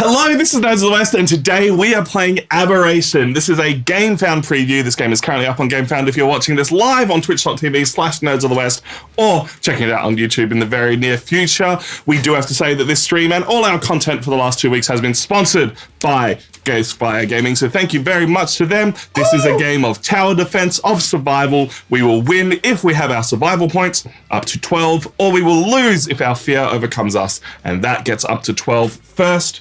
Hello, this is Nerds of the West, and today we are playing Aberration. This is a GameFound preview. This game is currently up on GameFound if you're watching this live on twitch.tv/Nerds of the West or checking it out on YouTube in the very near future. We do have to say that this stream and all our content for the last 2 weeks has been sponsored by Ghostfire Gaming, so thank you very much to them. This is a game of tower defense, of survival. We will win if we have our survival points up to 12, or we will lose if our fear overcomes us, and that gets up to 12 first.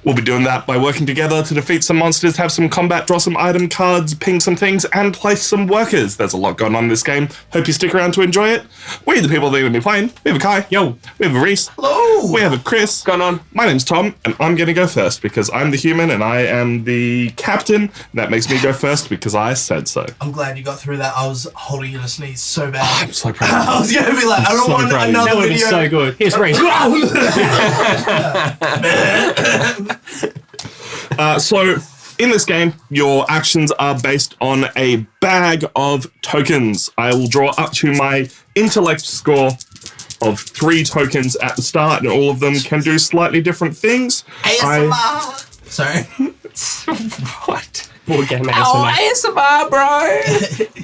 We'll be doing that by working together to defeat some monsters, have some combat, draw some item cards, ping some things, and place some workers. There's a lot going on in this game. Hope you stick around to enjoy it. We're the people that are going to be playing. We have a Kai. Yo. We have a Reese. Hello. We have a Chris. What's going on? My name's Tom, and I'm going to go first because I'm the human and I am the captain. That makes me go first because I said so. I'm glad you got through that. I was holding you to sneeze so bad. I'm so proud of you. I was going to be like, I don't want another That would be video. so good. Here's Reese. So, in this game, your actions are based on a bag of tokens. I will draw up to my intellect score of 3 tokens at the start, and all of them can do slightly different things. ASMR. Sorry. What? Boardgame ASMR. Oh, ASMR, bro.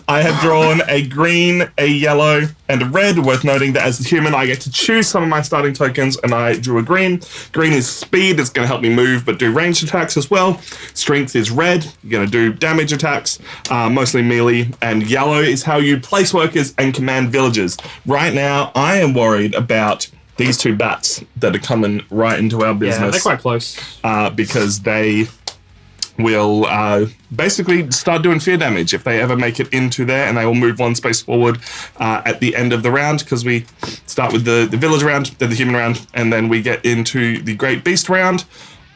I have drawn a green, a yellow, and a red. Worth noting that as the human, I get to choose some of my starting tokens, and I drew a green. Green is speed. It's going to help me move, but do ranged attacks as well. Strength is red. You're going to do damage attacks, mostly melee. And yellow is how you place workers and command villagers. Right now, I am worried about these 2 bats that are coming right into our business. Yeah, they're quite close. Because they will basically start doing fear damage if they ever make it into there, and they will move 1 space forward at the end of the round, because we start with the village round, then the human round, and then we get into the great beast round.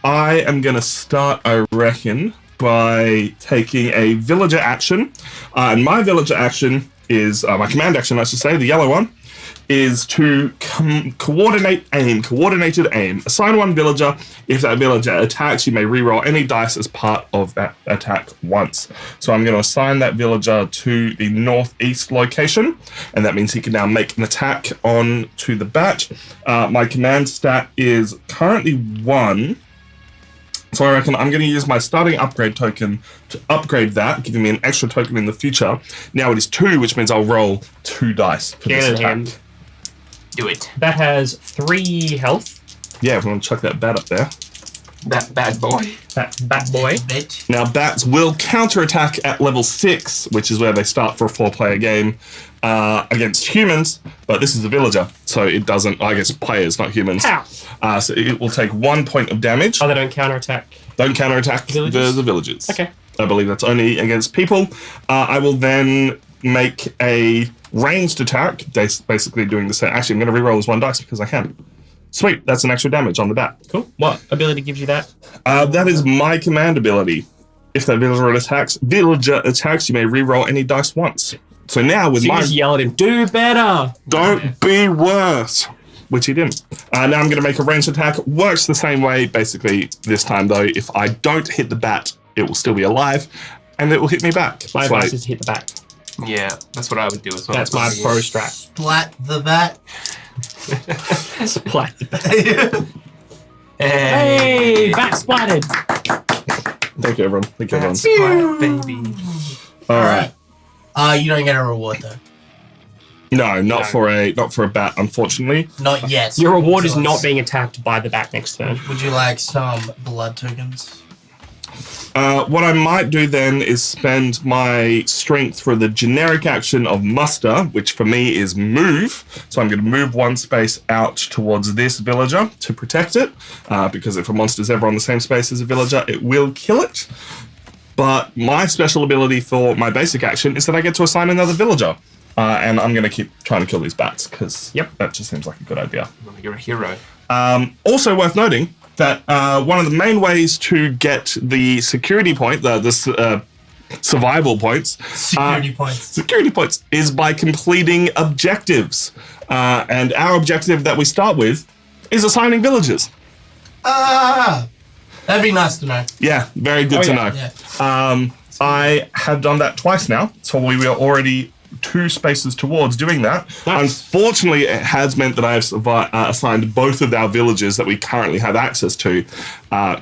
I am going to start, I reckon, by taking a villager action, and my villager action is, my command action, I should say, the yellow one, is to coordinated aim. Assign 1 villager. If that villager attacks, you may reroll any dice as part of that attack once. So I'm going to assign that villager to the northeast location, and that means he can now make an attack on to the bat. My command stat is currently 1. So I reckon I'm going to use my starting upgrade token to upgrade that, giving me an extra token in the future. Now it is 2, which means I'll roll 2 dice for this attack. Do it. That has 3 health. Yeah, if we want to chuck that bat up there. That bad boy. That bat boy. Bitch. Now, bats will counterattack at level 6, which is where they start for a 4-player game against humans, but this is a villager, so it doesn't, I guess, players, not humans. How? So it will take 1 point of damage. Oh, they don't counterattack. Don't counterattack Villagers? the villagers. Okay. I believe that's only against people. I will then make a ranged attack, basically doing the same. Actually, I'm going to reroll this 1 dice because I can. Sweet, that's an extra damage on the bat. Cool. What ability gives you that? That is my command ability. If that villager attacks, you may reroll any dice once. So now with So my... you just yell at him, do better! Don't be worse. Which he didn't. Now I'm going to make a ranged attack. Works the same way, basically, this time, though. If I don't hit the bat, it will still be alive, and it will hit me back. My advice is to hit the bat. Yeah, that's what I would do as well. That's my pro strat. Splat the bat. Splat the bat. Hey, bat splatted. Thank you, everyone. Thank you, everyone. Splat, baby. All right. You don't get a reward though. No, not for a bat, unfortunately. Not yet. Your reward is not being attacked by the bat next turn. Would you like some blood tokens? What I might do then is spend my strength for the generic action of muster, which for me is move. So I'm going to move 1 space out towards this villager to protect it, because if a monster's ever on the same space as a villager, it will kill it. But my special ability for my basic action is that I get to assign another villager. And I'm going to keep trying to kill these bats, because that just seems like a good idea. You're a hero. Also worth noting that one of the main ways to get the security point, the survival points, security points is by completing objectives. And our objective that we start with is assigning villagers. That'd be nice to know. Yeah, very good to know. Yeah. I have done that twice now, so we are already 2 spaces towards doing that. Nice. Unfortunately, it has meant that I have assigned both of our villages that we currently have access to.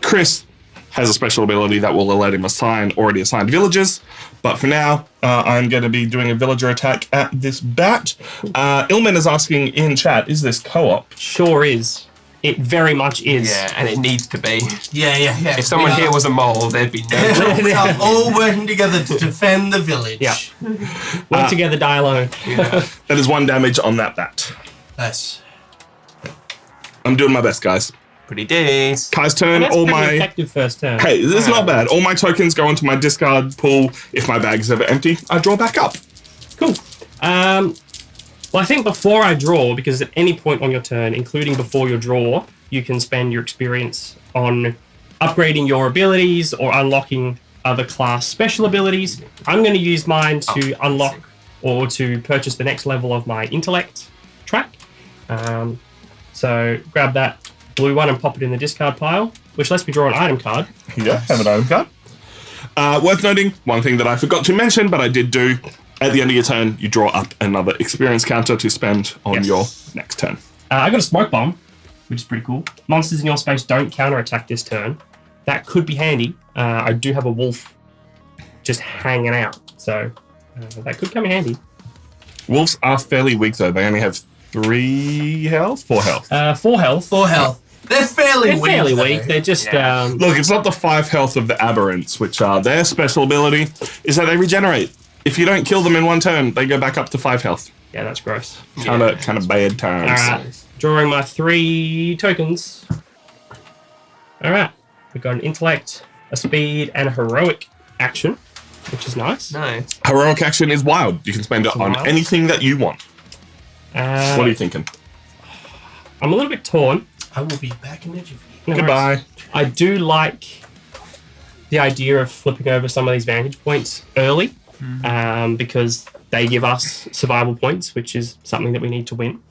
Chris has a special ability that will let him assign already assigned villages. But for now, I'm going to be doing a villager attack at this bat. Ilman is asking in chat, is this co-op? Sure is. It very much is. Yeah, and it needs to be. Yeah. If someone here was a mole, there'd be no. We are all working together to defend the village. Yeah. Work together, die alone. Yeah. That is 1 damage on that bat. Nice. I'm doing my best, guys. Pretty decent. Kai's turn, That's all pretty my... effective first turn. Hey, this is not bad. All my tokens go into my discard pool. If my bag is ever empty, I draw back up. Cool. Well, I think before I draw, because at any point on your turn, including before your draw, you can spend your experience on upgrading your abilities or unlocking other class special abilities. I'm going to use mine to unlock or to purchase the next level of my intellect track. So grab that blue one and pop it in the discard pile, which lets me draw an item card. Yeah, have an item card. Worth noting, one thing that I forgot to mention, but I did do, at the end of your turn, you draw up another experience counter to spend on your next turn. I got a smoke bomb, which is pretty cool. Monsters in your space don't counterattack this turn. That could be handy. I do have a wolf just hanging out, so that could come in handy. Wolves are fairly weak, though. They only have 3 health? 4 health. 4 health. 4 health. They're fairly weak. Fairly though. weak. They're just Look, it's not the 5 health of the Aberrants, which are their special ability, is that they regenerate. If you don't kill them in 1 turn, they go back up to 5 health. yeah, that's gross. Kind of bad times. All right, drawing my 3 tokens. All right, we've got an intellect, a speed, and a heroic action, which is nice. Nice. Heroic action is wild. You can spend it on wild. anything that you want. What are you thinking? I'm a little bit torn. I will be back in Edge. No Goodbye. worries. I do like the idea of flipping over some of these vantage points early, because they give us survival points, which is something that we need to win.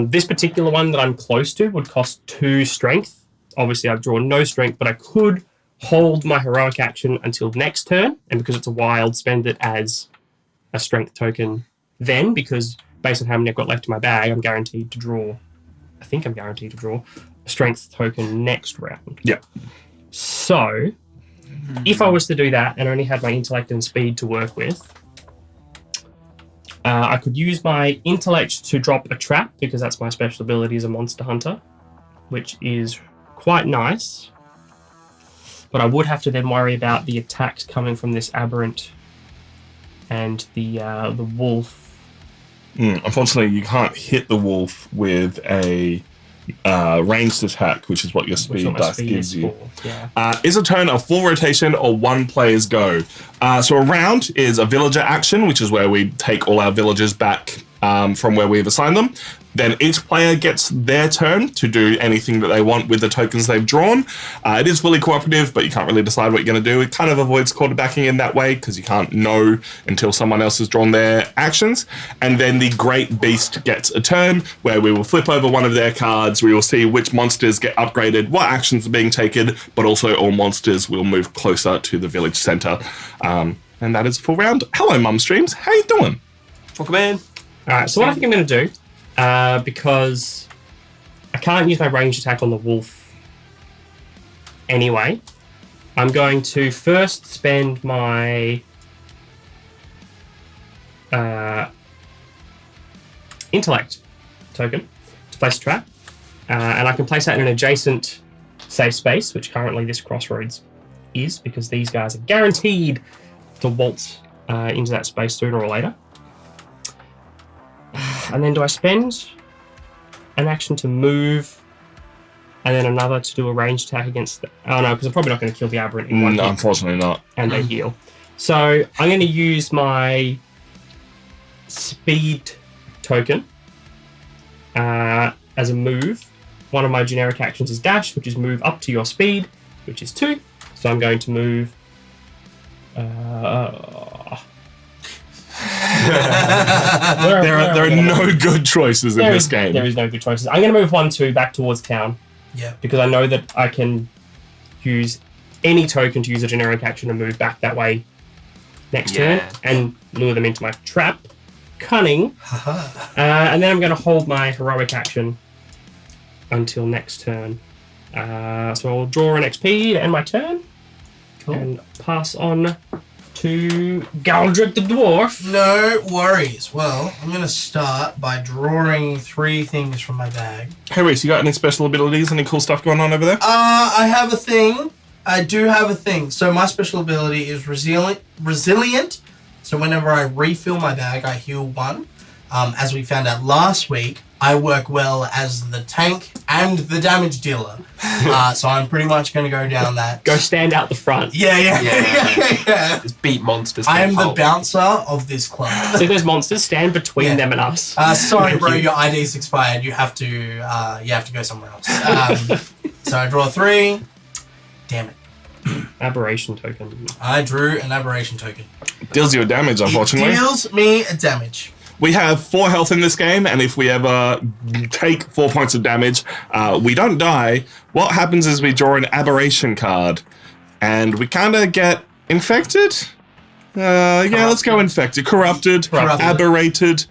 This particular one that I'm close to would cost 2 strength. Obviously, I've drawn no strength, but I could hold my heroic action until next turn, and because it's a wild, spend it as a strength token then, because based on how many I've got left in my bag, I'm guaranteed to draw. I think I'm guaranteed to draw a strength token next round. Yeah. So, if I was to do that and only had my intellect and speed to work with, I could use my intellect to drop a trap, because that's my special ability as a monster hunter, which is quite nice. But I would have to then worry about the attacks coming from this aberrant and the wolf. Unfortunately, you can't hit the wolf with a ranged attack, which is what your Which speed is what my dice speed gives is you. for. Yeah. Is a turn a full rotation or 1 player's go? So a round is a villager action, which is where we take all our villagers back from where we've assigned them. Then each player gets their turn to do anything that they want with the tokens they've drawn. It is fully cooperative, but you can't really decide what you're going to do. It kind of avoids quarterbacking in that way, because you can't know until someone else has drawn their actions. And then the Great Beast gets a turn, where we will flip over one of their cards. We will see which monsters get upgraded, what actions are being taken, but also all monsters will move closer to the village centre. And that is a full round. Hello, Mum Streams. How you doing? Welcome in. All right, so what I think I'm going to do, because I can't use my ranged attack on the wolf anyway, I'm going to first spend my intellect token to place a trap, and I can place that in an adjacent safe space, which currently this crossroads is, because these guys are guaranteed to waltz into that space sooner or later. And then do I spend an action to move and then another to do a ranged attack against the... Oh no, because I'm probably not going to kill the aberrant in one No, hit, unfortunately not. and they heal. So I'm going to use my speed token as a move. One of my generic actions is dash, which is move up to your speed, which is 2. So I'm going to move... There are no good choices in this game. There is no good choices. I'm going to move 1-2 back towards town. Yeah. Because I know that I can use any token to use a generic action and move back that way next turn and lure them into my trap. cunning. And then I'm going to hold my heroic action until next turn. So I'll draw an XP to end my turn. Cool. And pass on to Galdrick the Dwarf. No worries. Well, I'm going to start by drawing 3 things from my bag. Hey, Reese, you got any special abilities? Any cool stuff going on over there? I have a thing. I do have a thing. So my special ability is resilient. So whenever I refill my bag, I heal 1. As we found out last week, I work well as the tank and the damage dealer. So I'm pretty much going to go down that. Go stand out the front. Yeah. Just beat monsters. I am the Oh. bouncer of this club. See those monsters? Stand between them and us. Sorry, bro, your ID's expired. You have to go somewhere else. So I draw 3. Damn it. Aberration token. I drew an aberration token. Deals you a damage, unfortunately. It deals me a damage. We have 4 health in this game, and if we ever take 4 points of damage, we don't die. What happens is we draw an aberration card, and we kind of get infected. Let's go infected. Corrupted. Aberrated.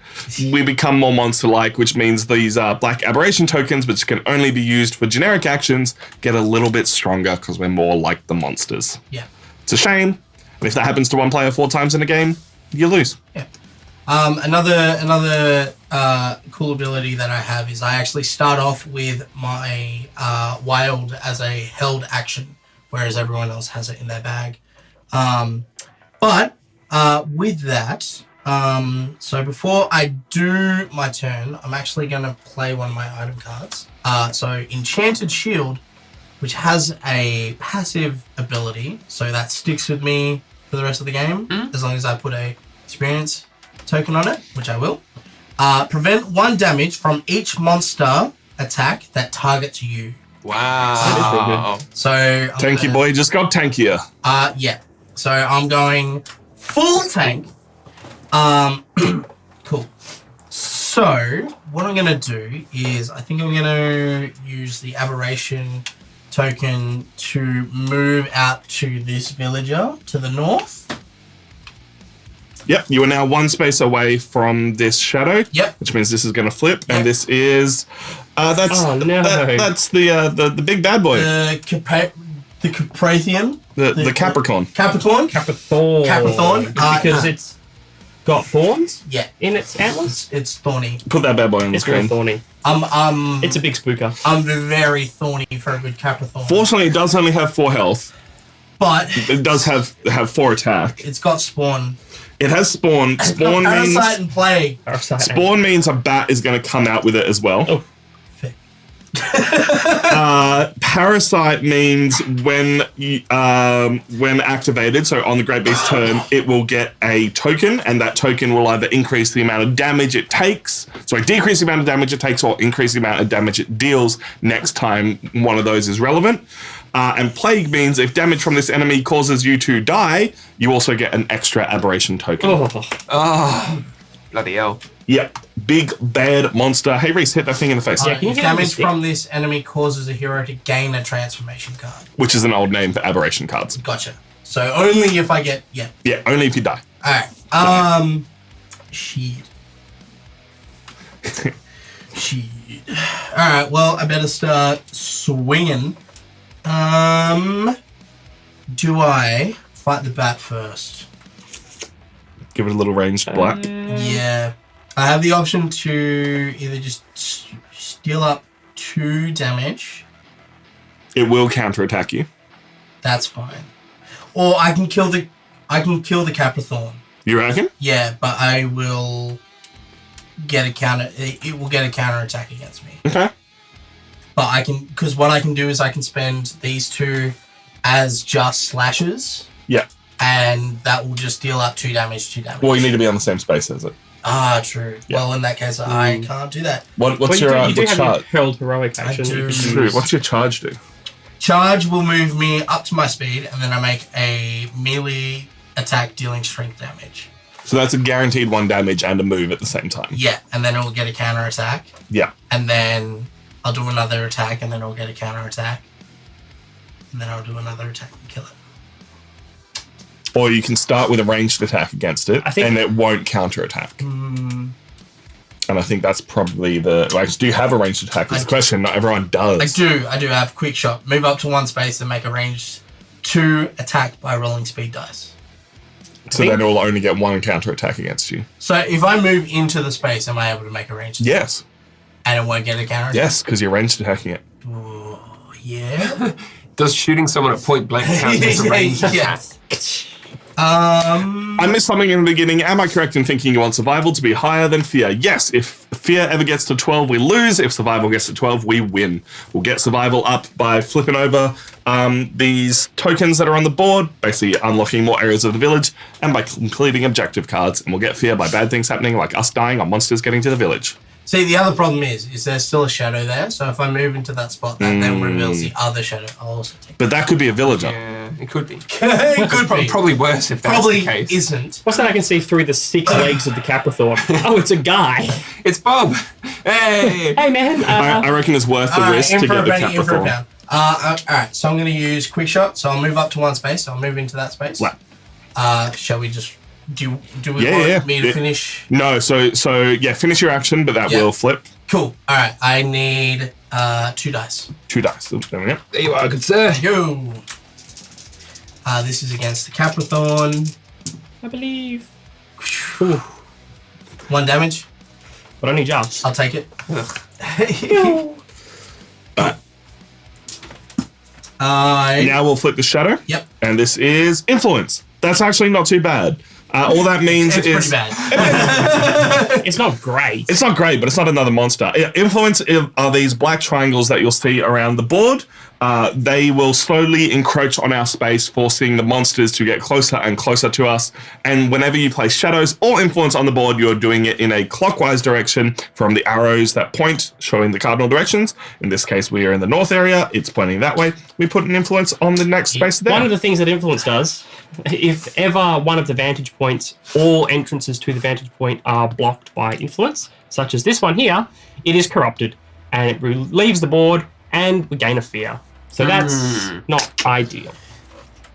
We become more monster-like, which means these black aberration tokens, which can only be used for generic actions, get a little bit stronger because we're more like the monsters. Yeah. It's a shame. And if that happens to one player 4 times in a game, you lose. Yeah. Another cool ability that I have is I actually start off with my wild as a held action, whereas everyone else has it in their bag. But with that, so before I do my turn, I'm actually going to play one of my item cards. So Enchanted Shield, which has a passive ability, so that sticks with me for the rest of the game, as long as I put a experience token on it, which I will. Prevent 1 damage from each monster attack that targets you. Wow. So Tanky boy just got tankier. Yeah. So I'm going full tank. Cool. So what I'm gonna do is I think I'm gonna use the aberration token to move out to this villager to the north. Yep, you are now 1 space away from this shadow. Yep. Which means this is going to flip, and Yep. this is that's Oh, no. that's the big bad boy, The Caprathian. the Capricorn. Capricorn. Capricorn. Because it's got thorns Yeah. in its antlers. It's thorny. Put that bad boy on the It's real screen. thorny. It's a big spooker. I'm very thorny for a good Capricorn. Fortunately, it does only have 4 health. But It does have 4 attack. it's got spawn. It has spawn. It's got parasite and plague. Spawn means a bat is going to come out with it as well. Oh. Thick. Parasite means when activated, so on the Great Beast's turn, it will get a token, and that token will either increase the amount of damage it takes, decrease the amount of damage it takes, or increase the amount of damage it deals next time one of those is relevant. And plague means if damage from this enemy causes you to die, you also get an extra aberration token. Oh, bloody hell. Yep. Big bad monster. Hey Reese, hit that thing in the face. Yeah, can you If get on the damage stick? from this enemy causes a hero to gain a transformation card. Which is an old name for aberration cards. Gotcha. So only if I get yeah. Yeah, only if you die. Alright. Shit. Shit. Alright, well, I better start swinging. Do I fight the bat first? Give it a little ranged black. Yeah. I have the option to either just steal up 2 damage. It will counterattack you. That's fine. Or I can kill the Capricorn. You reckon? Yeah, but I will get a counter. It will get a counter attack against me. Okay. But I can, because what I can do is I can spend these 2 as just slashes, Yeah. and that will just deal up 2 damage. Well, you need to be on the same space as it. Ah, true. Yeah. Well, in that case, I can't do that. What's Well, your you do have your charge? hurled heroic action. do. You can True. use. What's your charge do? Charge will move me up to my speed, and then I make a melee attack dealing strength damage. So that's a guaranteed 1 damage and a move at the same time. Yeah, and then it will get a counter attack, Yeah. and then I'll do another attack, and then it'll get a counter attack, and then I'll do another attack and kill it. or you can start with a ranged attack against it, and it won't counterattack. And I think that's probably do you have a ranged attack? Is the question. Not everyone does. I do have quick shot. Move up to one space and make a ranged 2 attack by rolling speed dice. So then it will only get 1 counterattack against you. So if I move into the space, am I able to make a ranged attack? Yes. And it won't get a counterattack? Yes, because you're ranged attacking it. Ooh, yeah. Does shooting someone at point blank count as a ranged attack? I missed something in the beginning. Am I correct in thinking you want survival to be higher than fear? Yes. If fear ever gets to 12, we lose. If survival gets to 12, we win. We'll get survival up by flipping over these tokens that are on the board, basically unlocking more areas of the village, and by completing objective cards. And we'll get fear by bad things happening, like us dying or monsters getting to the village. See, the other problem is there's still a shadow there, so if I move into that spot, that then reveals the other shadow. I'll also take But that could be a villager. Yeah, it could be. it could be. Probably worse if that's Probably the case. isn't. What's that I can see through the 6 legs of the Capricorn? Oh, it's a guy. It's Bob. Hey. Hey, man. I reckon it's worth the risk to get the Capricorn. Alright, so I'm going to use quick shot, so I'll move up to one space, so I'll move into that space. Right. Shall we just... Do we want me to finish? No, so finish your action, but that will flip. Cool. All right, I need 2 dice. 2 dice. There we go. There you are, good sir. Yo. This is against the Capricorn. I believe. 1 damage. But only just. I'll take it. Now we'll flip the shadow. Yep. And this is influence. That's actually not too bad. All that means it's is... pretty bad. It's not great. It's not great, but it's not another monster. Influence are these black triangles that you'll see around the board. They will slowly encroach on our space, forcing the monsters to get closer and closer to us. And whenever you place shadows or influence on the board, you're doing it in a clockwise direction from the arrows that point, showing the cardinal directions. In this case, we are in the north area. It's pointing that way. We put an influence on the next space there. One of the things that influence does, if ever one of the vantage points, all entrances to the vantage point are blocked by influence, such as this one here, it is corrupted and it leaves the board and we gain a fear. So that's not ideal.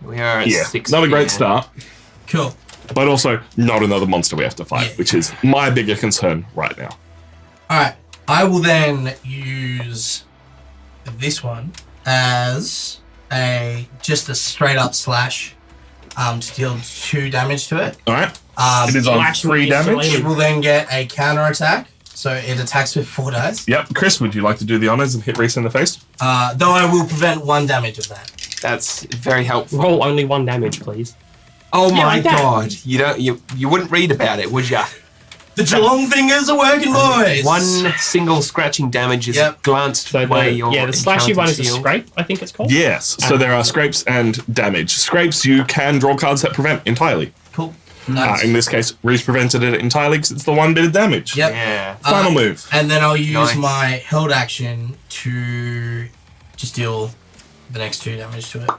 We are at 6. Not a great start. Cool. But also not another monster we have to fight, which is my bigger concern right now. All right, I will then use this one as just a straight up slash to deal 2 damage to it. All right. It is on 3 damage. It will then get a counter attack, so it attacks with 4 dice. Yep. Chris, would you like to do the honors and hit Reese in the face? Though I will prevent 1 damage of that. That's very helpful. Roll only 1 damage, please. Oh my like that. god! You wouldn't read about it, would ya? The Geelong fingers are working, boys. 1 single scratching damage is glanced So away. the slashy one is a shield. scrape, I think it's called. Yes. So there are scrapes and damage. Scrapes, you can draw cards that prevent entirely. Cool. Nice. In this case, Reese prevented it entirely because it's the 1 bit of damage. Yep. Yeah. Final move. And then I'll use my held action to just deal the next 2 damage to it.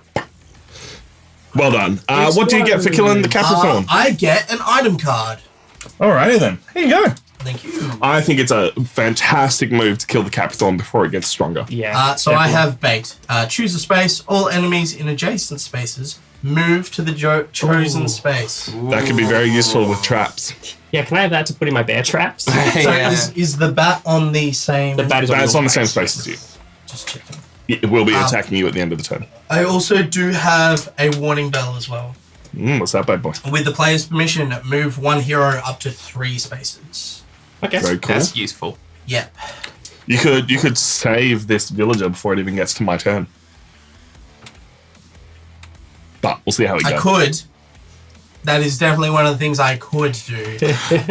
Well done. What do you get for killing the Capricorn? I get an item card. Alrighty then. Here you go. Thank you. I think it's a fantastic move to kill the Capricorn before it gets stronger. Yeah. So I have bait. Choose a space. All enemies in adjacent spaces move to the chosen space. That could be very useful with traps. Yeah, can I have that to put in my bear traps? So is the bat on the same... The bat is That's your on the same face. space as you. Just checking. It will be attacking you at the end of the turn. I also do have a warning bell as well. What's that, bad boy? With the player's permission, move 1 hero up to 3 spaces. Okay. Very cool. That's useful. Yep. You could save this villager before it even gets to my turn. But we'll see how it goes. I could. That is definitely one of the things I could do.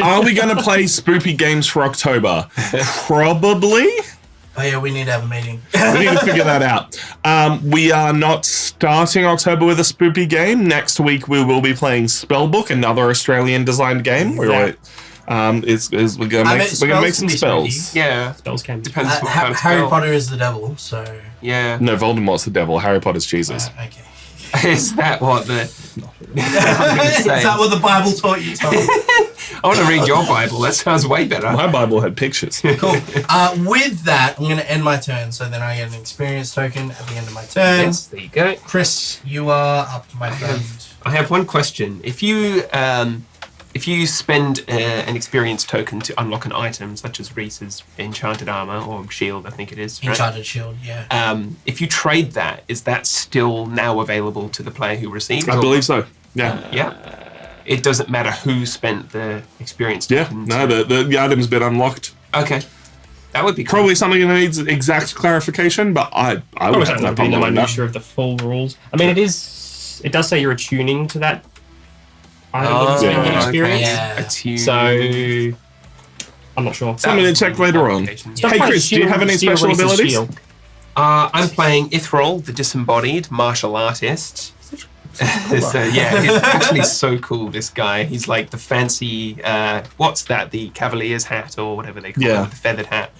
Are we going to play spoopy games for October? Probably. Oh yeah, we need to have a meeting. We need to figure that out. We are not starting October with a spoopy game. Next week we will be playing Spellbook, another Australian designed game. We're gonna make some spells. Yeah. Spells can be. Depends what kind of Harry spell. Potter is the devil, so... Yeah. No, Voldemort's the devil. Harry Potter's Jesus. Okay. Is that what the... Is that what the Bible taught you, Tom? I want to read your Bible. That sounds way better. My Bible had pictures. Cool. With that, I'm going to end my turn. So then I get an experience token at the end of my turn. Yes, there you go. Chris, you are up, my friend. I have one question. If you spend an experience token to unlock an item, such as Reese's enchanted armor or shield, I think it is. Right? Enchanted shield, yeah. If you trade that, is that still now available to the player who receives it? I believe so. Yeah. Yeah. It doesn't matter who spent the experience Yeah. token. No, the item's been unlocked. Okay. That would be cool. Probably something that needs exact clarification, but I would Probably have no something in the problem with minutia of the full rules. I mean, it does say you're attuning to that item that you spend in yeah. experience. Yeah. Attune. So, I'm not sure. Something to check later on. Stuff Hey, like Chris, do you shield, have any steel special Reese's abilities? shield. I'm playing Ithrol, the disembodied martial artist. So yeah, he's actually so cool, this guy. He's like the fancy, what's that, the cavalier's hat or whatever they call it, the feathered hat.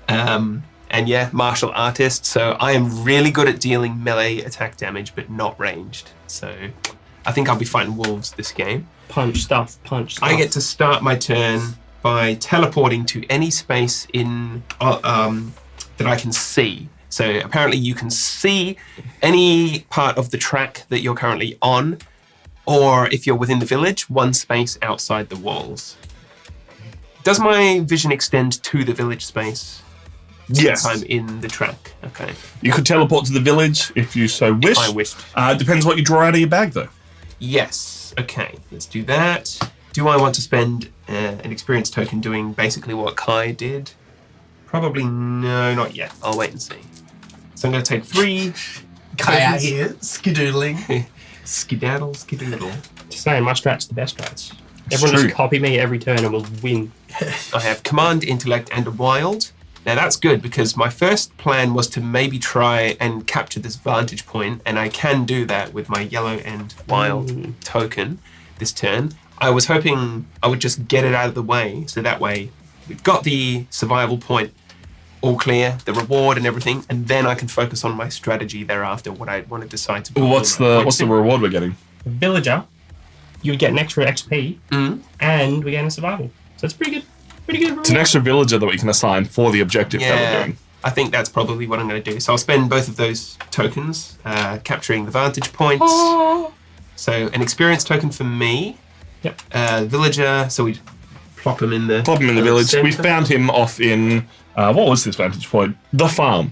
And yeah, martial artist. So I am really good at dealing melee attack damage, but not ranged. So I think I'll be fighting wolves this game. Punch stuff. I get to start my turn by teleporting to any space in that I can see. So apparently you can see any part of the track that you're currently on, or if you're within the village, one space outside the walls. Does my vision extend to the village space? Yes. Since I'm in the track. Okay. You could teleport to the village if you so wish. I wished. Depends what you draw out of your bag, though. Yes. Okay. Let's do that. Do I want to spend an experience token doing basically what Kai did? Probably no, not yet. I'll wait and see. So I'm going to take 3 Kai out tokens. here, skedoodling. Skedaddle. Just saying, my strat's the best strats. Everyone true. just copy me every turn and we'll win. I have command, intellect, and a wild. Now that's good because my first plan was to maybe try and capture this vantage point, and I can do that with my yellow and wild token this turn. I was hoping I would just get it out of the way, so that way we've got the survival point all clear, the reward and everything, and then I can focus on my strategy thereafter, what I want to decide to do. What's the reward we're getting? Villager, you would get an extra XP, and we gain a survival. So it's pretty good. Pretty good. It's an extra villager that we can assign for the objective that we're doing. I think that's probably what I'm going to do. So I'll spend both of those tokens, capturing the vantage point. So an experience token for me. Yep. Villager, so we plop him in the village. center. We found him off in, what was this vantage point? The farm.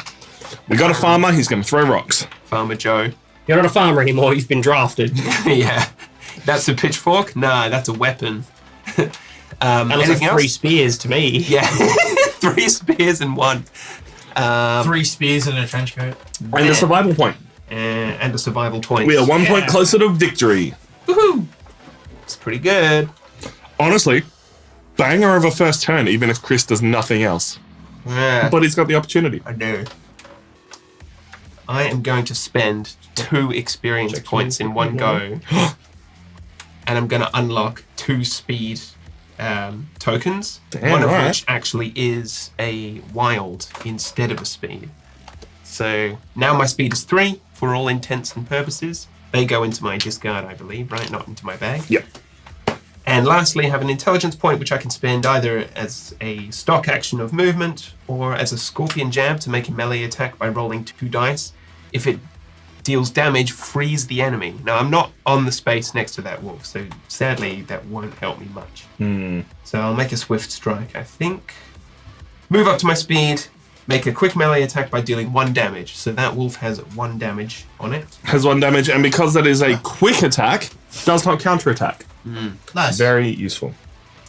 We got a farmer, he's going to throw rocks. Farmer Joe. You're not a farmer anymore, you've been drafted. Yeah. That's a pitchfork? Nah, that's a weapon. That looks Anything like 3 else? spears to me. Yeah. 3 spears in 1. 3 spears in a trench coat. And a survival point. And a survival point. We are 1 point closer to victory. Woohoo! It's pretty good. Honestly, banger of a first turn, even if Chris does nothing else. Yeah. But he's got the opportunity. I do. I am going to spend 2 experience points in one go. And I'm going to unlock 2 speed tokens. Damn, one of alright. which actually is a wild instead of a speed. So now my speed is 3 for all intents and purposes. They go into my discard, I believe, right? Not into my bag. Yep. And lastly, I have an intelligence point which I can spend either as a stock action of movement or as a scorpion jab to make a melee attack by rolling 2 dice. If it deals damage, freeze the enemy. Now, I'm not on the space next to that wolf, so sadly, that won't help me much. So I'll make a swift strike, I think. Move up to my speed, make a quick melee attack by dealing 1 damage. So that wolf has 1 damage on it. Has 1 damage, and because that is a quick attack, does not counterattack. Nice. Very useful.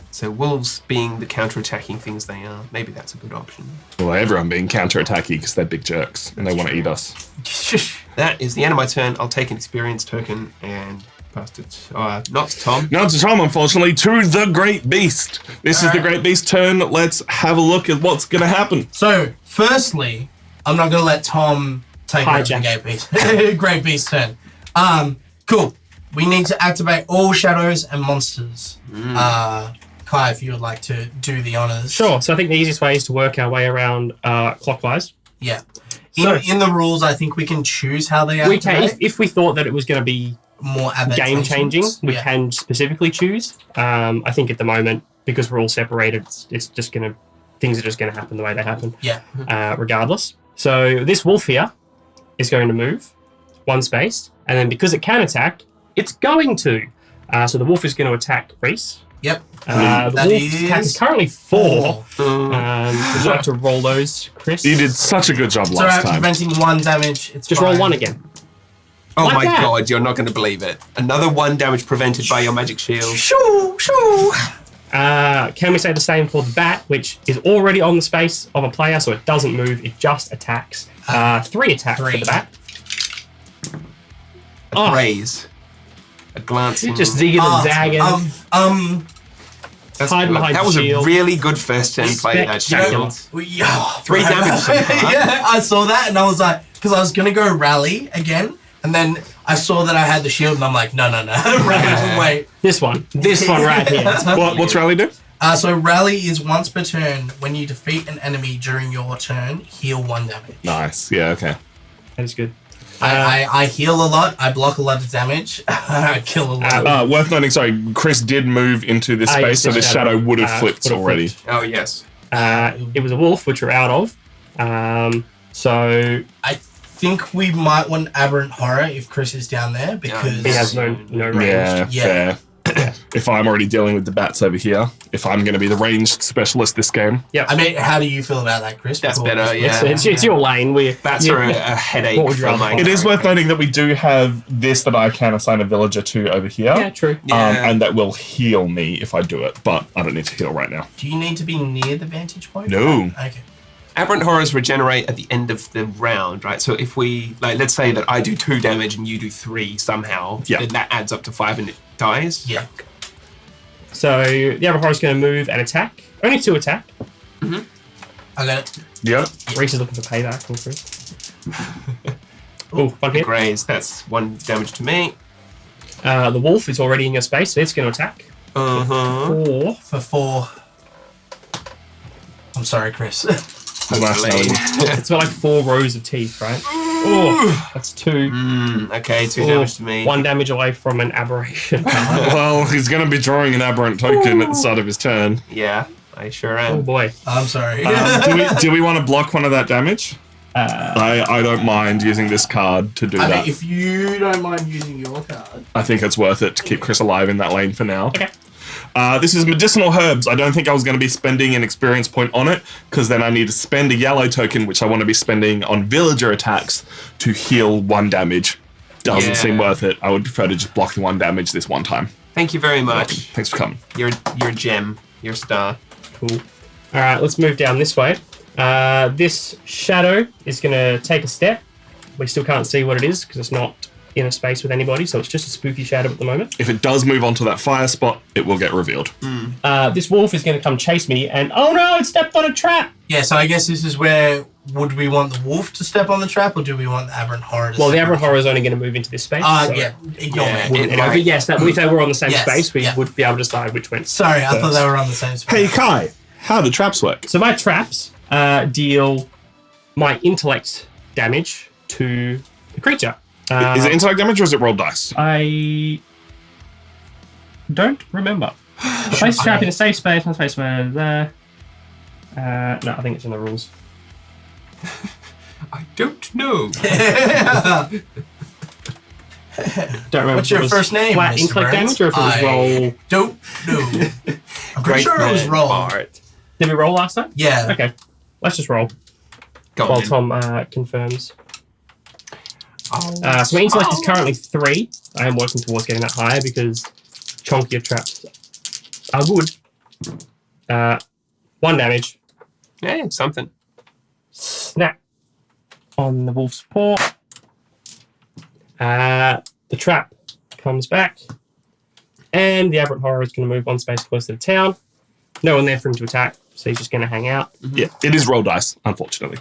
So wolves being the counter-attacking things they are, maybe that's a good option. Well, everyone being counterattacky because they're big jerks and they want to eat us. That is the end of my turn. I'll take an experience token and pass it not to Tom. Not to Tom, unfortunately, to the Great Beast. This is the Great Beast turn. Let's have a look at what's going to happen. So, firstly, I'm not going to let Tom take over the Great Beast. Great Beast turn. Cool. We need to activate all shadows and monsters. Kai, if you would like to do the honors. Sure. So I think the easiest way is to work our way around clockwise. Yeah. So- In the rules, I think we can choose how they activate. We can, if we thought that it was going to be more advantageous. game changing, we Yeah. can specifically choose. I think at the moment, because we're all separated, it's just gonna things are just gonna happen the way they happen, Yeah. regardless. So this wolf here is going to move one space, and then because it can attack, it's going to. So the wolf is going to attack Reese. Yep. The That wolf's attack is is currently 4. four. Would you like to roll those, Chris? You did such a good job So last I'm time. preventing 1 damage. It's Just fine. roll 1 again. Oh Like my that. god, you're not going to believe it. Another 1 damage prevented by your magic shield. Shoo, shoo. Can we say the same for the bat, which is already on the space of a player, so it doesn't move, it just attacks. 3 attack for 3. the bat. A Oh. graze. A glancing. Just zigging and zagging. That's hide good. behind That was shield. a really good first turn play, that Spectacular. shield. Yeah. 3 damage so far. Yeah, I saw that and I was like, because I was going to go rally again, and then I saw that I had the shield and I'm like, no. Rally, wait. This one right here. What's Rally do? So rally is once per turn. When you defeat an enemy during your turn, heal 1 damage. Nice. Yeah, okay. That is good. I heal a lot. I block a lot of damage. I kill a lot. Worth noting, sorry, Chris did move into this space, yes, so the this shadow would have shadow, flipped would have already. flipped. Oh, yes. It was a wolf, which we're out of. So I think we might want Aberrant Horror if Chris is down there because he has no range. Yeah, Yeah. fair. If I'm already dealing with the bats over here, if I'm going to be the ranged specialist this game, I mean, how do you feel about that, Chris? That's Before better, we- yeah. It's your lane. Bats are a headache What would you for rather my fight? it is worth noting that we do have this that I can assign a villager to over here. Yeah, true. Yeah. And that will heal me if I do it, but I don't need to heal right now. Do you need to be near the vantage point? No. Okay. Aberrant horrors regenerate at the end of the round, right? So if we, like, let's say that I do 2 damage and you do 3 somehow, Yeah. then that adds up to 5 and it dies. Yeah. So the other horror's going to move and attack. Only 2 attack. I got it. Yeah. Reese is looking for payback from Chris. Oh, 1 hit. Graze, that's 1 damage to me. The wolf is already in your space, so it's going to attack. Uh-huh. 4. For 4. I'm sorry, Chris. Nice knowing you. It's got like 4 rows of teeth, right? Oh, that's 2. Okay, 2 Oh, damage to me. 1 damage away from an aberration. Well, he's going to be drawing an aberrant token at the start of his turn. Yeah, I sure Oh am. boy. I'm sorry. Do we want to block one of that damage? I don't mind using this card to do I that. mean, if you don't mind using your card. I think it's worth it to keep Chris alive in that lane for now. Okay. This is medicinal herbs. I don't think I was going to be spending an experience point on it, because then I need to spend a yellow token, which I want to be spending on villager attacks to heal 1 damage. Doesn't Yeah. seem worth it. I would prefer to just block the 1 damage this one time. Thank you very much. Thanks for coming. You're a gem. You're a star. Cool. All right, let's move down this way. This shadow is going to take a step. We still can't see what it is because it's not in a space with anybody, so it's just a spooky shadow at the moment. If it does move onto that fire spot, it will get revealed. This wolf is going to come chase me, and oh no, it stepped on a trap! Yeah, so I guess this is where would we want the wolf to step on the trap, or do we want the Aberrant Horror to Well, the step Aberrant on Horror is only going to move into this space. so yeah, ignore Yeah, me. it anyway, might- but yes, if they were on the same Yes, space, we yeah. would be able to decide which went. Sorry, I thought they were on the same space. Hey, Kai, how do traps work? So my traps deal my intellect damage to the creature. Is it intellect damage or is it roll dice? I don't remember. Place a trap in a safe space. No space where there. No, I think it's in the rules. I don't know. Don't remember. What's if it your was first name, Flat Mr. intellect Burns? damage, or if it was I roll. don't know. I'm pretty Great sure it was man, roll. Bart. Did we roll last time? Yeah. Okay, let's just roll Go while on. Tom confirms. Oh. So my intellect is currently 3. I am working towards getting that higher because chunkier traps are good. 1 damage. Yeah, something. Snap on the wolf's paw. The trap comes back, and the Aberrant Horror is going to move 1 space closer to the town. No one there for him to attack, so he's just going to hang out. Yeah, it is roll dice, unfortunately.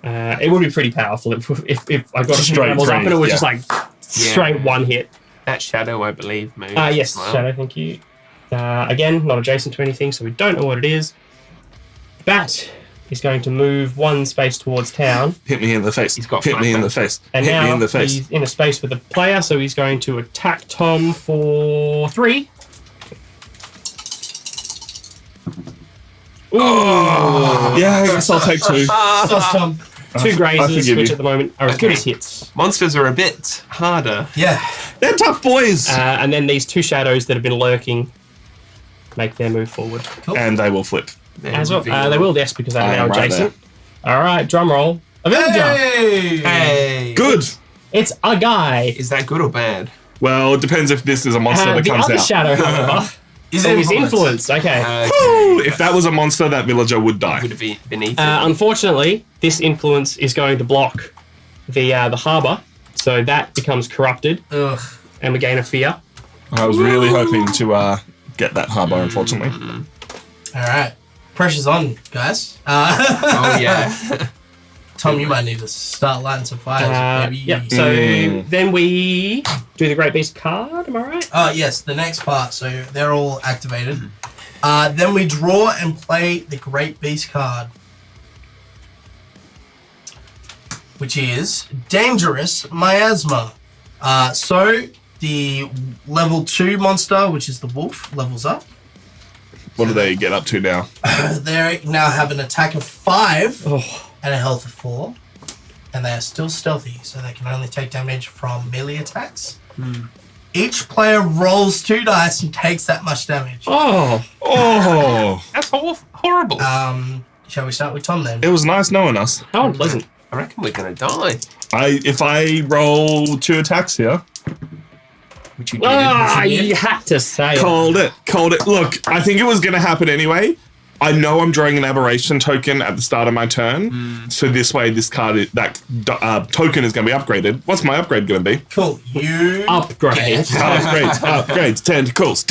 It would be pretty powerful if I got a Straight animals up and it was three, just like straight 1 hit. That shadow, I believe, moves. Yes, as well. Shadow, thank you. Again, not adjacent to anything, so we don't know what it is. Bat is going to move one space towards town. Hit me in the face. He's got Hit me in flank the face. And Hit now me in the face. he's in a space with a player, so he's going to attack Tom for 3. Ooh. Yeah, I guess I'll take 2. Sus Tom. 2 grazes, forgive which you. at the moment are as good as hits. Monsters are a bit harder. Yeah. They're tough boys. And then these 2 shadows that have been lurking make their move forward. And they will flip. As well. They will, yes, because they're I now am right adjacent. All right, drum roll. A villager. Hey! Hey. Good. It's a guy. Is that good or bad? Well, it depends if this is a monster that The comes other out. shadow, however, Is is influence. Okay. Woo! If that was a monster, that villager would die. Would it be beneath it? Unfortunately, this influence is going to block the harbour, so that becomes corrupted, Ugh. and we gain a fear. I was really hoping to get that harbour, unfortunately. All right. Pressure's on, guys. Oh, yeah. Tom, you might need to start lighting some fires. Maybe. Yep. So then we do the Great Beast card. Am I right? Yes, the next part. So they're all activated. Then we draw and play the Great Beast card, which is Dangerous Miasma. So the level 2 monster, which is the wolf, levels up. What do they get up to now? They now have an attack of 5 Oh. and a health of 4. And they are still stealthy, so they can only take damage from melee attacks. Each player rolls 2 dice and takes that much damage. Oh. Oh, That's horrible. Shall we start with Tom then? it was nice knowing us. How unpleasant. I reckon we're going to die. If I roll 2 attacks here, Which you did. You had to say it. called it. Look, I think it was going to happen anyway. I know I'm drawing an aberration token at the start of my turn, so this way this card, token is going to be upgraded. What's my upgrade going to be? Cool. You Upgrade. get, Upgrades, tentacles.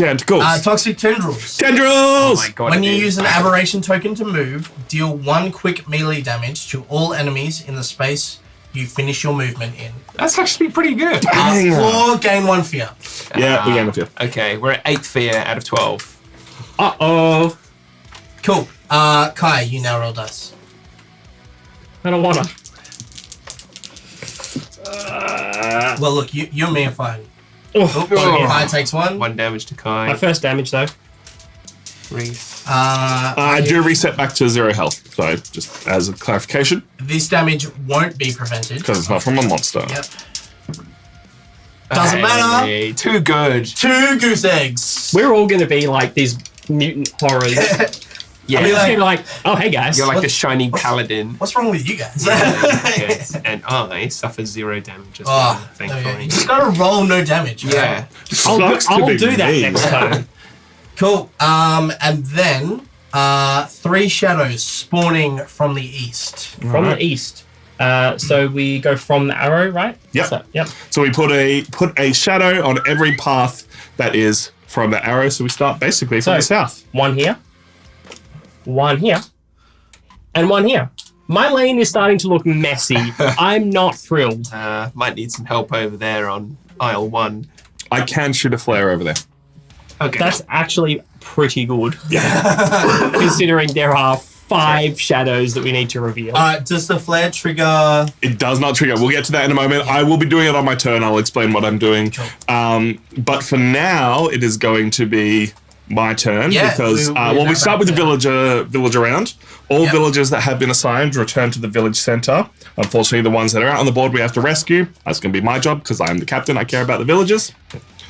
Toxic Tendrils. Tendrils! Oh my god. When it you is. use an aberration token to move, deal 1 quick melee damage to all enemies in the space you finish your movement in. That's actually pretty good. Dang. Or gain 1 fear. Yeah, we gain a few. Okay, we're at 8th fear out of 12. Uh-oh. Cool. Kai, you now roll dice. I don't wanna. Well, look, you and me are fine. Oh, Kai takes 1. 1 damage to my Kai. first damage, though. Reese. I do reset back to 0 health, so just as a clarification, This damage won't be prevented. because it's not from a monster. Yep. Doesn't matter. Hey, too good. 2 goose eggs. We're all going to be like these mutant horrors. Yeah. I mean, It's gonna be like, oh, hey, guys. You're like the shiny paladin. What's wrong with you guys? Yes, and I suffer 0 damage as well, Oh, there we go. thankfully. You just gotta roll no damage. Right? Yeah. Sucks to I'll be do that me. next time. Cool. And then 3 shadows spawning from the east. From the east. So we go from the arrow, right? Yep. So, yep. So we put a shadow on every path that is from the arrow. So we start basically from the south. 1 here. 1 here. And 1 here. My lane is starting to look messy. I'm not thrilled. Might need some help over there on aisle 1. I can shoot a flare over there. Okay. That's actually pretty good. Considering there are 5 shadows that we need to reveal. Does the flare trigger? It does not trigger. We'll get to that in a moment. I will be doing it on my turn. I'll explain what I'm doing. Cool. But for now, it is going to be my turn Yeah, because we start with the village round. All villagers that have been assigned return to the village center. Unfortunately, the ones that are out on the board we have to rescue. That's going to be my job because I'm the captain. I care about the villagers.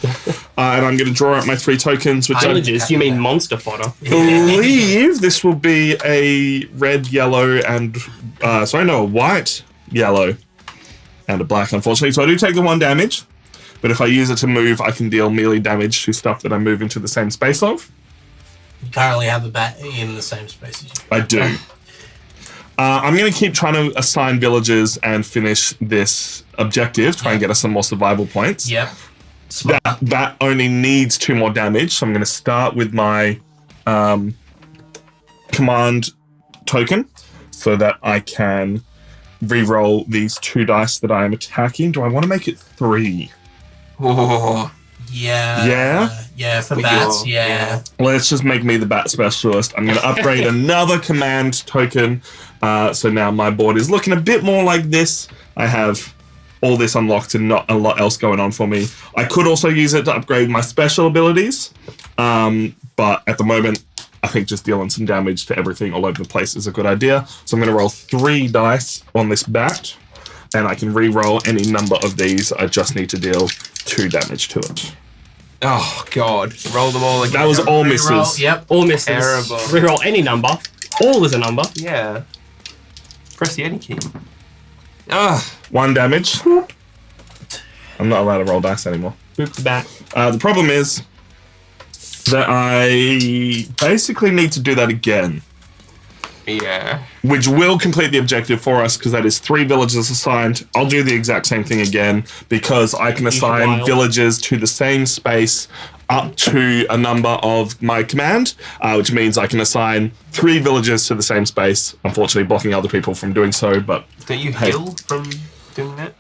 And I'm going to draw out my 3 tokens, which I Villagers, you mean monster fodder. believe this will be a red, yellow, and a white, yellow, and a black, unfortunately. So I do take the 1 damage, but if I use it to move, I can deal melee damage to stuff that I'm moving to the same space of. You currently have the bat in the same space as you. I do. I'm going to keep trying to assign villagers and finish this objective, try and get us some more survival points. Yep. Smart. That only needs 2 more damage, so I'm going to start with my command token so that I can re-roll these 2 dice that I am attacking. Do I want to make it 3? Oh, Yeah, for With bats, your- yeah. Let's just make me the bat specialist. I'm going to upgrade another command token. So now my board is looking a bit more like this. I have all this unlocked and not a lot else going on for me. I could also use it to upgrade my special abilities. But at the moment, I think just dealing some damage to everything all over the place is a good idea. So I'm going to roll 3 dice on this bat. And I can re-roll any number of these. I just need to deal 2 damage to it. Oh, God. Roll them all again. That was all Reroll, misses. Yep. All misses. Terrible. Reroll any number. All is a number. Yeah. Press the any key. Ah. 1 damage. I'm not allowed to roll dice anymore. Boop the bat. The problem is that I basically need to do that again, Yeah. which will complete the objective for us because that is 3 villages assigned. I'll do the exact same thing again because I can assign wild. villages to the same space up to a number of my command, which means I can assign 3 villages to the same space, unfortunately blocking other people from doing so, but Don't you Hey. heal from doing that?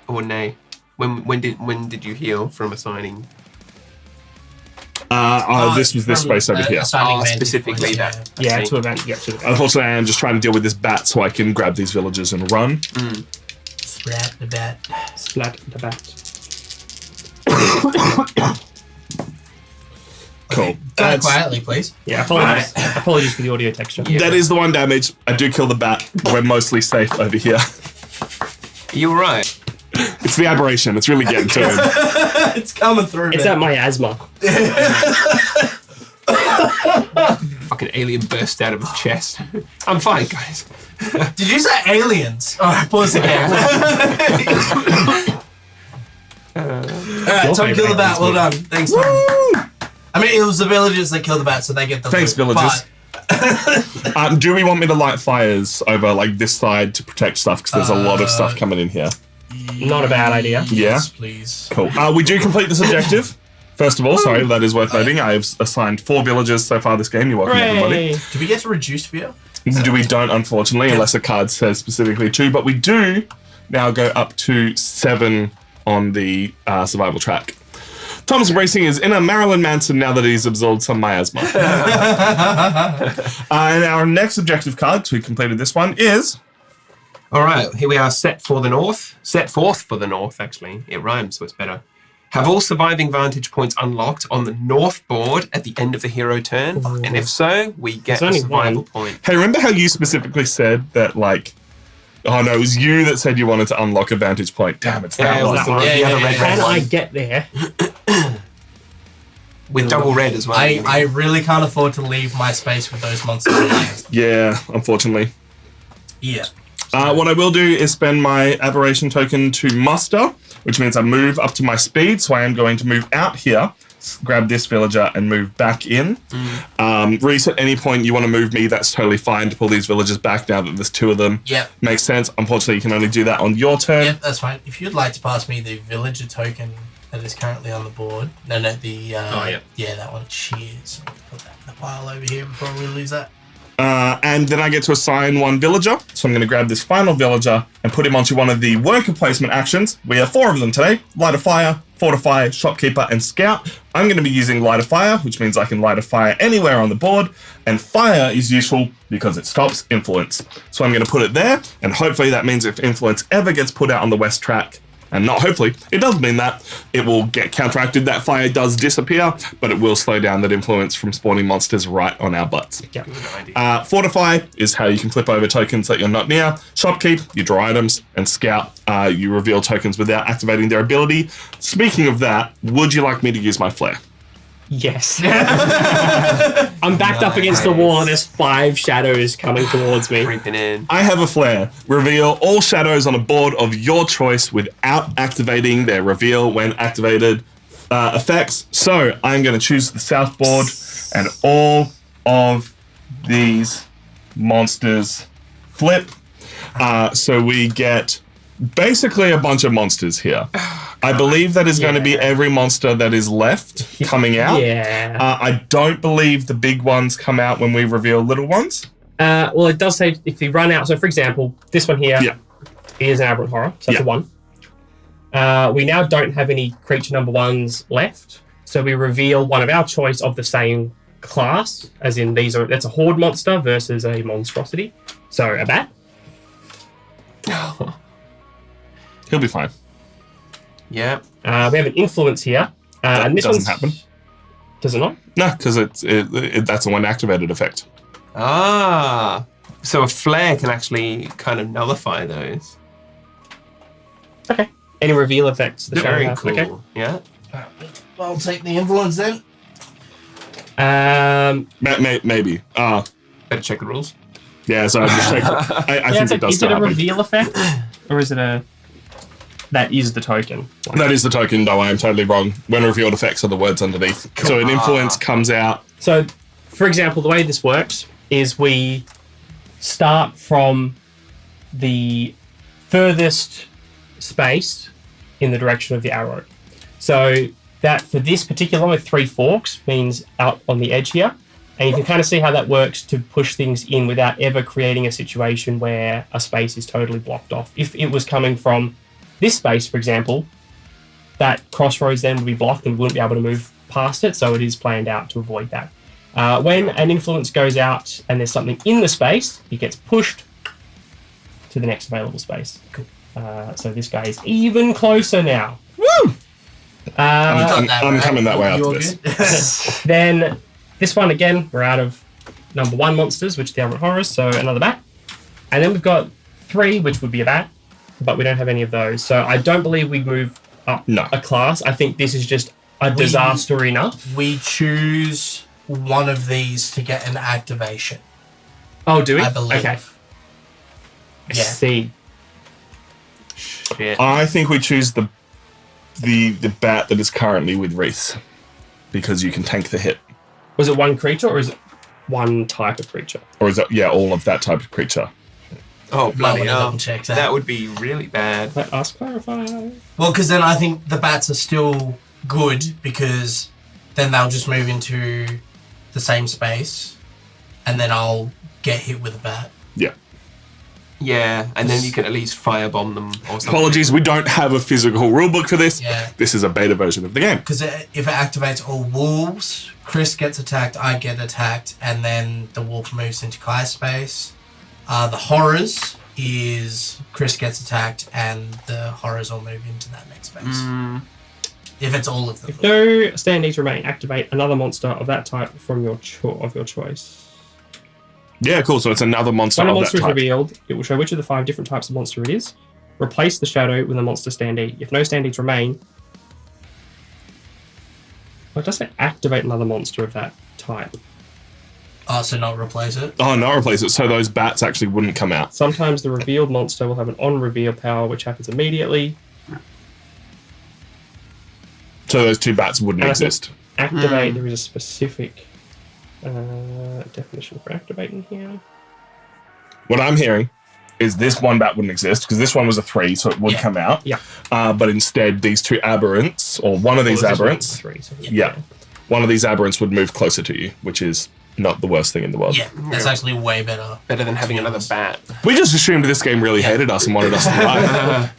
Or nay? When did you heal from assigning? this was this from, space over here. assigning Oh, vantage specifically points, that. Yeah, See. to event. Yeah, to event. Unfortunately, I am just trying to deal with this bat so I can grab these villages and run. Splat the bat. Splat the bat. Cool. Go That's- quietly, please. Yeah, apologies. Apologies for the audio texture. That is the 1 damage. I do kill the bat. We're mostly safe over here. You were right. It's the aberration. It's really getting to him. It's coming through. It's man. that miasma. Fucking alien burst out of his chest. I'm fine, guys. Did you say aliens? Alright, pause the game. Alright, Tom killed the bat. Well done. Thanks, Tom. I mean, it was the villagers that killed the bat, so they get the Thanks, loot, villagers. but- Do we want me to light fires over like this side to protect stuff? Because there's a lot of stuff coming in here. Not a bad idea. Yeah. Yes, please. Cool. We do complete this objective. First of all, sorry, that is worth noting. I have assigned 4 villages so far this game. You're welcome, everybody. Hooray! Do we get to reduce fear? We don't, unfortunately, unless a card says specifically 2, but we do now go up to 7 on the survival track. Thomas Bracing is in a Marilyn Manson now that he's absorbed some miasma. And our next objective card, so we completed this one, is... All right, here we are, set for the north. Set forth for the north, actually. It rhymes, so it's better. Have all surviving vantage points unlocked on the north board at the end of the hero turn, and if so, we get There's a only survival one. point. Hey, remember how you specifically said that, like... Oh, no, it was you that said you wanted to unlock a vantage point. Damn, it's that Yeah, it one. was the, Yeah, the yeah, other yeah, red, yeah. red Can I one. get there? With double red as well. I really can't afford to leave my space with those monsters. Yeah, unfortunately. Yeah. What I will do is spend my aberration token to muster, which means I move up to my speed. So I am going to move out here, grab this villager, and move back in. Reset any point you want to move me. That's totally fine to pull these villagers back now that there's 2 of them. Yep. Makes sense. Unfortunately, you can only do that on your turn. Yep, that's fine. If you'd like to pass me the villager token that is currently on the board. No, the... yeah. Yeah, that one. Cheers. I'll put that in the pile over here before we lose that. And then I get to assign 1 villager. So I'm going to grab this final villager and put him onto one of the worker placement actions. We have 4 of them today. Light a fire, fortify, shopkeeper, and scout. I'm going to be using light a fire, which means I can light a fire anywhere on the board. And fire is useful because it stops influence. So I'm going to put it there. And hopefully that means if influence ever gets put out on the west track, and not hopefully, it does mean that it will get counteracted. That fire does disappear, but it will slow down that influence from spawning monsters right on our butts. Yeah. Good idea. Fortify is how you can flip over tokens that you're not near. Shopkeep, you draw items. And Scout, you reveal tokens without activating their ability. Speaking of that, would you like me to use my flare? Yes. I'm backed up against the wall and there's 5 shadows coming towards me. Creeping in. I have a flare. Reveal all shadows on a board of your choice without activating their reveal when activated effects. So I'm going to choose the south board and all of these monsters flip. So we get basically a bunch of monsters here. I believe that is going to be every monster that is left coming out. Yeah. I don't believe the big ones come out when we reveal little ones. Well, it does say if you run out. So, for example, this one here Yeah. is an aberrant horror. So that's Yeah. a 1. We now don't have any creature number ones left, so we reveal one of our choice of the same class, as in that's a horde monster versus a monstrosity. So a bat. He'll be fine. Yeah. We have an influence here, That and this doesn't one's- happen. Does it not? No, because that's a one activated effect. Ah. So a flare can actually kind of nullify those. Okay. Any reveal effects? The shadow Very has? cool. Okay. Yeah. I'll take the influence then. Maybe. Better check the rules. Yeah, so I'm just checking. I think it does is it still a happen. reveal effect, or is it a? That is the token. That is the token, though I am totally wrong. When revealed effects are the words underneath. So an influence comes out. So, for example, the way this works is we start from the furthest space in the direction of the arrow. So that for this particular one with 3 forks means out on the edge here. And you can kind of see how that works to push things in without ever creating a situation where a space is totally blocked off. If it was coming from this space, for example, that crossroads then would be blocked and we wouldn't be able to move past it, so it is planned out to avoid that. When an influence goes out and there's something in the space, it gets pushed to the next available space. Cool. So this guy is even closer now. Woo! Got that, I'm right? coming that way after You're this. good? Then this one again, we're out of number 1 monsters, which are the Aberrant Horrors, so another bat. And then we've got 3, which would be a bat, but we don't have any of those. So I don't believe we move up a class. I think this is just a disaster enough. We choose one of these to get an activation. Oh, do we? I believe. Okay. Yeah. See. Shit. I think we choose the bat that is currently with Wreath. Because you can tank the hit. Was it one creature or is it one type of creature? Or is it, all of that type of creature? Oh, bloody wanna hell. double check that. That would be really bad. Let us clarify. Well, because then I think the bats are still good because then they'll just move into the same space and then I'll get hit with a bat. Yeah. Yeah, and then you can at least firebomb them or something. Apologies, we don't have a physical rulebook for this. Yeah. This is a beta version of the game. Because if it activates all wolves, Chris gets attacked, I get attacked, and then the wolf moves into Kai's space. The horrors is Chris gets attacked and the horrors all move into that next space. If it's all of them. If no standees remain, activate another monster of that type from your choice. Yeah, cool. So it's another monster When a of monster that is type. revealed, it will show which of the 5 different types of monster it is. Replace the shadow with a monster standee. If no standees remain, well, it does say activate another monster of that type. Oh, so not replace it? Oh, no, replace it. So those bats actually wouldn't come out. Sometimes the revealed monster will have an on-reveal power, which happens immediately. So those 2 bats wouldn't And I think exist. activate, there is a specific definition for activating here. What I'm hearing is this one bat wouldn't exist because this one was a 3, so it would Yeah. come out. Yeah. But instead, these 2 aberrants, or one of these Well, this one's aberrants, 3, so one of these aberrants would move closer to you, which is not the worst thing in the world. Yeah, that's actually way better. Better than having another bat. We just assumed this game really hated us and wanted us to die.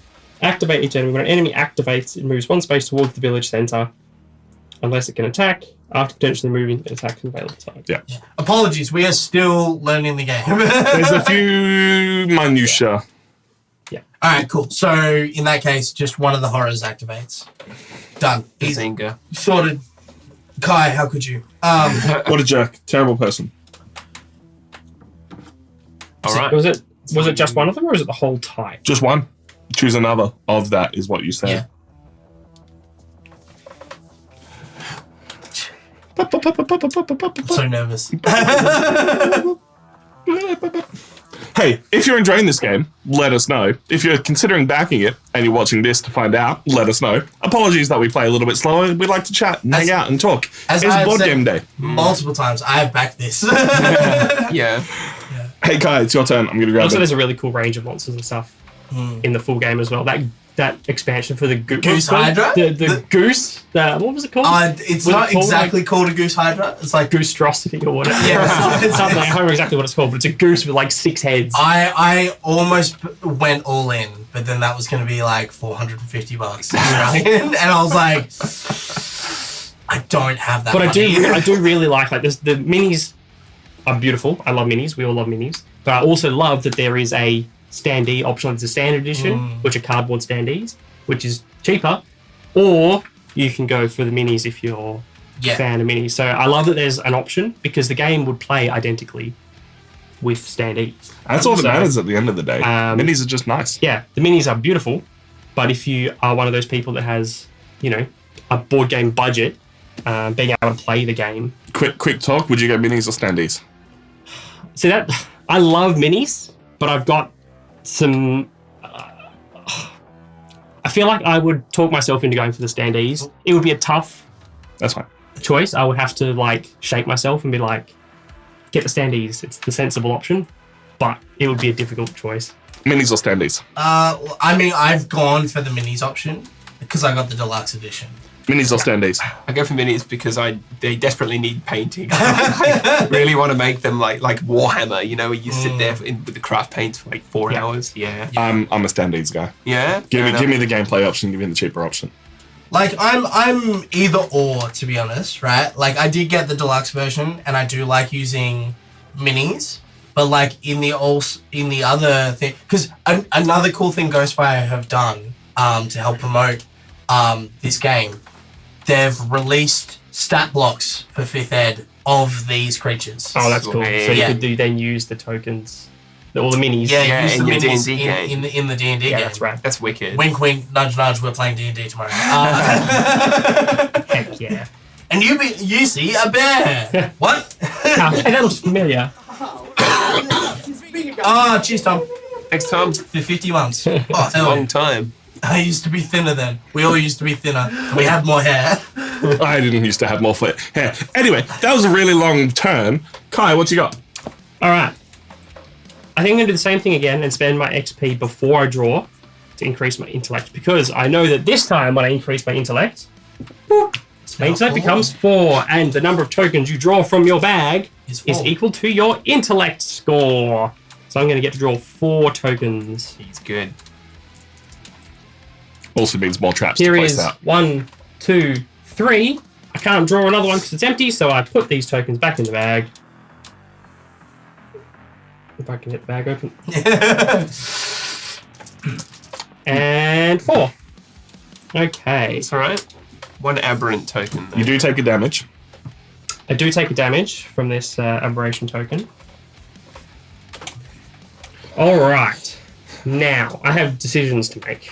Activate each enemy. When an enemy activates, it moves 1 space towards the village center. Unless it can attack, after potentially moving, it attacks an available target. Yeah. Apologies, we are still learning the game. There's a few minutiae. Alright, cool. So, in that case, just one of the horrors activates. Done. Easy. Bazinga. Sorted. Kai, how could you? What a jerk. Terrible person. Alright. Was it just one of them, or is it the whole type? Just one. Choose another of that is what you said. Yeah. I'm so nervous. Hey, if you're enjoying this game, let us know. If you're considering backing it and you're watching this to find out, let us know. Apologies that we play a little bit slower. We'd like to chat and hang out and talk. As It's I've board said game day. multiple times, I have backed this. Yeah. Hey, Kai, it's your turn. I'm going to grab Also, it. there's a really cool range of monsters and stuff in the full game as well. That expansion for the Goose Hydra? the goose. What was it called? It's Was it not called, exactly called a Goose Hydra. It's like Goosetrosity or whatever. Yeah. Something. I can't remember exactly what it's called, but it's a goose with like 6 heads. I almost went all in, but then that was going to be like $450. And I was like, I don't have that But money. I do really like this. The minis are beautiful. I love minis. We all love minis. But I also love that there is a standee option. It's a standard edition, which are cardboard standees, which is cheaper. Or you can go for the minis if you're a fan of minis. So I love that there's an option because the game would play identically with standees. That's all that matters at the end of the day. Minis are just nice. Yeah, the minis are beautiful. But if you are one of those people that has, a board game budget, being able to play the game. Quick talk. Would you go minis or standees? See that I love minis, but I've got some. I feel like I would talk myself into going for the standees. It would be a tough That's fine. choice. I would have to shake myself and be like, get the standees. It's the sensible option, but it would be a difficult choice. Minis or standees? I mean, I've gone for the minis option because I got the deluxe edition. Minis or standees? I go for minis because they desperately need painting. I really want to make them like Warhammer, where you sit there with the craft paints for 4 hours. Yeah. I'm a standees guy. Yeah. Give me the gameplay option. Give me the cheaper option. I'm either or, to be honest, right? I did get the deluxe version, and I do like using minis. But in the other thing, because another cool thing Ghostfire have done to help promote this game, they've released stat blocks for 5th ed of these creatures. Oh, that's cool. So you Yeah. could then use the tokens, all the minis. Yeah, use in the your minis D&D game. in the D&D Yeah, game. that's right. That's wicked. Wink, wink, nudge, nudge. We're playing D&D tomorrow. Heck yeah. And you see a bear. What? Hey, that looks familiar. Oh, cheers, Tom. Next time. For 50 months. Oh, hell. Long time. I used to be thinner then. We all used to be thinner. We had more hair. I didn't used to have more hair. Anyway, that was a really long turn. Kai, what you got? All right. I think I'm going to do the same thing again and spend my XP before I draw to increase my intellect, because I know that this time when I increase my intellect, my intellect becomes 4, and the number of tokens you draw from your bag Is is 4. equal to your intellect score. So I'm going to get to draw 4 tokens. He's good. Also means more traps Here to place is out. 1, 2, 3. I can't draw another one because it's empty, so I put these tokens back in the bag. If I can get the bag open. And 4. Okay. It's all right. 1 aberrant token. Though. You do take a damage. I do take a damage from this Aberration token. Alright. Now, I have decisions to make.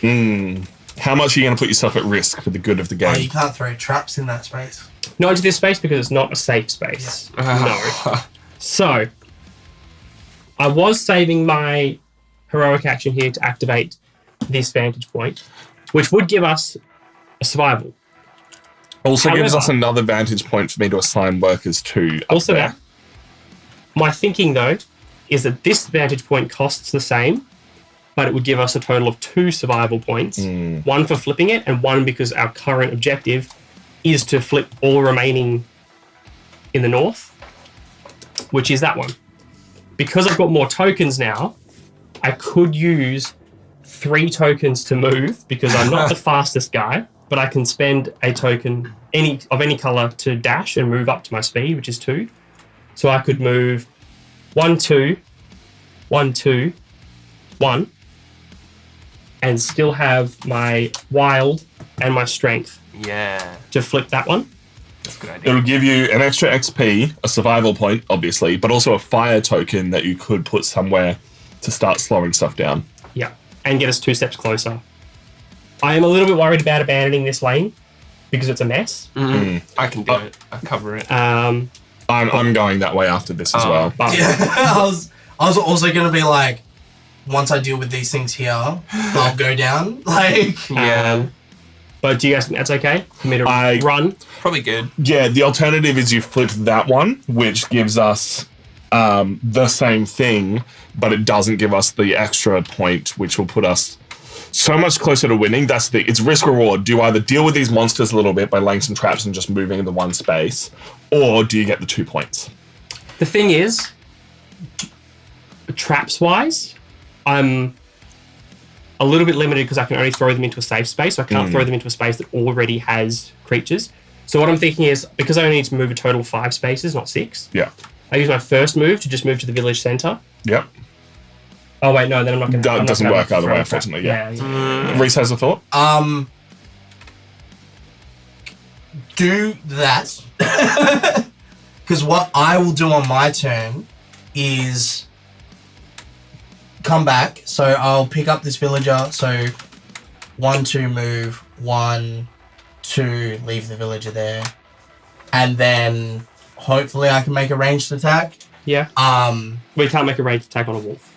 How much are you going to put yourself at risk for the good of the Oh, game? you can't throw traps in that space. Not into this space because it's not a safe space. No. So, I was saving my heroic action here to activate this vantage point, which would give us a survival. Also gives However- us another vantage point for me to assign workers to. up Also there. that. My thinking, though, is that this vantage point costs the same, but it would give us a total of 2 survival points. 1 for flipping it, and 1 because our current objective is to flip all remaining in the north, which is that one. Because I've got more tokens now, I could use 3 tokens to move because I'm not the fastest guy, but I can spend a token of any color to dash and move up to my speed, which is 2. So I could move 1, 2, 1, 2, 1, and still have my wild and my strength Yeah. to flip that one. That's a good idea. It'll give you an extra XP, a survival point, obviously, but also a fire token that you could put somewhere to start slowing stuff down. Yeah, and get us 2 steps closer. I am a little bit worried about abandoning this lane because it's a mess. I can do it. I'll cover it. I'm going that way after this as well. But Yeah, I was also gonna be like, once I deal with these things here, I'll go down. Yeah. but do you guys think that's okay for me to I- run? Probably good. Yeah, the alternative is you flip that one, which gives us the same thing, but it doesn't give us the extra point, which will put us so much closer to winning. It's risk reward. Do you either deal with these monsters a little bit by laying some traps and just moving into one space, or do you get the 2 points? The thing is, traps wise, I'm a little bit limited because I can only throw them into a safe space. So I can't throw them into a space that already has creatures. So what I'm thinking is, because I only need to move a total of 5 spaces, not 6. Yeah. I use my first move to just move to the village centre. Yep. Oh wait, no, then I'm not going to. That doesn't work either way, unfortunately. Yeah. Reese has a thought. Do that. Because what I will do on my turn is come back. So I'll pick up this villager. So 1, 2 move, 1, 2 leave the villager there, and then hopefully I can make a ranged attack. Yeah. We can't make a ranged attack on a wolf.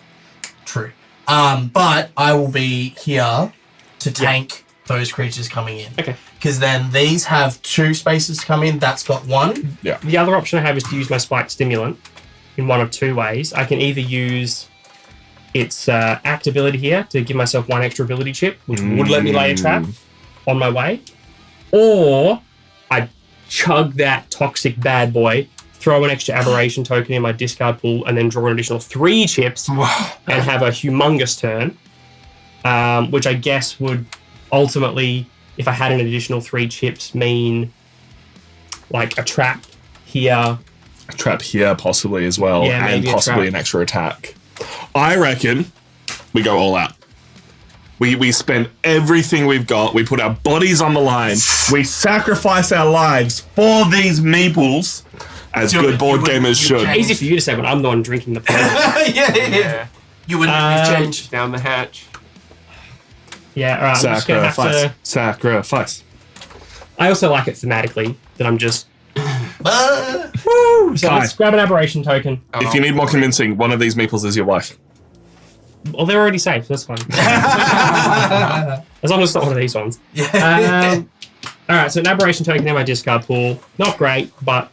True. But I will be here to tank those creatures coming in. Okay. Because then these have 2 spaces to come in. That's got 1. Yeah. The other option I have is to use my spike stimulant in one of 2 ways. I can either use its act ability here to give myself 1 extra ability chip, which would let me lay a trap on my way, or I chug that toxic bad boy, throw an extra aberration token in my discard pool, and then draw an additional 3 chips and have a humongous turn, which I guess would ultimately, if I had an additional 3 chips, mean like a trap here. A trap here, possibly as well, Yeah, and maybe a possibly trap. an extra attack. I reckon we go all out. We spend everything we've got. We put our bodies on the line. We sacrifice our lives for these meeples, as So good board you would- gamers you should. change- Easy for you to say when I'm the one drinking the poison. yeah. You wouldn't change. Down the hatch. Yeah, all right. I'm just gonna have Sacrifice. to. Sacrifice. I also like it thematically that I'm just. But So Kai. let's grab an aberration token. If you need more convincing, one of these meeples is your wife. Well, they're already safe. That's fine. As long as it's not one of these ones. yeah. All right, so an aberration token in my discard pool. Not great, but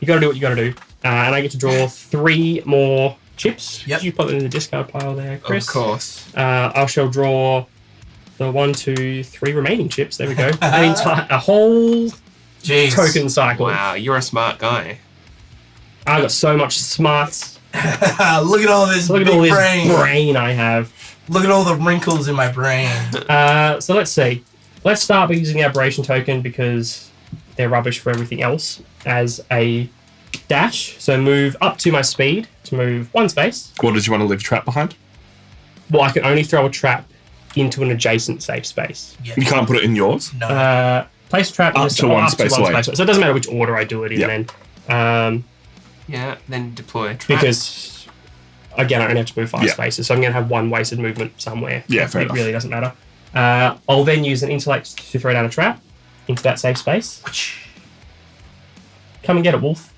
you got to do what you got to do. And I get to draw 3 more chips. Yep. You put them in the discard pile there, Chris. Of course. I shall draw the 1, 2, 3 remaining chips. There we go. A whole Jeez. token cycle. Wow, you're a smart guy. I got so much smarts. Look at all this Look big at all this brain. brain I have. Look at all the wrinkles in my brain. So let's see. Let's start by using the aberration token because they're rubbish for everything else as a dash. So move up to my speed to move 1 space. What did you want to leave a trap behind? Well, I can only throw a trap into an adjacent safe space. Yeah. You can't put it in yours. No. Place a trap Up to one space away. So it doesn't matter which order I do it in Yep. then. Yeah, then deploy a trap. Because, again, I only have to move 5 Yeah. spaces, so I'm going to have 1 wasted movement somewhere. Yeah, fair It enough. really doesn't matter. I'll then use an intellect to throw down a trap into that safe space. Come and get it, wolf.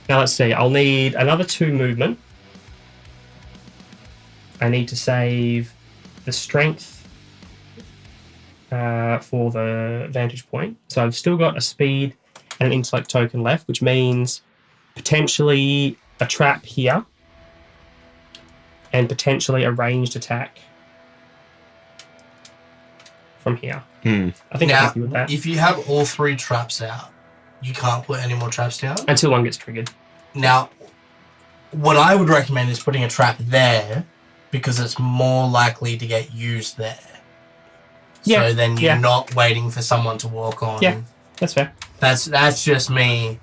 Now let's see. I'll need another 2 movement. I need to save the strength for the vantage point. So I've still got a speed and an intellect token left, which means potentially a trap here and potentially a ranged attack from here. I think I'm Now, happy with that. if you have all 3 traps out, you can't put any more traps down. Until one gets triggered. Now, what I would recommend is putting a trap there because it's more likely to get used there. Yeah, So then you're yeah. not waiting for someone to walk on. Yeah. That's fair. That's just me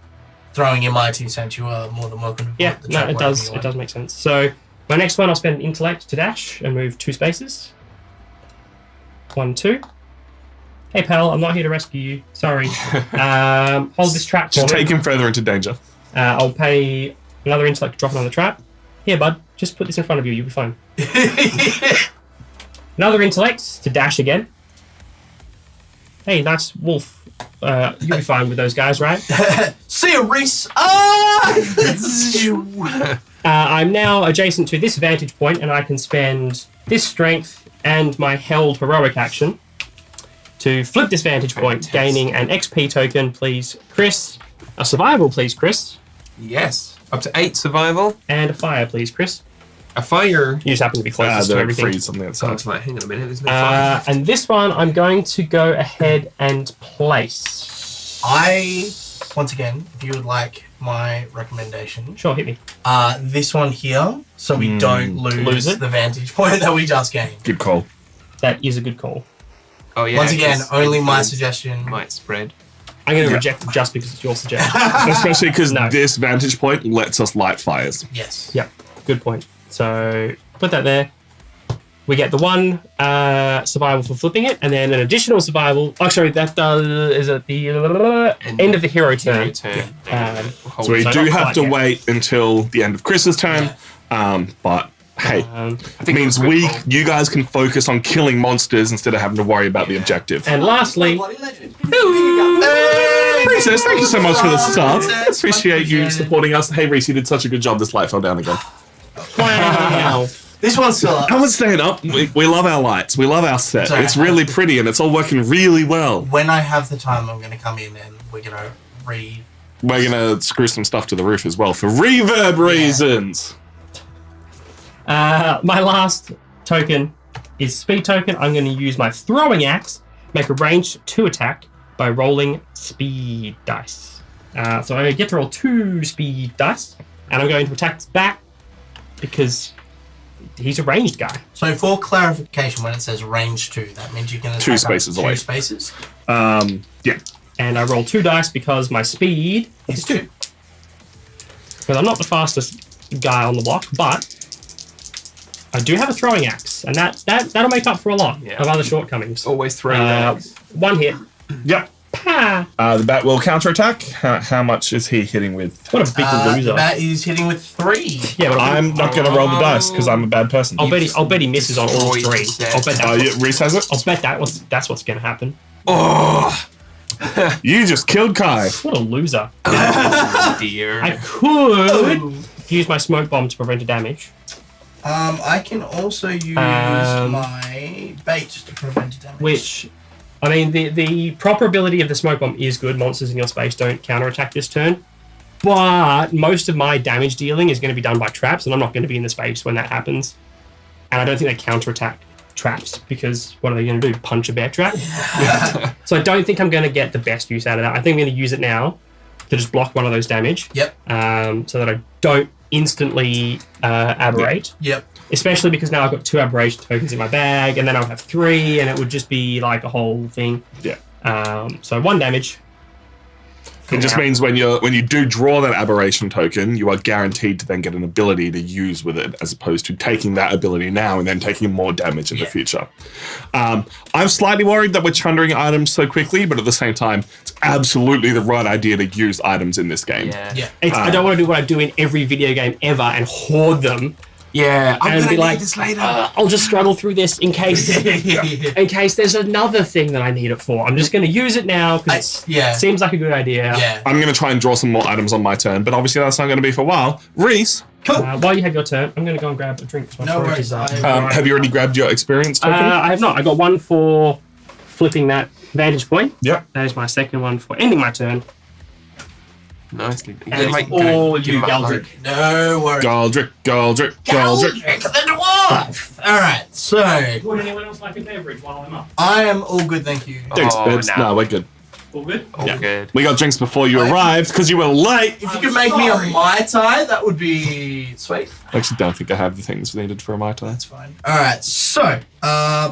throwing in my 2 cents. You are more than welcome to put Yeah, the no, trap it wherever does. you It want. does make sense. So my next one, I'll spend intellect to dash and move 2 spaces. 1, 2. Hey pal, I'm not here to rescue you. Sorry. Hold this trap for Just me. take him further into danger. I'll pay another intellect to drop it on the trap. Here, bud. Just put this in front of you. You'll be fine. Another intellect to dash again. Hey, nice wolf. You'll be fine with those guys, right? See ya, Reese. Ah! I'm now adjacent to this vantage point, and I can spend this strength and my held heroic action to flip this vantage point, gaining an XP token, please, Chris. A survival, please, Chris. Yes. Up to 8 survival. And a fire, please, Chris. A fire. You just happen to be closest to The everything. freeze on the So outside. it's like, hang on a minute, there's no fire. And this one, I'm going to go ahead and place. Once again, if you would like my recommendation. Sure, hit me. This one here, so we don't Lose it? the vantage point that we just gained. Good call. That is a good call. Oh yeah. Once again, 'cause only my influence suggestion. might spread. I'm going to reject it just because it's your suggestion. Especially because No. this vantage point lets us light fires. Yes. Yep, good point. So put that there. We get the one survival for flipping it, and then an additional survival. Oh, sorry, that is at the end of the hero turn. Turn. So we So do not have quite to yet. wait until the end of Chris's turn. But hey, Um, it means you guys can focus on killing monsters instead of having to worry about the objective. and lastly, Princess, thank you so much for the sub. Princess, Appreciate you appreciate it. supporting us. Hey, Reese, you did such a good job. This light fell down again. wow. This one's still up. I was staying up. We love our lights. We love our set. Sorry. It's really pretty and it's all working really well. When I have the time, I'm going to come in and we're going to We're going to screw some stuff to the roof as well for reverb reasons. My last token is speed token. I'm going to use my throwing axe, make a ranged 2 attack by rolling speed dice. So I get to roll 2 speed dice, and I'm going to attack this back because he's a ranged guy. So for clarification, when it says range 2, that means you can attack 2 up spaces to away. 2 spaces. Yeah. And I roll 2 dice because my speed is 2. Because I'm not the fastest guy on the block, but I do have a throwing axe, and that'll make up for a lot of other shortcomings. Always throwing that. 1 hit. Yep. Ah, The bat will counterattack. How much is he hitting with? what a big loser. That is hitting with 3. Yeah, but I'm not going to roll the dice because I'm a bad person. I'll bet he misses on all 3. destroyed I'll bet Yeah, Reese has it? I'll bet that's what's going to happen. Oh! You just killed Kai. What a loser. Dear. I could use my smoke bomb to prevent a damage. I can also use my bait to prevent damage. Which, I mean, the proper ability of the smoke bomb is good. Monsters in your space don't counterattack this turn. But most of my damage dealing is going to be done by traps, and I'm not going to be in the space when that happens. And I don't think they counterattack traps because what are they going to do? Punch a bear trap? So I don't think I'm going to get the best use out of that. I think I'm going to use it now to just block one of those damage. Yep. So that I don't instantly aberrate. Yep. Especially because now I've got 2 aberration tokens in my bag, and then I'll have 3, and it would just be like a whole thing. Yeah. So 1 damage. It just means when you do draw that aberration token, you are guaranteed to then get an ability to use with it, as opposed to taking that ability now and then taking more damage in the future. I'm slightly worried that we're chundering items so quickly, but at the same time, it's absolutely the right idea to use items in this game. Yeah. I don't want to do what I do in every video game ever and hoard them. Yeah, I'm And gonna be need like, this later. I'll just struggle through this in case there's another thing that I need it for. I'm just going to use it now because it seems like a good idea. Yeah. I'm going to try and draw some more items on my turn, but obviously that's not going to be for a while. Reese, Cool. While you have your turn, I'm going to go and grab a drink. So my No throat worries. is up. have you already grabbed your experience token? I have not. I got 1 for flipping that vantage point. Yep. That is my second one for ending my turn. Nicely. And it's all you, Galdrick. No worries. Galdrick. Galdrick the Dwarf! Alright, so Would anyone else like a beverage while I'm up? I am all good, thank you. Thanks, Oh, babes. no. No, we're good. All good? All good. We got drinks before you arrived because you were late. If you could make me a Mai Tai, that would be sweet. I actually don't think I have the things needed for a Mai Tai. That's fine. Alright, so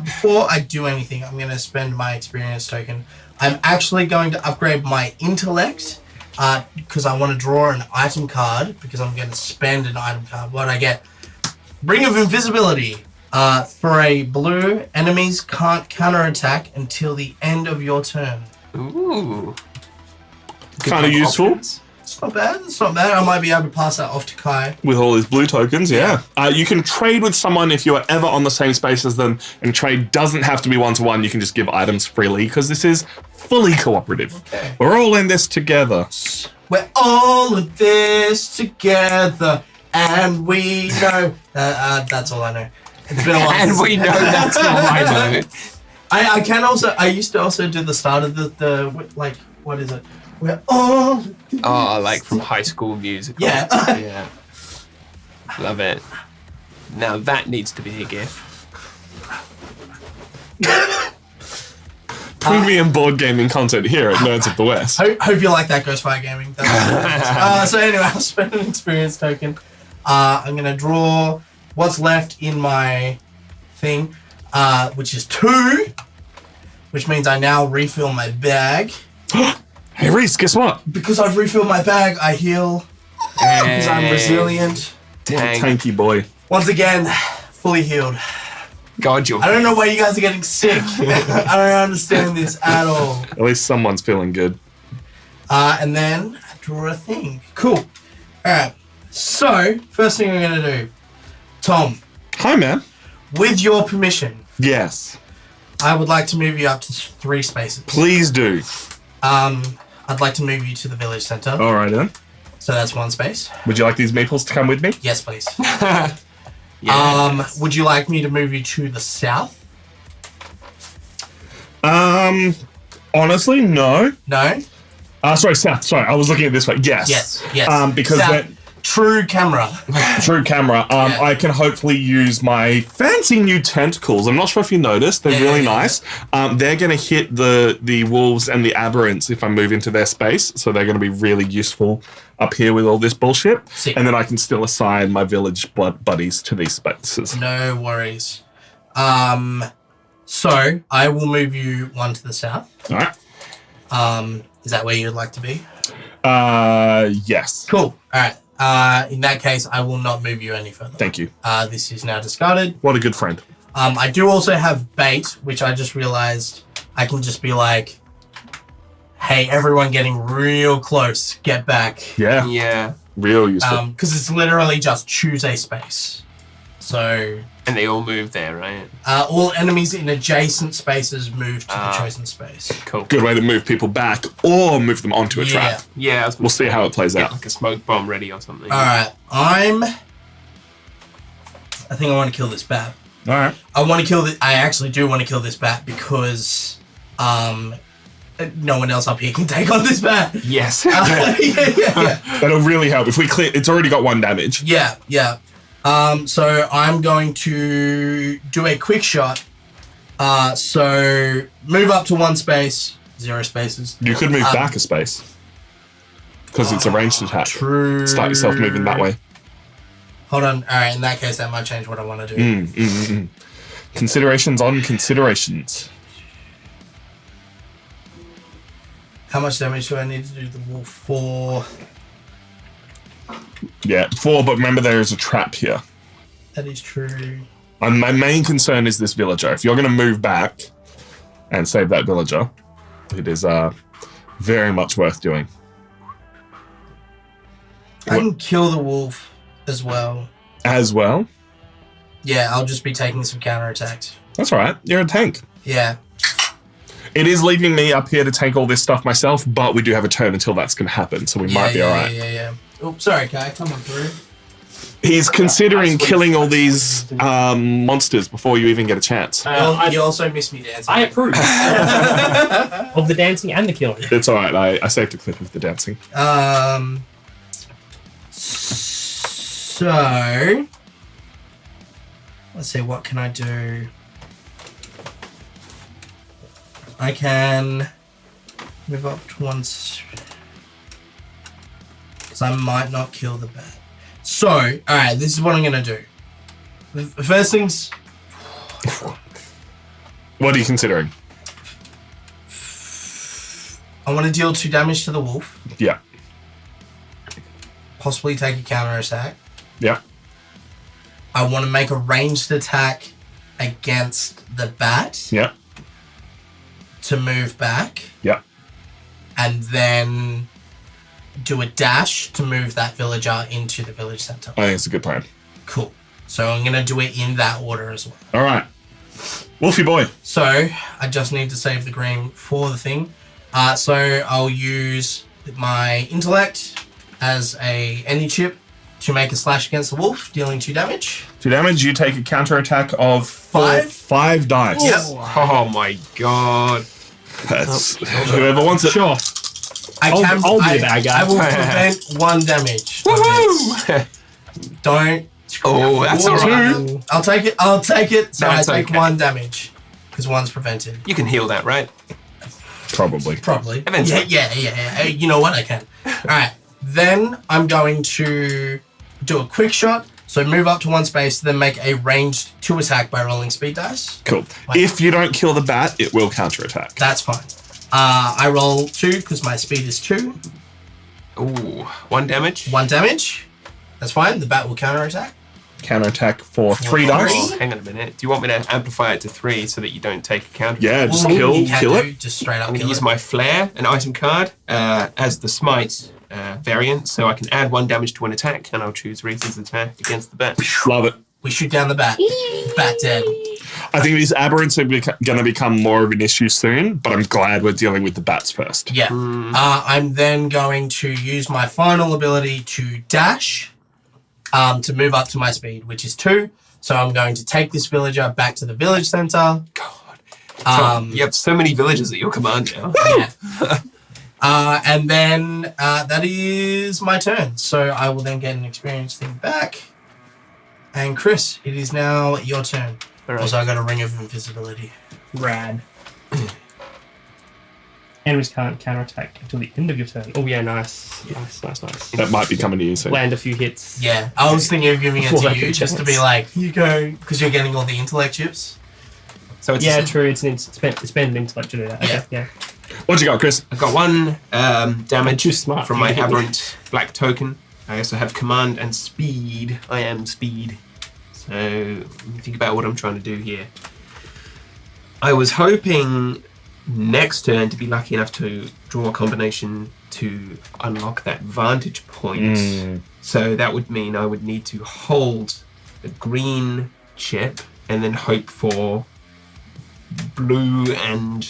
before I do anything, I'm going to spend my experience token. I'm actually going to upgrade my intellect because I want to draw an item card because I'm going to spend an item card. What I get? Ring of Invisibility. For a blue, enemies can't counterattack until the end of your turn. Ooh. Kind of useful It's not bad. It's not bad. I might be able to pass that off to Kai. with all his blue tokens, yeah. You can trade with someone if you are ever on the same space as them, and trade doesn't have to be one-to-one. You can just give items freely because this is fully cooperative. Okay. We're all in this together. We're all in this together, and we know. That's all I know. It's been a while. And we know that's all I know. I can also. I used to also do the start of the like. What is it? We're all. Oh, like from High School Musical. Yeah. Yeah. Love it. Now that needs to be a GIF. Premium board gaming content here at Nerds of the West. Hope you like that Ghostfire Gaming. So anyway, I'll spend an experience token. I'm going to draw what's left in my thing, which is 2, which means I now refill my bag. Hey, Reese, guess what? Because I've refilled my bag, I heal. Because I'm resilient. Dang. Tanky boy. Once again, fully healed. God, you're... I don't know why you guys are getting sick. I don't understand this at all. At least someone's feeling good. And then I draw a thing. Cool. Alright. So, first thing I'm going to do. Tom, Hi, man. with your permission, Yes. I would like to move you up to 3 spaces. Please do. I'd like to move you to the village center. All right, then. So that's 1 space. Would you like these meeples to come with me? Yes, please. Yes. Would you like me to move you to the south? Honestly, no. No? Sorry, south. Sorry, I was looking at it this way. Yes. Yes. Because South. that True camera. true camera. Yeah. I can hopefully use my fancy new tentacles. I'm not sure if you noticed. They're really nice. They're going to hit the wolves and the aberrants if I move into their space. So they're going to be really useful up here with all this bullshit. Sick. And then I can still assign my village buddies to these spaces. No worries. So I will move you 1 to the south. All right. Is that where you'd like to be? Yes. Cool. All right. In that case, I will not move you any further. Thank you. This is now discarded. What a good friend. I do also have bait, which I just realized I can just be like, hey, everyone getting real close, get back. Yeah. Yeah. Real useful. Because it's literally just choose a space. So And they all move there, right? all enemies in adjacent spaces move to the chosen space. Cool. Good way to move people back or move them onto a trap. Yeah, I was We'll see how it plays get out. like a smoke bomb ready or something. Alright, I think I want to kill this bat. All right. I actually do want to kill this bat because no one else up here can take on this bat. Yes. Yeah. That'll really help. If we clear, it's already got 1 damage. Yeah. So I'm going to do a quick shot. So move up to 1 space, 0 spaces. You could move back a space because it's a ranged attack. True. Start yourself moving that way. Hold on. All right. In that case, that might change what I want to do. Considerations on considerations. How much damage do I need to do the wolf for? Yeah, 4, but remember there is a trap here. That is true. And my main concern is this villager. If you're going to move back and save that villager, it is very much worth doing. I can kill the wolf as well. As well? Yeah, I'll just be taking some counterattacks. That's all right. You're a tank. Yeah. It is leaving me up here to tank all this stuff myself, but we do have a turn until that's going to happen, so we might be all right. Yeah. Oh, sorry, Kai. Come on through. He's considering killing all these monsters before you even get a chance. You also miss me dancing. I approve of the dancing and the killing. It's all right. I saved a clip of the dancing. So let's see. What can I do? I can move up to 1 because I might not kill the bat. So, all right. This is what I'm gonna do. The first things. What are you considering? I want to deal 2 damage to the wolf. Yeah. Possibly take a counter attack. Yeah. I want to make a ranged attack against the bat Yeah. to move back, Yeah. and then do a dash to move that villager into the village center. I think it's a good plan. Cool. So I'm going to do it in that order as well. All right. Wolfie boy. So I just need to save the green for the thing. So I'll use my intellect as any chip to make a slash against the wolf, dealing 2 damage. 2 damage. You take a counter attack of 5? 5 dice. Yep. Oh my god. That's whoever wants it. Sure. I'll be the bad guy. I will prevent 1 damage. Woohoo! Don't. Oh, that's alright. I'll take it. So That's I take okay. 1 damage because 1's prevented. You can heal that, right? Probably. Probably. Eventually. Yeah. You know what? I can. All right. Then I'm going to do a quick shot. So move up to one space, then make a ranged 2 attack by rolling speed dice. Cool. If you don't kill the bat, it will counterattack. That's fine. I roll 2 because my speed is 2. Ooh, 1 damage. 1 damage. That's fine. The bat will counterattack. Counterattack for 3 3. dice. Oh, hang on a minute. Do you want me to amplify it to 3 so that you don't take a counter? Yeah, just Ooh, kill you can do, it. Just straight up I'm going to kill use it. my flare, an item card, as the smite variant, so I can add 1 damage to an attack, and I'll choose Reese's attack against the bat. Love it. We shoot down the bat. Bat dead. I think these aberrants are going to become more of an issue soon, but I'm glad we're dealing with the bats first. Yeah. I'm then going to use my final ability to dash to move up to my speed, which is 2. So I'm going to take this villager back to the village center. God. You have so many villages at your command now. Yeah. And then that is my turn. So I will then get an experience thing back. And Chris, it is now your turn. All right. Also, I got a ring of invisibility. Rad. Enemies can't counterattack until the end of your turn. Oh yeah, nice. That might be coming to you soon. Land a few hits. Yeah, I was thinking of giving it Before to I you get just to chance. be like, here you go, because you're getting all the intellect chips. So it's Yeah, true. It's spend an intellect to do that. Okay, yeah. What you got, Chris? I've got 1 damage Too smart. from my aberrant black token. I also have command and speed. I am speed. So let me think about what I'm trying to do here. I was hoping next turn to be lucky enough to draw a combination to unlock that vantage point. So that would mean I would need to hold the green chip and then hope for blue and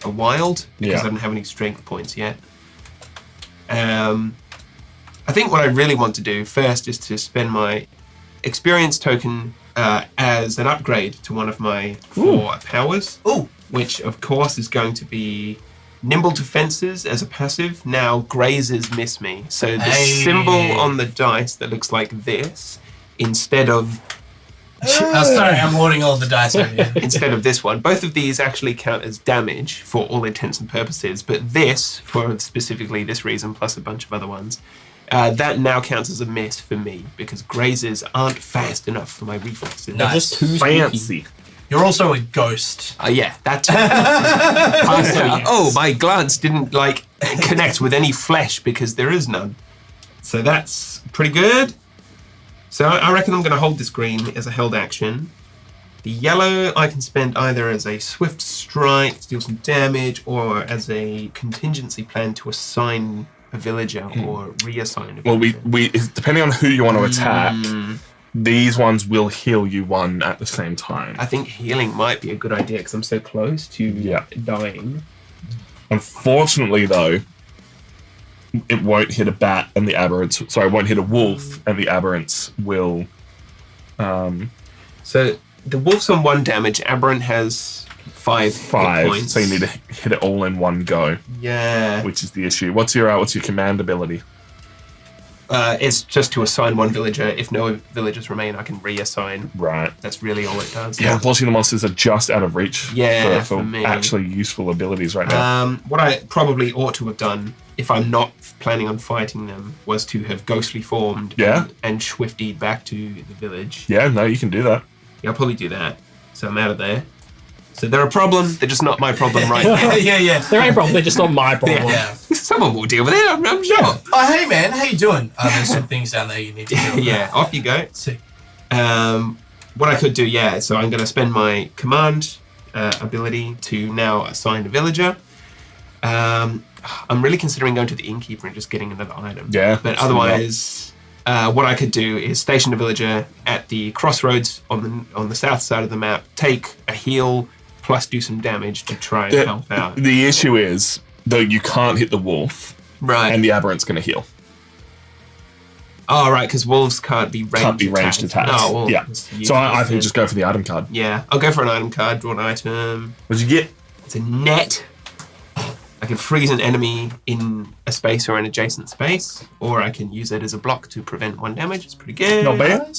a wild, because I don't have any strength points yet. I think what I really want to do first is to spend my experience token as an upgrade to one of my 4 powers. Ooh. Which of course is going to be nimble to fences as a passive. Now grazes miss me. So the symbol on the dice that looks like this, instead of Sorry, I'm hoarding all the dice over here. instead of this one, both of these actually count as damage for all intents and purposes. But this, for specifically this reason, plus a bunch of other ones, that now counts as a miss for me because grazes aren't fast enough for my reflexes. Nice. Just too Fancy. You're also a ghost. Yeah, that. Oh, my glance didn't connect with any flesh because there is none. So that's pretty good. So I reckon I'm going to hold this green as a held action. The yellow I can spend either as a swift strike to deal some damage, or as a contingency plan to assign a villager or reassign a villager. Well, we depending on who you want to attack, these ones will heal you 1 at the same time. I think healing might be a good idea because I'm so close to dying. Unfortunately, though, it won't hit a bat and the aberrants. Sorry, it won't hit a wolf and the aberrants will. So the wolf's on 1 damage. Aberrant has 5 hit 5, points. so you need to hit it all in one go, Yeah. which is the issue. What's your command ability? It's just to assign 1 villager. If no villagers remain, I can reassign. Right. That's really all it does. Yeah, unfortunately, the monsters are just out of reach for me. actually useful abilities right now. What I probably ought to have done, if I'm not planning on fighting them, was to have ghostly formed and swiftied back to the village. Yeah, no, you can do that. Yeah, I'll probably do that. So I'm out of there. So they're a problem. They're just not my problem right now. yeah. They're a problem. They're just not my problem. Yeah. Someone will deal with it, I'm sure. Oh, hey, man. How you doing? There's some things down there you need to do. Yeah, off you go. Sick. What I could do, so I'm going to spend my command ability to now assign a villager. I'm really considering going to the innkeeper and just getting another item. Yeah. But otherwise, what I could do is station a villager at the crossroads on the south side of the map, take a heal, plus do some damage to try and help out. The issue is, though, you can't hit the wolf, Right. and the aberrant's going to heal. Oh, right, because wolves can't be ranged attacks. Oh, well, yeah. So I think just go for the item card. Yeah, I'll go for an item card, draw an item. What'd you get? It's a net. I can freeze an enemy in a space or an adjacent space, or I can use it as a block to prevent 1 damage. It's pretty good. Not bad.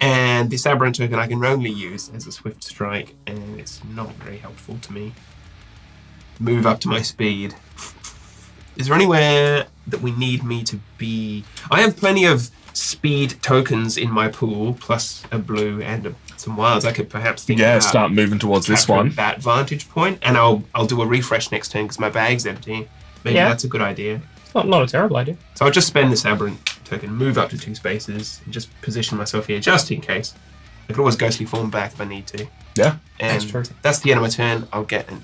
And this aberrant token I can only use as a swift strike, and it's not very helpful to me. move up to my speed. Is there anywhere that we need me to be? I have plenty of speed tokens in my pool, plus a blue and some wilds. I could perhaps think about start moving towards this capturing one. that vantage point, and I'll do a refresh next turn because my bag's empty. Maybe that's a good idea. It's not a terrible idea. So I'll just spend this aberrant token, move up to 2 spaces, and just position myself here just in case. I could always ghostly form back if I need to. Yeah. And That's true. that's the end of my turn. I'll get an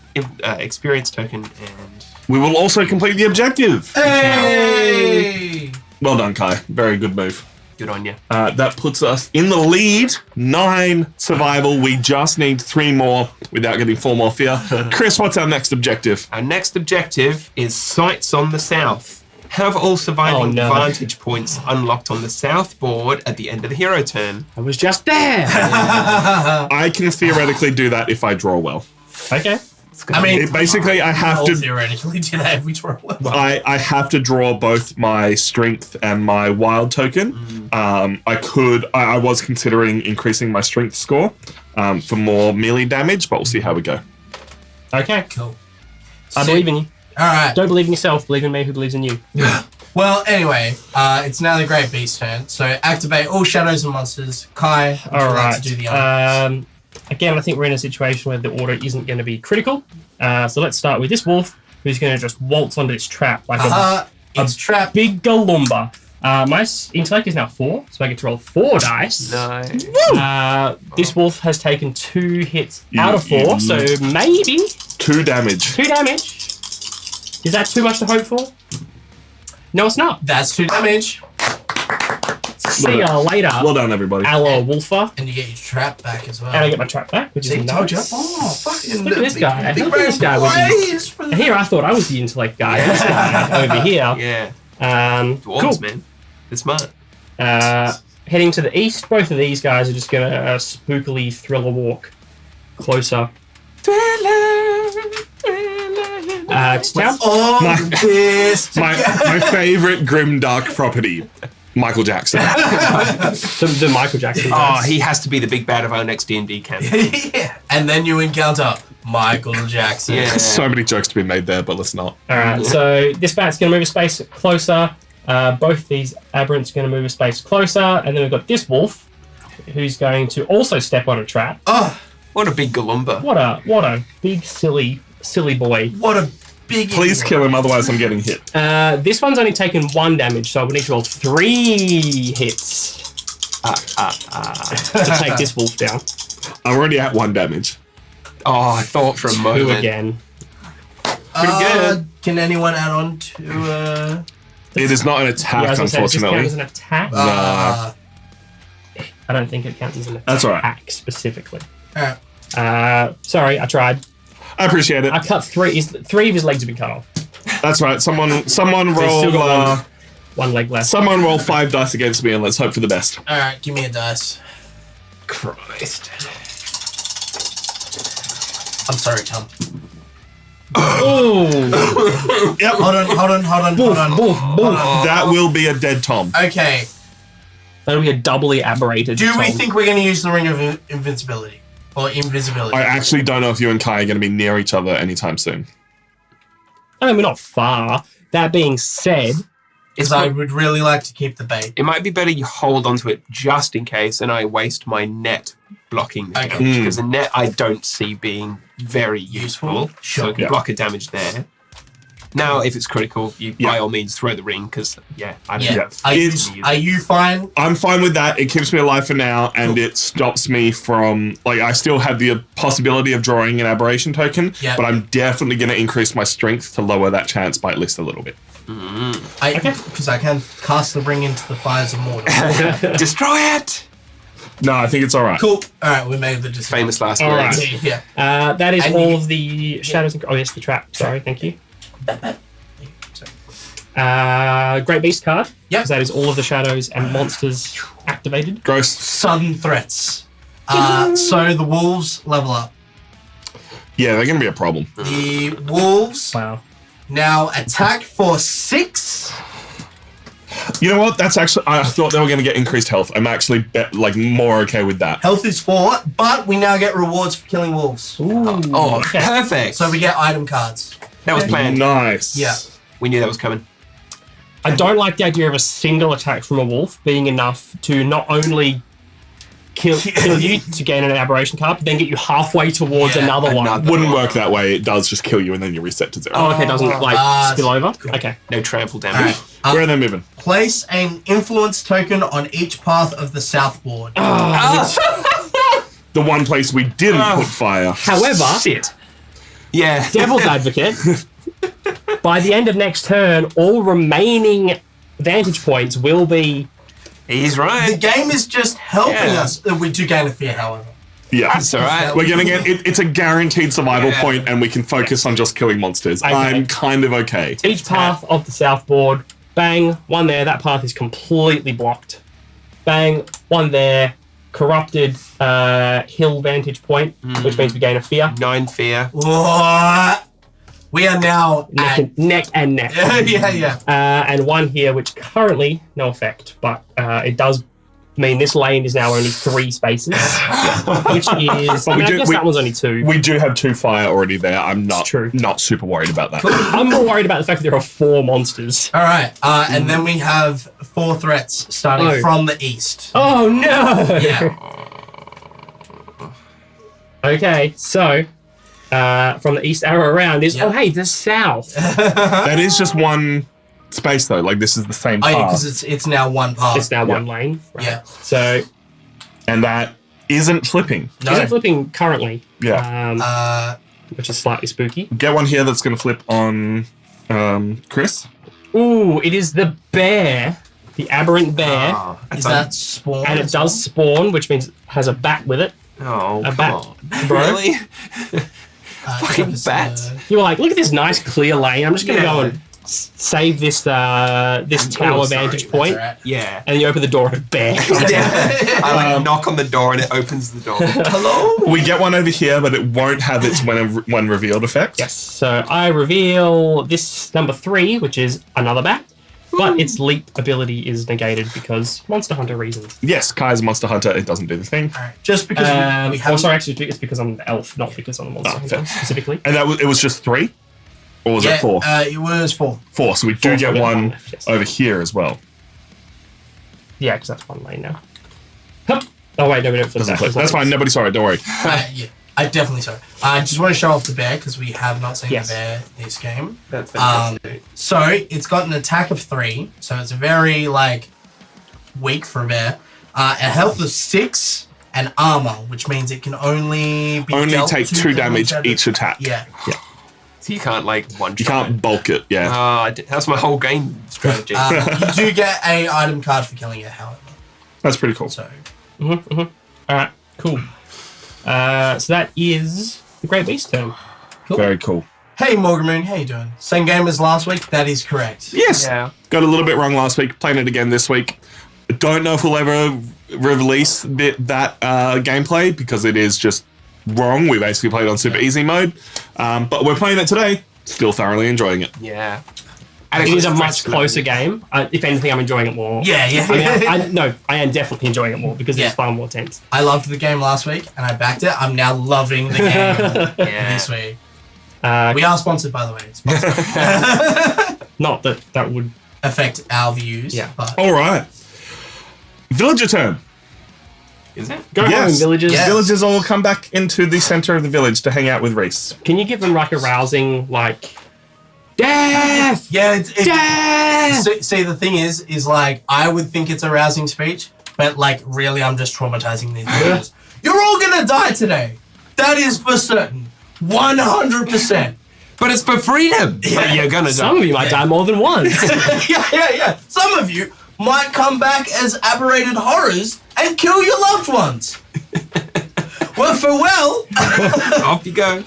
experience token, and We will also complete the objective. Hey! Well done, Kai. Very good move. good on you. That puts us in the lead. 9 survival. We just need 3 more without getting 4 more fear. Chris, what's our next objective? Our next objective is Sights on the South. Have all surviving vantage points unlocked on the south board at the end of the hero turn. I was just there. I can theoretically do that if I draw well. Okay. I mean, Basically, I have to. theoretically do that if we draw well. I have to draw both my strength and my wild token. I was considering increasing my strength score for more melee damage, but we'll see how we go. Okay. Cool. I believe in you. All right. Don't believe in yourself. Believe in me who believes in you. Well, anyway, it's now the Great Beast's turn. So activate all shadows and monsters. Kai, would you like to do the honors? Again, I think we're in a situation where the order isn't going to be critical. So let's start with this wolf, who's going to just waltz onto this trap like It's trapped. big galumba. My intellect is now 4, so I get to roll 4 dice. Nice. This wolf has taken 2 hits out of 4, so maybe 2 damage. 2 damage. Is that too much to hope for? No, it's not. That's 2 damage. See ya later. Well done, everybody. Aloe Wolfer. And you get your trap back as well. And I get my trap back, which See, is told you. nice. Oh, fucking Look at this guy. Big Look at this guy with praise for And here I thought I was the intellect guy. This guy over here. Yeah. Cool. Dwarves, man. They're smart. Heading to the east, both of these guys are just going to spookily thriller walk closer. To town. Oh, this. My favorite grimdark property, Michael Jackson. The Michael Jackson. Oh, guys. he has to be the big bad of our next D&D campaign. Yeah. And then you encounter Michael Jackson. Yeah. So many jokes to be made there, but let's not. All right, so this bat's going to move a space closer. Both these aberrants are going to move a space closer. And then we've got this wolf, who's going to also step on a trap. Oh, What a big galumba. What a big, silly boy. what a big. Please idiot. kill him, otherwise I'm getting hit. This one's only taken 1 damage, so I would need to roll 3 hits to take this wolf down. I'm already at 1 damage. Oh, I thought for a 2 moment. again. Pretty good. Can anyone add on to? It is not an attack, Yeah, I was gonna say, does this count unfortunately. as an attack? I don't think it counts as an attack That's all right. specifically. All right. Sorry, I tried. I appreciate it. I cut 3. 3 of his legs have been cut off. That's right. Someone So he's still roll. got one leg left. Someone roll 5 dice against me, and let's hope for the best. All right. Give me a dice. Christ. I'm sorry, Tom. Oh! Yep. Hold on. That will be a dead Tom. Okay. That'll be a doubly aberrated. Do we Tom. think we're going to use the ring of invincibility or invisibility? I actually don't know if you and Kai are going to be near each other anytime soon. I mean, we're not far. That being said, Because I would really like to keep the bait. It might be better you hold onto it just in case, and I waste my net blocking the Okay. damage. Because the net I don't see being very useful. Sure. So I can Yeah. block a damage there. Now, if it's critical, you by all means throw the ring, because, I don't Yeah. know. Are you fine? I'm fine with that. It keeps me alive for now, and it stops me from, I still have the possibility of drawing an aberration token, Yeah. but I'm definitely going to increase my strength to lower that chance by at least a little bit. Because I can cast the ring into the fires of Mordor. Destroy it! No, I think it's all right. Cool. All right, we made the decision. Famous last All words. right. Yeah. that is And all you- of the shadows. Oh, yes, the trap. Sorry, thank you. Great Beast card. Yep. Because that is all of the shadows and monsters activated. Gross. Sudden threats. So the wolves level up. Yeah, they're going to be a problem. The wolves Wow. now attack for 6. You know what? That's actually, I thought they were going to get increased health. I'm actually more okay with that. Health is 4, but we now get rewards for killing wolves. Ooh. Oh, okay. perfect. So we get item cards. That was planned. Nice. Yeah. We knew that was coming. I don't like the idea of a single attack from a wolf being enough to not only kill you to gain an aberration card, but then get you halfway towards another one. Wouldn't work that way. It does just kill you and then you reset to 0. Oh, okay, doesn't spill over? Cool. Okay. No trample damage. Alright. Where are they moving? Place an influence token on each path of the south board. The one place we didn't put fire. However, Shit. Yeah. devil's advocate, by the end of next turn, all remaining vantage points will be... He's The right. game is just helping Yeah. us. We do gain a fear, however. Yeah. That's all right. We're gonna get it's a guaranteed survival Yeah. point and we can focus on just killing monsters. Okay. I'm kind of okay. Each path of the south board, bang, one there, that path is completely blocked. Bang, one there, corrupted hill vantage point, which means we gain a fear. 9 fear. What? We are now at... Neck and neck. yeah. And one here, which currently, no effect, but it does mean this lane is now only 3 spaces, which is, I guess that one's only 2. We do have 2 fire already there. I'm not True. not super worried about that. I'm more worried about the fact that there are 4 monsters. All right. And then we have 4 threats starting from the east. Oh no! Yeah. Okay, so from the east arrow around is, Yeah. oh hey, the south. That is just one space though. Like this is the same Oh, path. yeah, because it's now one path. It's now one lane. Right? Yeah. So, And that isn't flipping. No. isn't flipping currently, Yeah. which is slightly spooky. Get one here that's gonna flip on Chris. Ooh, it is the bear, the aberrant bear, Oh, Is that spawn? and it does spawn, which means it has a bat with it. Oh, A come bat, on. bro. Really? Fucking bat. You were like, look at this nice clear lane. I'm just gonna Yeah. go and save this this tower sorry, vantage point. Right. Yeah. And you open the door and a bear. I knock on the door and it opens the door. Hello? We get one over here, but it won't have its when revealed effect. Yes. So I reveal this number 3, which is another bat, but its leap ability is negated because Monster Hunter reasons. Yes, Kai's Monster Hunter, it doesn't do the thing. All right. Just because we Oh, have. sorry, actually, it's because I'm the elf, not because I'm a Monster Hunter fair. specifically. And it was just 3? Or was Yeah, it 4? it was 4. 4, so we do 4, get so we have one one left, yes. over here as well. Yeah, because that's one lane now. Hup. Oh wait, no, we don't flip that. That's fine, nobody saw it, don't worry. Yeah. I definitely saw it. I just want to show off the bear because we have not seen Yes. the bear this game. That's fantastic. So it's got an attack of 3, so it's very weak for a bear. A health of 6 and armor, which means it can only be Only dealt take 2 damage each attack. Yeah. So you can't one You can't bulk it, yeah. That's my whole game strategy. You do get a item card for killing it, however. That's pretty cool. So All right, cool. So that is the Great Beast turn. Very cool. hey Morgan Moon, how you doing? Same game as last week? That is correct. Yes. Yeah. Got a little bit wrong last week. Playing it again this week. Don't know if we'll ever release that gameplay because it is just wrong. We basically played on super easy mode, but we're playing it today. Still thoroughly enjoying it. Yeah. It is a much closer game. If anything, I'm enjoying it more. Yeah, yeah. I mean, I am definitely enjoying it more because Yeah. it's far more tense. I loved the game last week and I backed it. I'm now loving the game Yeah. this week. Uh, We are sponsored, by the way. Sponsored. not that would. Affect our views. Yeah. But All right. Villager turn. Is it? Go home, villagers. Yes. Villagers all come back into the center of the village to hang out with Reese. Can you give them like a rousing, death? yeah, Death! see, the thing is I would think it's a rousing speech, but really I'm just traumatizing these villagers. You're all gonna die today. That is for certain. 100%. But it's for freedom. But you're gonna Some die. of you might die more than once. yeah. Some of you might come back as aberrated horrors and kill your loved ones. Well, farewell. Off you go.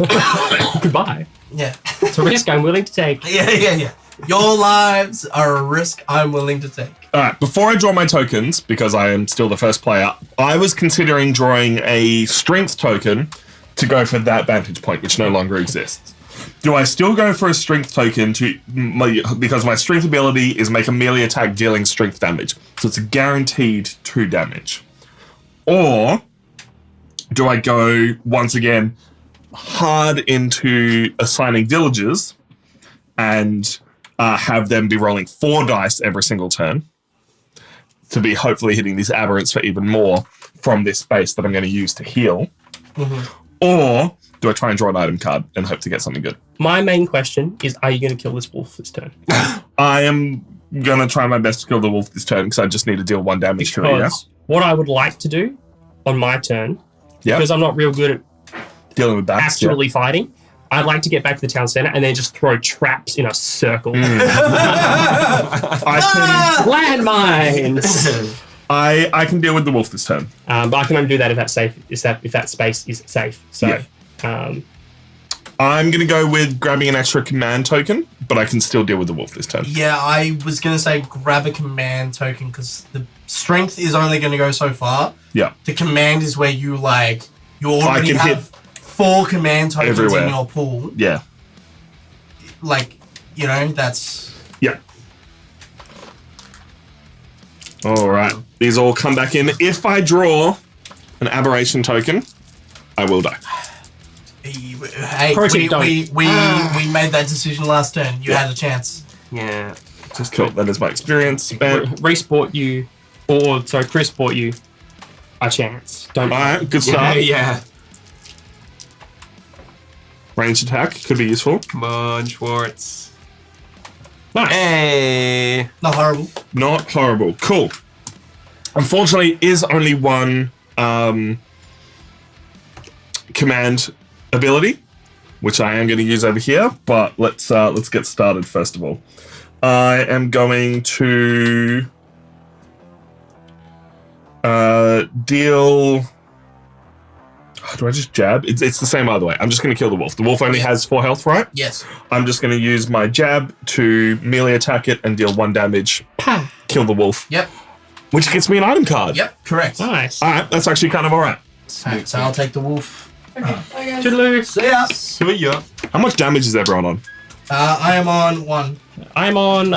Goodbye. Yeah. It's a risk I'm willing to take. Yeah. Your lives are a risk I'm willing to take. All right, before I draw my tokens, because I am still the first player, I was considering drawing a strength token to go for that vantage point, which no longer exists. Do I still go for a strength token because my strength ability is make a melee attack dealing strength damage, so it's a guaranteed 2 damage? Or do I go, once again, hard into assigning villagers and have them be rolling 4 dice every single turn to be hopefully hitting these aberrants for even more from this space that I'm going to use to heal. Or do I try and draw an item card and hope to get something good? My main question is, are you going to kill this wolf this turn? I am going to try my best to kill the wolf this turn because I just need to deal 1 damage to it. Yeah? Because what I would like to do on my turn, Yeah. because I'm not real good at Dealing with bats. actually fighting, I'd like to get back to the town center and then just throw traps in a circle. Landmines! I can deal with the wolf this turn. But I can only do that if that's safe. If that space is safe. So, I'm going to go with grabbing an extra command token, but I can still deal with the wolf this turn. Yeah, I was going to say grab a command token because the strength is only going to go so far. Yeah. The command is where you already can have 4 command tokens everywhere. in your pool. Yeah. That's... Yeah. All right. These all come back in. If I draw an aberration token, I will die. Hey, Project don't. we made that decision last turn. You had a chance. Yeah. Just cool. That is my experience spent. Chris bought you a chance. Don't. All right. Good Yeah, start. yeah. Ranged attack could be useful. Come on, Schwartz. Nice. Hey. Not horrible. Not horrible. Cool. Unfortunately, is only 1 command ability, which I am going to use over here. But let's get started first of all. I am going to deal. Do I just jab? It's the same either way. I'm just going to kill the wolf. The wolf only has 4 health, right? Yes. I'm just going to use my jab to melee attack it and deal 1 damage. Kill the wolf. Yep. Which gets me an item card. Yep. Correct. Nice. All right, that's actually kind of all right. Alright, so I'll take the wolf. Toodaloo. See ya. So yeah. How much damage is everyone on? I am on 1. I'm on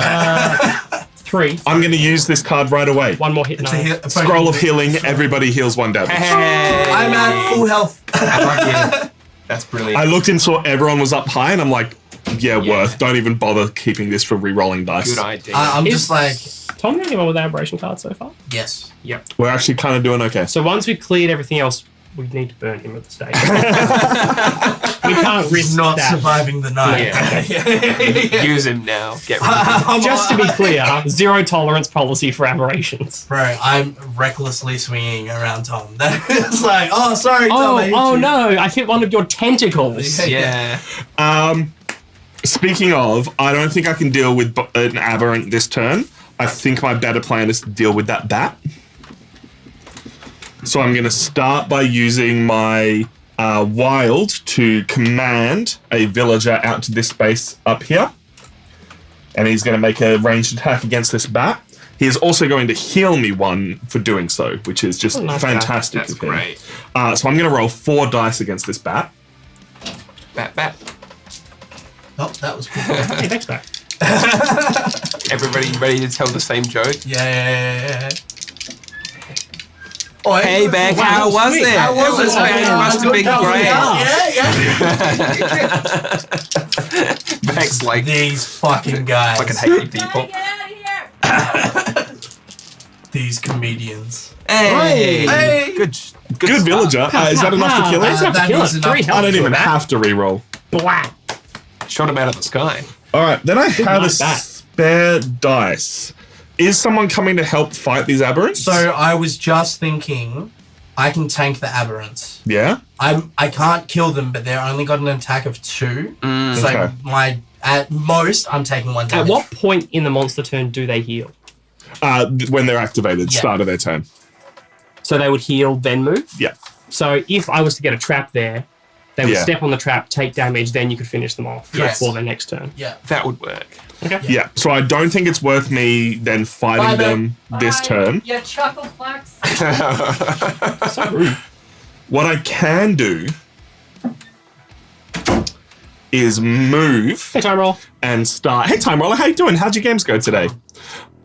3. I'm going to use this card right away. 1 more hit and I'll- Scroll of healing. Everybody heals 1 damage. Hey. I'm at full health. That's brilliant. I looked and saw everyone was up high, and I'm like, yeah, worth. Don't even bother keeping this for re-rolling dice. Good idea. I'm Is just like, Tom the only one with the aberration card so far? yes. Yep. We're actually kind of doing okay. So once we've cleared everything else, we need to burn him at the stake. We can't He's risk not that. surviving the night. Yeah. Use him now. Get rid of him. Just to be clear, 0 tolerance policy for aberrations. Bro, I'm recklessly swinging around Tom. That is like, oh, sorry, Tom. I hit Oh you. no! I hit one of your tentacles. Yeah. Speaking of, I don't think I can deal with an aberrant this turn. I think my better plan is to deal with that bat. So I'm going to start by using my wild to command a villager out to this space up here. And he's going to make a ranged attack against this bat. He is also going to heal me 1 for doing so, which is just nice. fantastic That's of him. great. So I'm going to roll 4 dice against this bat. Bat. Oh, that was cool. Hey, thanks, Matt. Everybody ready to tell the same joke? Yeah. Oh, Hey, Beck, wow, how was sweet. it? How was It was it? must have been great. Yeah. Beck's like, These fucking guys. fucking hate you people. These comedians. Hey. Hey. Good Good villager. Is that enough to kill That's him? enough to That kill is it. enough. 3 health. I don't even for that. have to re-roll. Black. Shot him out of the sky. All right, then I have a like that. spare dice. Is someone coming to help fight these aberrants? So I was just thinking, I can tank the aberrants. Yeah? I can't kill them, but they're only got an attack of 2. So Okay. at most I'm taking 1 At damage. what point in the monster turn do they heal? When they're activated, Yeah. start of their turn. So they would heal, then move? Yeah. So if I was to get a trap there, they would Yeah. step on the trap, take damage, then you could finish them off Yes. for their next turn. Yeah. That would work. Okay. Yeah. So I don't think it's worth me then fighting Bye, them this turn. Yeah, chuckle flex. So rude. What I can do is move Hey, time roll. and start. Hey, Time Roller, how you doing? How'd your games go today?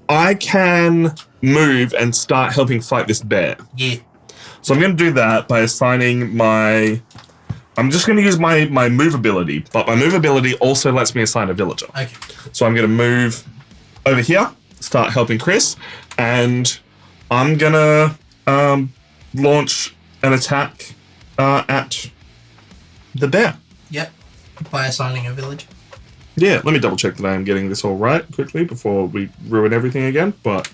I can move and start helping fight this bear. Yeah. So I'm going to do that by assigning my I'm just going to use my move ability, but my move ability also lets me assign a villager. Okay. So I'm going to move over here, start helping Chris, and I'm going to launch an attack at the bear. Yep. By assigning a village. Yeah, let me double check that I am getting this all right quickly before we ruin everything again, but...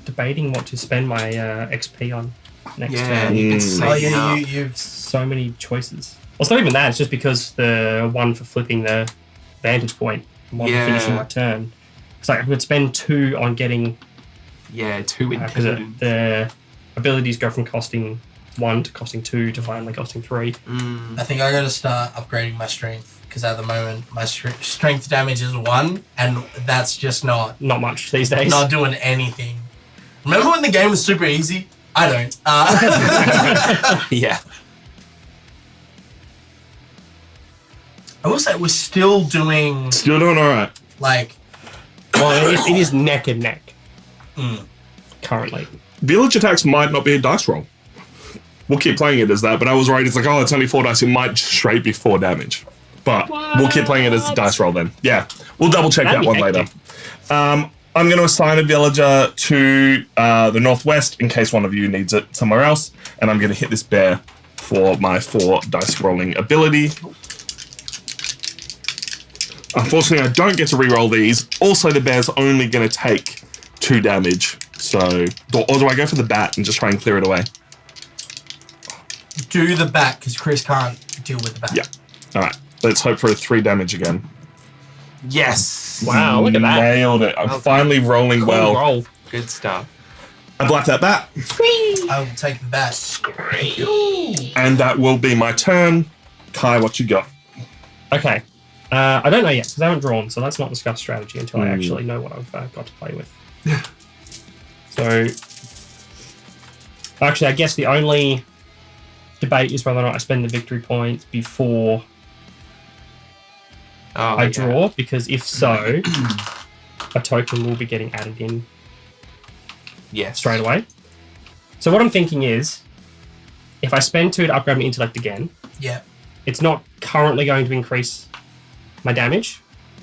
Debating what to spend my XP on next Yeah, turn. you can Oh save yeah, it up. you've So many choices. Well, it's not even that. It's just because the one for flipping the vantage point, and one for finishing my turn. It's like I could spend 2 on getting Yeah, 2 because intelligence. the abilities go from costing 1 to costing 2 to finally costing 3. I think I gotta start upgrading my strength because at the moment my strength damage is 1, and that's just not Not much these days. doing anything. Remember when the game was super easy? I don't. Yeah. I will say we're still doing Still doing all right. like Well, it is neck and neck Mm. currently. Village attacks might not be a dice roll. We'll keep playing it as that, but I was right. It's like, oh, it's only 4 dice. It might straight be 4 damage. But we'll keep playing it as a dice roll then. Yeah, we'll double check That'd that be one hectic. later. I'm going to assign a villager to the northwest in case one of you needs it somewhere else. And I'm going to hit this bear for my 4 dice rolling ability. Unfortunately, I don't get to reroll these. Also, the bear's only going to take 2 damage. So, or do I go for the bat and just try and clear it away? do the bat because Chris can't deal with the bat. Yeah. All right. Let's hope for a 3 damage again. Yes. Wow, look at that. Nailed it. I'm Well finally rolling Cool well. roll. Good stuff. I black that bat, I will take the bat. and that will be my turn. Kai, what you got? Okay. I don't know yet because I haven't drawn, so let's not discuss strategy until I actually know what I've got to play with. So, actually, I guess the only debate is whether or not I spend the victory points before I draw, because if so, a token will be getting added in Yes. straight away. So what I'm thinking is, if I spend 2 to upgrade my intellect again, Yeah. it's not currently going to increase my damage,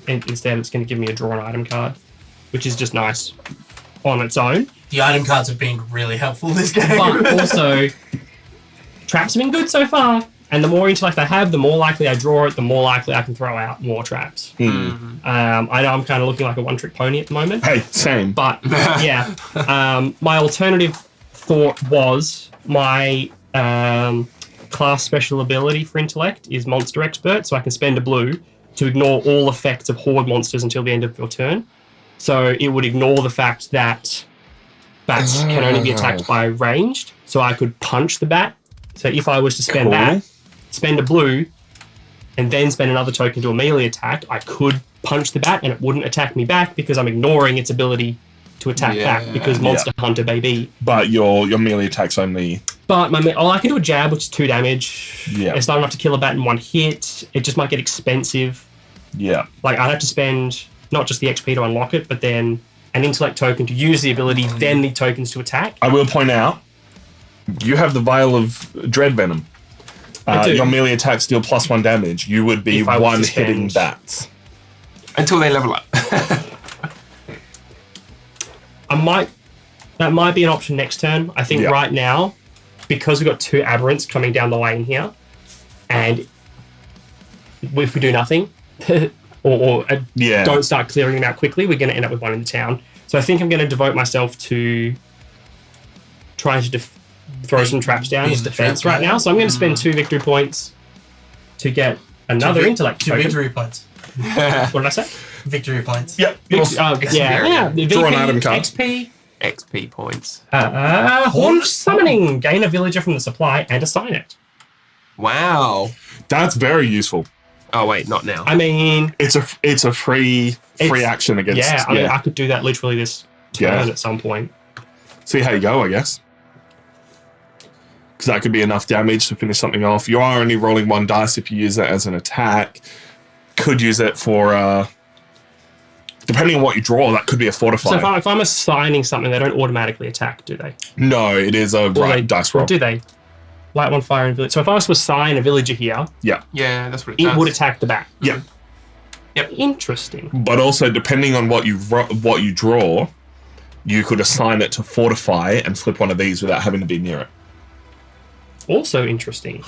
and instead it's going to give me a draw an item card, which is just nice on its own. The item cards have been really helpful this game. But also, traps have been good so far, and the more intellect I have, the more likely I draw it, the more likely I can throw out more traps. I know I'm kind of looking like a one-trick pony at the moment. Hey, same. But yeah, my alternative thought was my class special ability for intellect is monster expert, so I can spend a blue to ignore all effects of horde monsters until the end of your turn. So it would ignore the fact that bats can only be attacked by ranged, so I could punch the bat. So if I was to spend Cool. that, spend a blue, and then spend another token to a melee attack, I could punch the bat and it wouldn't attack me back because I'm ignoring its ability to attack back because Monster Hunter, baby. But your melee attack's only... But I can do a jab, which is 2 damage. Yeah. It's not enough to kill a bat in 1 hit. It just might get expensive. Yeah. Like, I'd have to spend not just the XP to unlock it, but then an intellect token to use the ability, then the tokens to attack. I will point out, you have the vial of dread venom. I do. Your melee attacks deal +1 damage. You would be If I was to one-hitting spend- bats. Until they level up. That might be an option next turn. I think Yeah. right now, because we've got 2 aberrants coming down the lane here, and if we do nothing, or Yeah. don't start clearing them out quickly, we're going to end up with 1 in the town. So I think I'm going to devote myself to trying to throw some traps down Being as the defense trap right guy. now. So I'm going to spend 2 victory points to get another intellect 2 token. victory points. What did I say? Victory points. Yep. Yeah. Draw an item card. XP. XP points. Horn summoning. Gain a villager from the supply and assign it. Wow. That's very useful. Oh wait, not now. I mean, It's a free action against... yeah, I mean, I could do that literally this turn Yeah. at some point. See how you go, I guess. Because that could be enough damage to finish something off. You are only rolling 1 dice if you use that as an attack. Could use it for Depending on what you draw, that could be a fortify. So if I'm assigning something, they don't automatically attack, do they? No, it is a dice roll. Or do they? Light one fire in village. So if I was to assign a villager here, Yeah. Yeah, that's what it it does. would attack the bat. Yeah. Interesting. But also, depending on what you draw, you could assign it to fortify and flip one of these without having to be near it. Also interesting.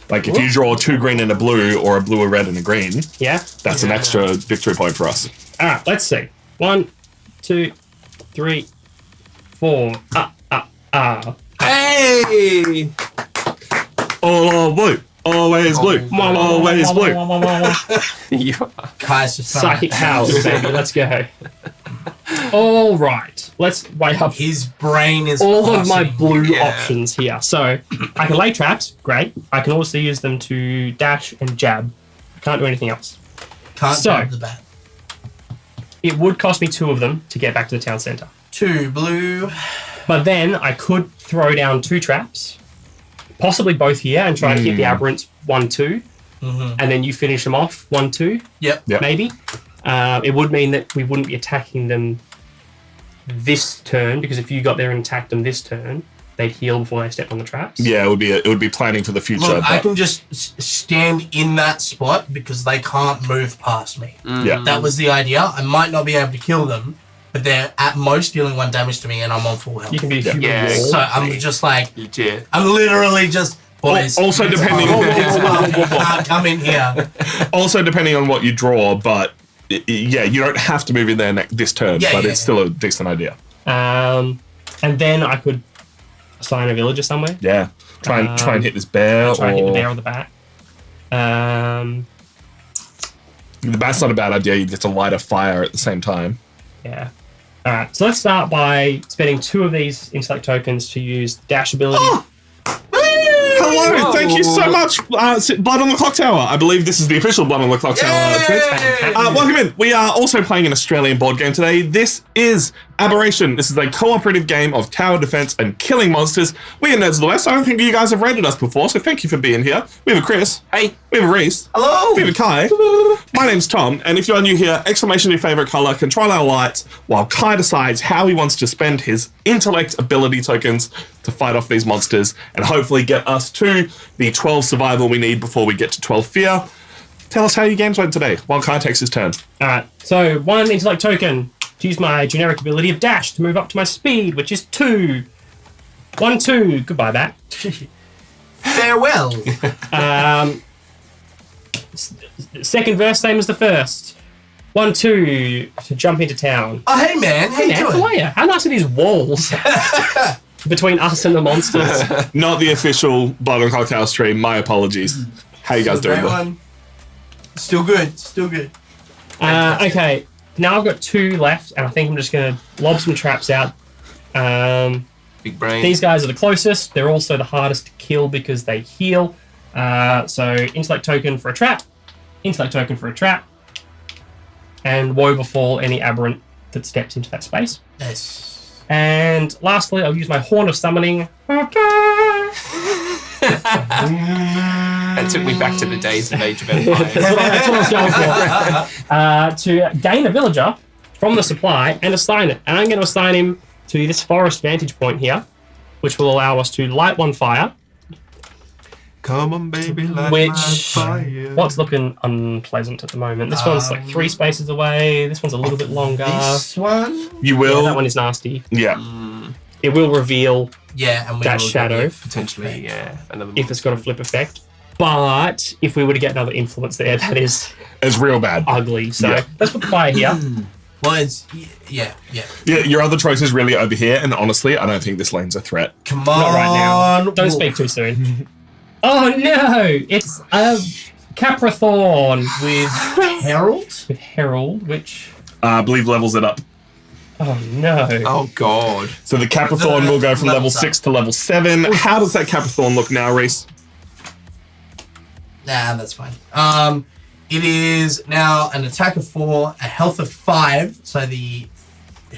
Like if you draw 2 green and a blue, or a blue, a red, and a green, Yeah. that's an extra victory point for us. All right. Let's see. 1, 2, 3, 4. Hey! Oh, blue. Always blue. Always blue. Yeah. Kai's just Psychic powers, baby. Let's go. All right. Let's weigh up his brain is all of my pulsing. blue Yeah. options here. So I can lay traps. Great. I can also use them to dash and jab. I can't do anything else. Can't So- grab the bat. It would cost me 2 of them to get back to the town centre. 2 blue. But then I could throw down 2 traps, possibly both here, and try to hit the aberrants 1, 2, and then you finish them off 1, 2, Yep. Yep. maybe. It would mean that we wouldn't be attacking them this turn, because if you got there and attacked them this turn, they'd heal before they stepped on the traps. Yeah, it would be planning for the future. Look, I but- can just stand in that spot because they can't move past me. yeah. That was the idea. I might not be able to kill them, but they're at most dealing 1 damage to me, and I'm on full health. You can be a human Yeah. wall. So I'm just like, Legit. I'm literally just. Boys, Also depending- you can't come in here. Also, depending on what you draw, but yeah, you don't have to move in there this turn, Yeah, but yeah, it's still a decent idea. And then I could assign a villager somewhere. Yeah, try and hit this bear. Try and hit the or bear or the bat. the bat's not a bad idea. You get to light a fire at the same time. Yeah. All right. So let's start by spending 2 of these intellect tokens to use dash ability. Hello, thank you so much, Blood on the Clock Tower. I believe this is the official Blood on the Clock Tower Twitch. Welcome in. We are also playing an Australian board game today. This is Aberration. This is a cooperative game of tower defense and killing monsters. We are Nerds of the West. I don't think you guys have rated us before, so thank you for being here. We have a Chris. Hey. We have a Reese. Hello. We have a Kai. My name's Tom, and if you're new here, exclamation your favorite color, control our lights, while Kai decides how he wants to spend his intellect ability tokens to fight off these monsters and hopefully get us to the 12 survival we need before we get to 12 fear. Tell us how your games went today while Kai takes his turn. All right. So 1 intellect token to use my generic ability of dash to move up to my speed, which is 2. 1, 2. Goodbye, bat. Farewell. Second verse, same as the first. 1, 2 to jump into town. Oh, hey man, how you Man, how doing? are you? How nice are these walls between us and the monsters? Not the official Blood on Clock Tower stream. My apologies. How you guys doing? Great though? one. Still good. Still good. Okay, now I've got 2 left, and I think I'm just going to lob some traps out. Big brain. These guys are the closest. They're also the hardest to kill because they heal. So intellect token for a trap, intellect token for a trap, and woe befall any aberrant that steps into that space. Yes. And lastly, I'll use my Horn of Summoning. That took me back to the days of Age of Empires. That's what I was going for. To gain a villager from the supply and assign it. And I'm going to assign him to this forest vantage point here, which will allow us to light 1 fire. Come on, baby, light Which- my fire. What's looking unpleasant at the moment? This one's like 3 spaces away. This one's a little bit longer. This one. You Yeah, will. that one is nasty. Yeah. It will reveal Yeah, and we that will shadow get Potentially, yeah. Another if it's got a flip effect. But if we were to get another influence there, that is It's real bad. ugly. So Yeah. let's put the fire here. Well, it's yeah. Yeah, your other choice is really over here, and honestly, I don't think this lane's a threat. Come on. Not right now. Don't Wolf. speak too soon. Oh no! It's a Caprathorn With Herald. with Herald, which I believe levels it up. oh no! Oh, God. So the Capricorn will go from level 6 to level 7. How does that Capricorn look now, Reese? Nah, that's fine. It is now an attack of 4, a health of 5, so the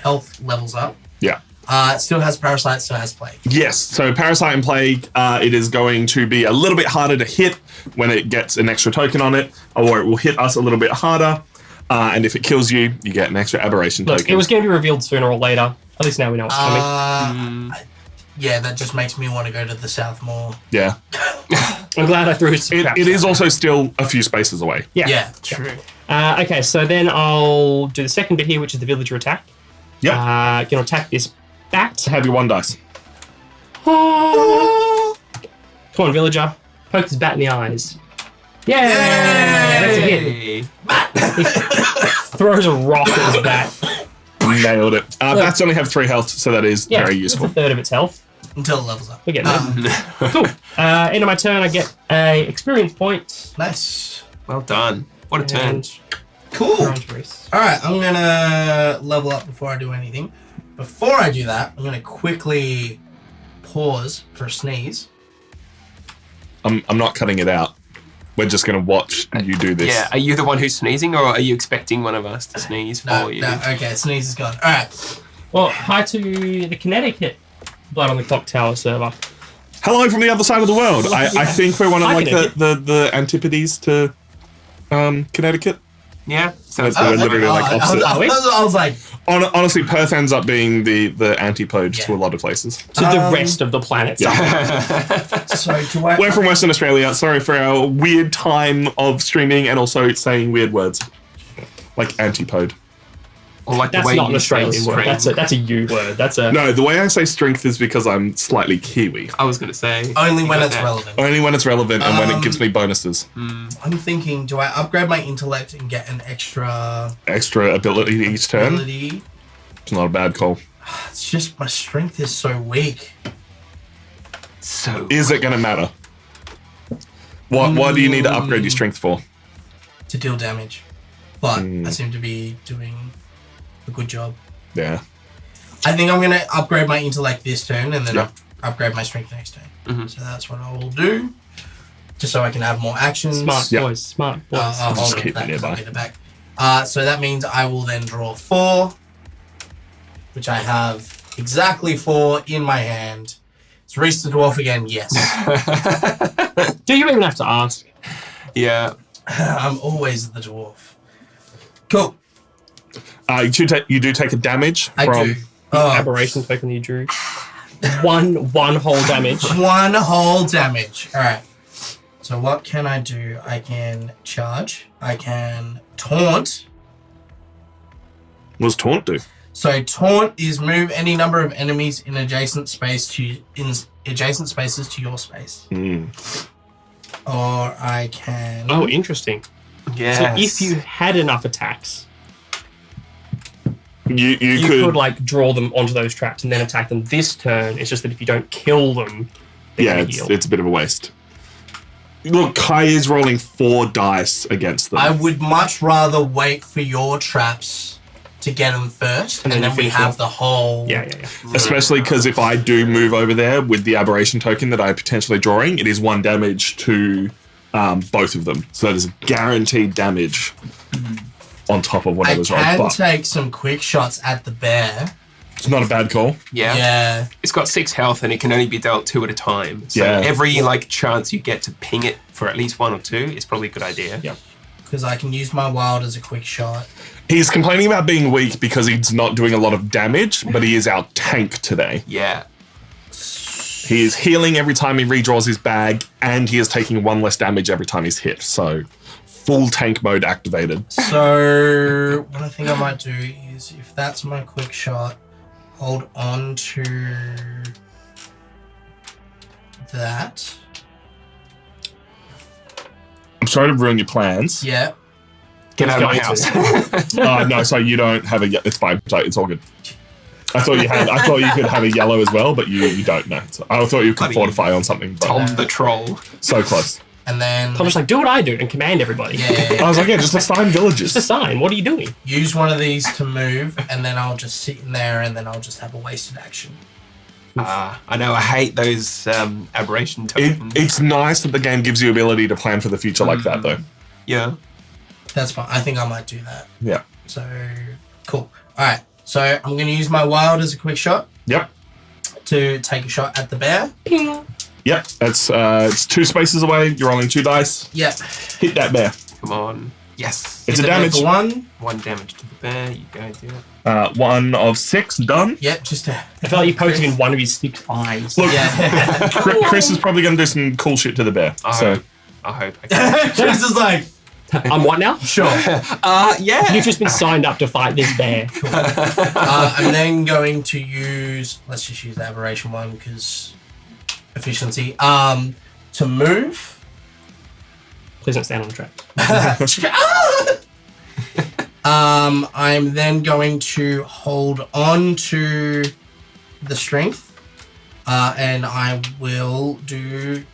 health levels up. Yeah. It still has Parasite, still has Plague. Yes, so Parasite and Plague, it is going to be a little bit harder to hit when it gets an extra token on it, or it will hit us a little bit harder. And if it kills you, you get an extra aberration Look, token. it was going to be revealed sooner or later. At least now we know what's coming. Yeah, that just makes me want to go to the south more. Yeah. I'm glad I threw some traps. It is also still a few spaces away. Yeah, true. Okay, so then I'll do the second bit here, which is the villager attack. Yep. Going to attack this bat. Have your 1 dice. Come on, villager. Poke his bat in the eyes. Yay! That's a hit. He throws a rock at his bat. Nailed it. Bats only have 3 health, so that is very It's useful. a third of its health. Until it levels up. We're getting there. Cool. End of my turn, I get a experience point. Nice. Well done. What a turn. And Cool. Boundaries. Alright, I'm gonna level up before I do anything. Before I do that, I'm gonna quickly pause for a sneeze. I'm not cutting it out. We're just going to watch you do this. Yeah, are you the one who's sneezing, or are you expecting one of us to sneeze for you? No, okay, sneeze is gone. Alright. Well, hi to the Connecticut Blood on the Clock Tower server. Hello from the other side of the world. I think we're one of Hi, like Connecticut. the antipodes to Connecticut. Yeah? So It's literally like opposite. I was like, Honestly, Perth ends up being the antipode to Yeah. a lot of places. To the rest of the planet. so do I... We're from Western Australia. Sorry for our weird time of streaming and also saying weird words. Like antipode. or like That's the way not an you Australian say word. string. That's a U word. That's a... No, the way I say strength is because I'm slightly Kiwi. I was going to say. Only you when got it's that. relevant. Only when it's relevant and when it gives me bonuses. I'm thinking, do I upgrade my intellect and get an extra Extra ability each turn. ability? It's not a bad call. It's just my strength is so weak. So. Is it going to matter? What do you need to upgrade your strength for? To deal damage. But I seem to be doing a good job. Yeah. I think I'm going to upgrade my intellect this turn and then Yeah. upgrade my strength next turn. So that's what I will do. Just so I can have more actions. Smart Yeah. boys. Smart boys. I'll Just hold on keep to that it 'cause I'll nearby. get it back. So that means I will then draw 4, which I have exactly 4 in my hand. Is Reese the Dwarf again? Yes. Do you even have to ask? Yeah. I'm always the dwarf. Cool. You do take a damage I from. do. Oh, Aberration token that you drew. One whole damage. 1 whole damage. Alright. So what can I do? I can charge. I can taunt. What does taunt do? So taunt is move any number of enemies in adjacent spaces to your space. Or I can. Oh, interesting. Yes. So if you had enough attacks, You you could. could like draw them onto those traps and then attack them this turn. It's just that if you don't kill them, they're Yeah, gonna heal. it's a bit of a waste. Look, Kai is rolling 4 dice against them. I would much rather wait for your traps to get them first, and then then you we finish have them. the whole. Yeah. Especially because if I do move over there with the aberration token that I'm potentially drawing, it is 1 damage to both of them. So that is guaranteed damage on top of I whatever's rolled. can But take some quick shots at the bear. it's not a bad call. Yeah. Yeah. It's got 6 health and it can only be dealt 2 at a time. So Yeah. every like chance you get to ping it for at least 1 or 2 is probably a good idea. Yeah. Because I can use my wild as a quick shot. He's complaining about being weak because he's not doing a lot of damage, but he is our tank today. Yeah. He is healing every time he redraws his bag, and he is taking 1 less damage every time he's hit. So, full tank mode activated. So what I think I might do is, if that's my quick shot, hold on to that. I'm sorry to ruin your plans. Yeah. Get out of my going house. No, so you don't have a. It's fine. It's all good. I thought you could have a yellow as well, but you don't know. So I thought you could Bloody fortify on something, but Tom the troll. so close. And then I'm just like, do what I do and command everybody. yeah, I was like, yeah, just assign villages. Just a sign. What are you doing? use one of these to move, and then I'll just sit in there, and then I'll just have a wasted action. I know, I hate those aberration tokens. It's nice that the game gives you ability to plan for the future like that, though. Yeah. That's fine. I think I might do that. Yeah. So cool. All right. So I'm going to use my wild as a quick shot Yep. to take a shot at the bear. Yep. That's it's 2 spaces away. You're rolling 2 dice. Yep. Hit that bear. Come on. Yes. It's a Hit the bear damage. for 1. 1 damage to the bear. You go do it. 1 of 6 done. Yep, just to... I felt like you poked him in one of his 6 eyes. Look, Yeah. Chris is probably going to do some cool shit to the bear. I hope. I can. Chris is like, I'm what now? sure. Yeah. You've just been signed up to fight this bear. I'm then going to use... Let's just use the Aberration one, because... Efficiency. To move... Please don't stand on the track. I'm then going to hold on to the strength, and I will do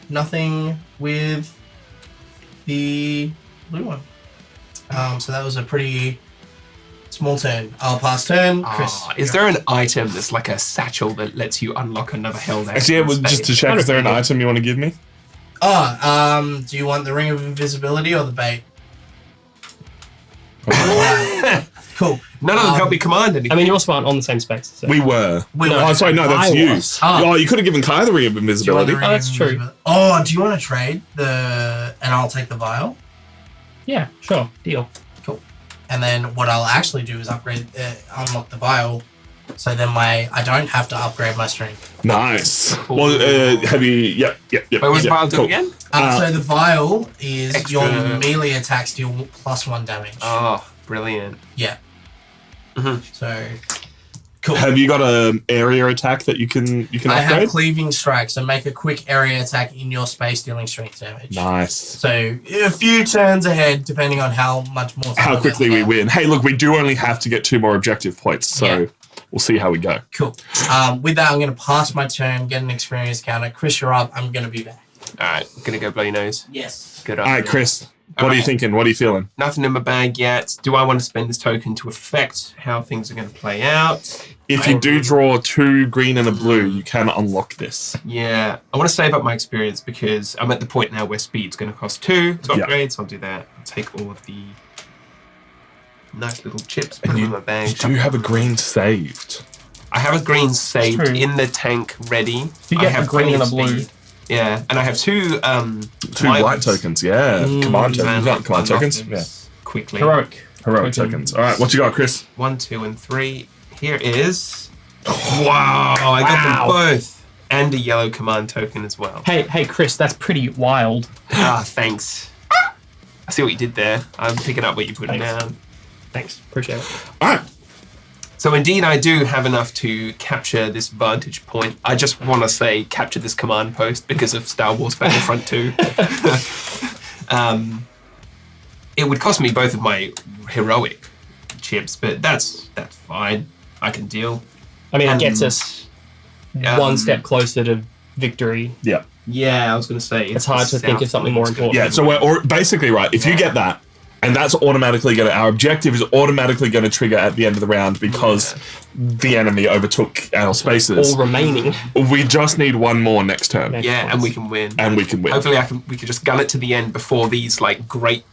nothing with the blue one. So that was a pretty small turn. I'll pass turn. Chris, Is there an item that's like a satchel that lets you unlock another held action? Actually, yeah, well, just to check, is there an item you want to give me? do you want the ring of invisibility or the bait? Cool. None of them help me command anything. I mean, you also aren't on the same space. So. We were. We were. Oh, sorry, no, that's I you. was. Oh, you could have given Kai the ring of Do you want invisibility. the ring Oh, that's of true. invisibility? Oh, do you want to trade and I'll take the vial? Yeah, sure. Deal. Cool. And then what I'll actually do is unlock the vial, so then I don't have to upgrade my strength. Nice. Well, have you? Yep. Wait, what's the vial do cool. again? So the vial is Extra- your melee attacks deal +1 damage. Oh, brilliant. Yeah. Mhm. So cool. Have you got an area attack that you can I have upgrade? cleaving strike, so make a quick area attack in your space, dealing strength damage. Nice. So a few turns ahead, depending on how much more. How quickly we win. Hey, look, we do only have to get 2 more objective points, so Yeah. we'll see how we go. Cool. With that, I'm going to pass my turn, get an experience counter. Chris, you're up. I'm going to be back. All right, gonna go bloody nose. Yes. Good. All right, Chris, what are you thinking? What are you feeling? Nothing in my bag yet. Do I want to spend this token to affect how things are going to play out? If you do draw 2 green and a blue, you can unlock this. Yeah, I want to save up my experience because I'm at the point now where speed's going to cost 2 to Yeah. upgrade, so I'll do that. I'll take all of the nice little chips, put them in my bag. You do have a green saved. I have a green saved True. in the tank ready. You I get have a green plenty and a of blue. speed. Yeah, and I have 2 2 white tokens, yeah. Command tokens. Not command tokens. Yeah. Quickly. Heroic. Heroic tokens. All right, what you got, Chris? 1, 2, and 3. Here is. Wow! I got them Wow. both, and a yellow command token as well. Hey, Chris, that's pretty wild. Thanks. I see what you did there. I'm picking up what you put Thanks. down. Thanks. Appreciate it. All right. So indeed, I do have enough to capture this vantage point. I just want to say capture this command post because of Star Wars Battlefront 2. It would cost me both of my heroic chips, but that's fine. I can deal. I mean, it gets us one step closer to victory. Yeah. Yeah, I was going to say It's hard to think of something more important. Yeah, so we're basically right. If you get that, and that's automatically going to, our objective is automatically going to trigger at the end of the round because the enemy overtook our spaces. All remaining. We just need 1 more next turn, Yeah, and we can win. and we can win. Hopefully, we can just gun it to the end before these like great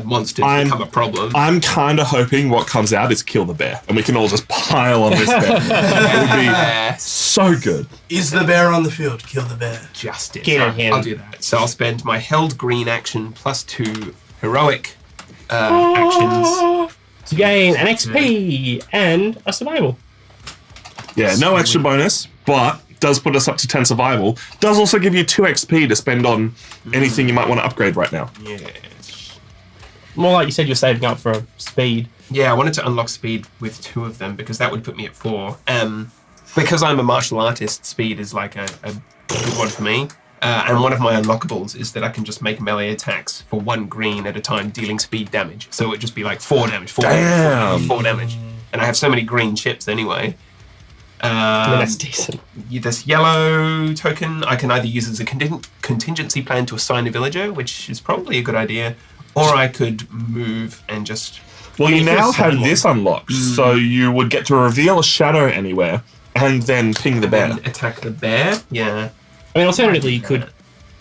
monsters become a problem. I'm kind of hoping what comes out is kill the bear, and we can all just pile on this bear. It would be so good. Is the bear on the field? Kill the bear. Justice. Get at him. I'll do that. So I'll spend my held green action plus 2 heroic actions. To gain an XP and a survival. Yeah, no extra bonus, but does put us up to 10 survival. Does also give you 2 XP to spend on anything you might want to upgrade right now. Yes. More like you said, you're saving up for speed. Yeah, I wanted to unlock speed with 2 of them because that would put me at 4. Because I'm a martial artist, speed is like a good one for me. And one of my unlockables is that I can just make melee attacks for 1 green at a time, dealing speed damage. So it would just be like 4 damage, 4 damage, 4 damage. And I have so many green chips anyway. I mean, that's decent. This yellow token I can either use as a contingency plan to assign a villager, which is probably a good idea, or I could move and just... Well, you you now could assign have one. this unlocked, so you would get to reveal a shadow anywhere and then ping the bear. attack the bear. Yeah. I mean, alternatively, you could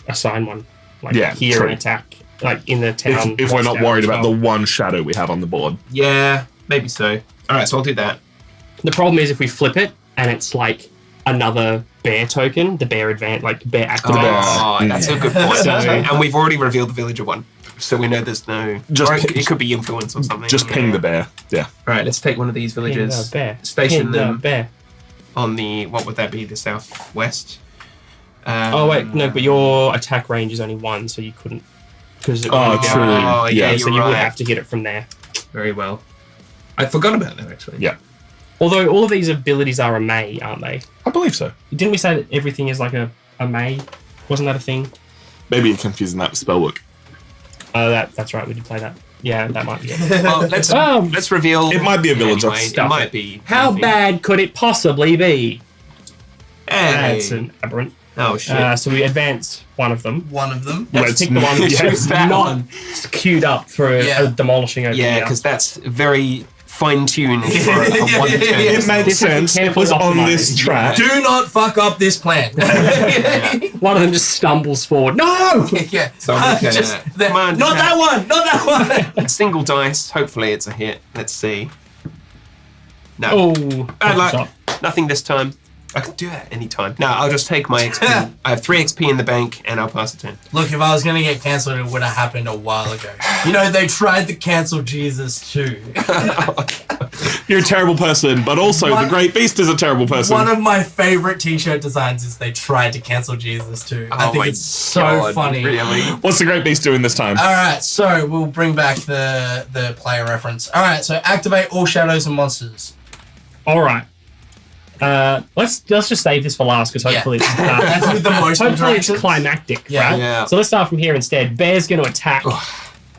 assign one. Like Yeah, here true. and attack, like in the town. If we're not watchtower worried as about the well. one shadow we have on the board. Yeah, maybe so. All right, so I'll do that. The problem is if we flip it and it's like another bear token, the bear bear activates. Oh, that's a good point. So- And we've already revealed the villager one, so we know there's no. Just or pick- it could be influence or something. Just ping the bear. Yeah. Right, let's take one of these Ping the villagers, bear. station Ping the them bear. on the what would that be? The southwest. Oh wait, no, but your attack range is only 1, so you couldn't. Because True. Oh, yeah, Yeah, so you're you right. would have to hit it from there. Very well. I forgot about that actually. Yeah. Although all of these abilities are a may, aren't they? I believe so. Didn't we say that everything is like a may? Wasn't that a thing? Maybe you're confusing that with spellbook. Oh, that's right. We did play that. Yeah, that might be it. Well, let's reveal. It might be a villager. Anyway, it Stuff might it. be. How anything. bad could it possibly be? Hey. That's an aberrant. Oh shit. So we advance one of them. One of them. Let's Let's- pick the one which yeah, is that not one. queued up for Yeah. a demolishing over Yeah, here. because that's very fine-tuned for a Yeah, one yeah, turn. yeah. It makes This is sense. It carefully was on optimized. this track. Do not fuck up this plan. One of them just stumbles forward. No! Yeah. So we can, come on, not that one. Not that one. Single dice. Hopefully it's a hit. Let's see. No, Oh, bad luck. shot. Nothing this time. I can do that any time. No, I'll just take my XP. I have 3 XP in the bank, and I'll pass the turn. Look, if I was gonna get cancelled, it would have happened a while ago. You know, they tried to cancel Jesus too. You're a terrible person, but also One- the Great Beast is a terrible person. One of my favorite T-shirt designs is they tried to cancel Jesus too. I Oh think my it's so God, funny. Really? What's the Great Beast doing this time? All right, so we'll bring back the player reference. All right, so activate all shadows and monsters. All right. Let's just save this for last because hopefully it's That's with the most hopefully it's interactions. climactic, Yeah. right? Yeah. So let's start from here instead. Bear's going to attack.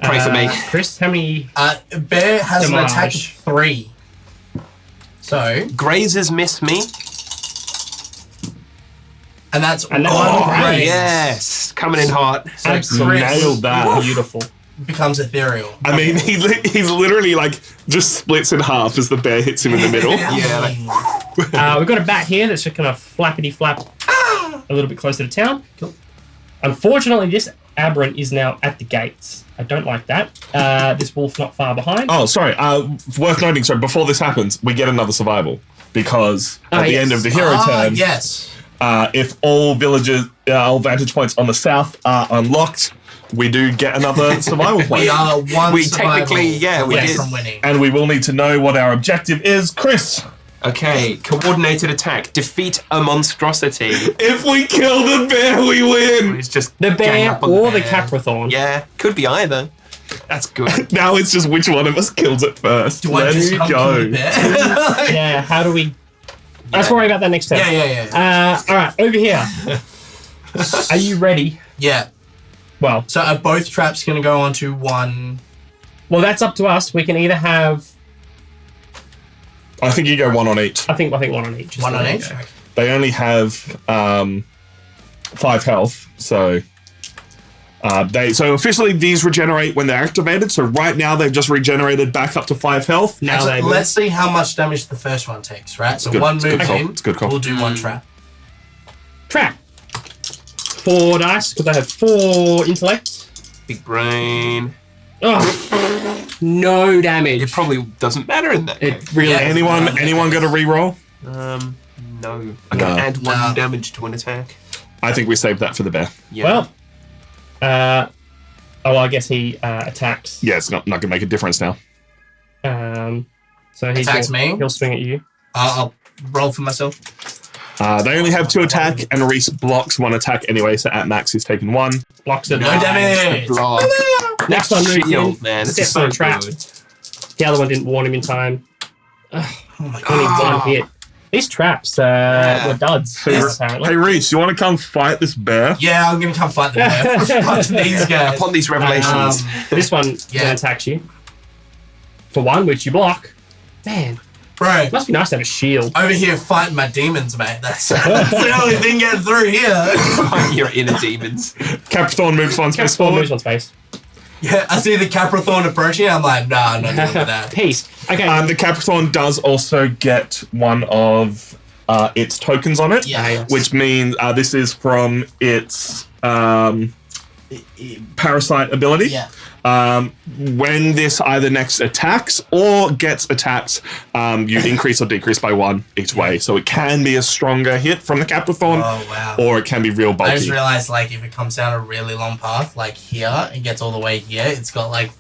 Pray for me. Chris. How many? Bear has an Damage. attack of 3. So, Grazes miss me. and that's And that one one graze. Yes, coming in hot. So Absolutely Chris Nailed that. Beautiful. becomes ethereal. I mean, he's literally like just splits in half as the bear hits him in the middle. Yeah, We've got a bat here that's just going to flappity flap a little bit closer to town. Cool. Unfortunately, this aberrant is now at the gates. I don't like that. This wolf not far behind. Oh, sorry. Worth noting. So before this happens, we get another survival because at the yes. end of the hero turn, Yes. if all villages, all vantage points on the south are unlocked, we do get another survival point. We are one We survival technically, yeah, we away did. from winning. And we will need to know what our objective is, Chris. Okay, coordinated attack. Defeat a monstrosity. If we kill the bear, we win. It's just The gang bear up on or the bear. Caprathorn. Yeah, could be either. That's good. Now it's just which one of us kills it first. Do I Let's just come to go. the bear? Yeah, how do we... Let's worry about that next turn. yeah. All right, over here. Are you ready? Yeah. Well, So are both traps going to go onto one? well, that's up to us. We can either have... I think you go one on each. I think one on each. is One the on way each? to go. They only have 5 health, so so officially these regenerate when they're activated. So right now they've just regenerated back up to 5 health. Now Actually, they let's see how much damage the first one takes, right? So good- one it's a good move call. in, It's a good call. we'll do one trap. trap. 4 dice because I have 4 intellect. Big brain. Oh, no damage. It probably doesn't matter in that case. It really. Yeah. Anyone got a reroll? No. I can add 1 No. damage to an attack. I think we saved that for the bear. Yeah. Well, I guess he attacks. Yeah, it's not gonna make a difference now. So he Attacks me? He'll swing at you. I'll roll for myself. They only have 2 attack, and Reese blocks 1 attack anyway. So at max he's taken 1. Blocks it. No damage. Block. Next one moves Shield, in. man. This is Steps so on a trap. good. The other one didn't warn him in time. Oh my Only god. 1 hit. These traps were duds. Apparently. Hey Reese, you want to come fight this bear? Yeah, I'm gonna come fight the bear for a bunch of these guys. Upon these revelations. This one Yeah. attacks you. For 1, which you block. Man, Bro, must be nice to have a shield. over here fighting my demons, mate. That's the only thing getting through here. Your inner demons. Capricorn moves 1 space Four forward. moves on space. Yeah, I see the Capricorn approaching. I'm like, nah, I'm not dealing with that. Peace. Okay. The Capricorn does also get one of its tokens on it, Yeah. which means this is from its parasite ability. Yeah. When this either next attacks or gets attacked, you increase or decrease by 1 each way. So it can be a stronger hit from the Capricorn, Oh, wow. or it can be real bulky. I just realized, like, if it comes down a really long path, like here, and gets all the way here, it's got, like,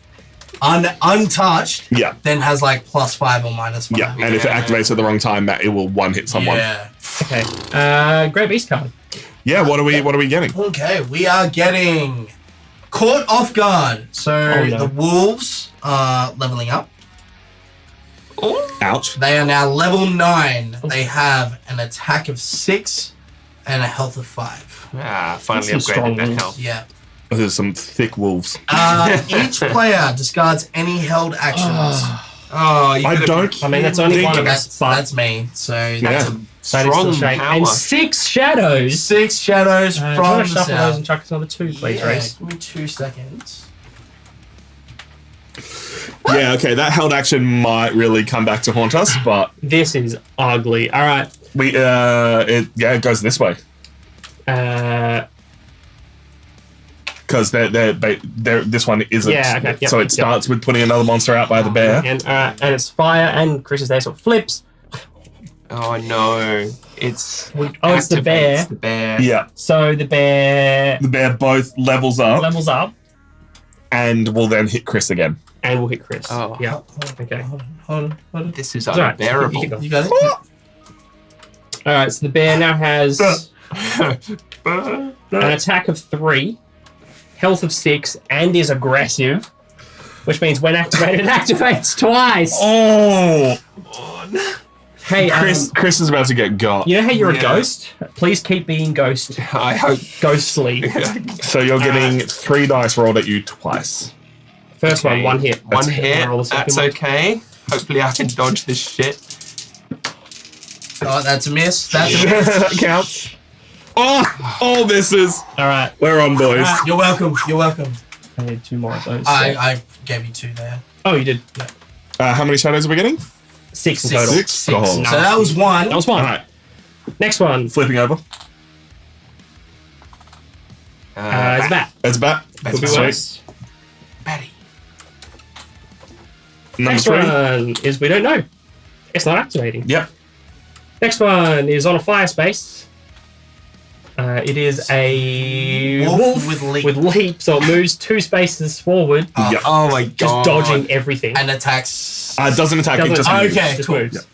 untouched, Yeah. then has, like, +5 or -5. Yeah, and if it activates at the wrong time, it will one hit someone. Yeah. Okay. Great Beast card. Yeah, what are we getting? Okay, we are getting Caught Off Guard. So no. the wolves are leveling up. Ouch. They are now level 9. They have an attack of 6 and a health of 5. Finally That's some strong upgraded that ones. health. Yeah. There's some thick wolves. Each player discards any held actions. Oh, you I could've don't- been I mean, that's only Think one of That's us, but that's me. So Yeah. that's that is strong still shame. power. And 6 shadows. 6 shadows Do you from want the to shuffle those south. and chuck us another 2, please, Yeah, Reese? give me 2 seconds. Yeah, okay, that held action might really come back to haunt us, but This is ugly. All right. it goes this way. Because this one isn't. Yeah, okay, yep, so it yep. starts with putting another monster out by the bear. And it's fire, and Chris is there, so it flips. Oh no, it's It's the bear. activates the bear. Yeah, So the bear the bear both levels up levels up and will then hit Chris again. and will hit Chris. Oh. Yeah. Okay. Hold on. This is It's all right. unbearable. You can go. You got it? All right. So the bear now has Oh, an attack of 3, health of 6, and is aggressive, which means when activated, it activates twice. Oh, Hey, Chris is about to get got. you know how you're Yeah. a ghost? Please keep being I hope. ghostly. So you're getting 3 dice rolled at you twice. First Okay. one hit. One hit. Roll the second That's one. okay. Hopefully, I can dodge this shit. Oh, that's a miss. That's a miss. That counts. Oh, misses. All right. We're on, boys. You're welcome. You're welcome. I need 2 more of those. I gave you 2 there. Oh, you did. How many shadows are we getting? 6 in Six. total. 6. So Oh. that was 1. That was 1. All right, Next one. flipping over. It's a bat. It's a bat. Could be Sweet. worse. Batty. Number Next 3. one is we don't know. It's not activating. Yep. Next one is on a fire space. It is a Wolf wolf with leap. so it moves 2 spaces forward, Yep. Oh my god. just dodging everything. And attacks. It doesn't attack. It Doesn't- just moves. Okay, just cool. moves.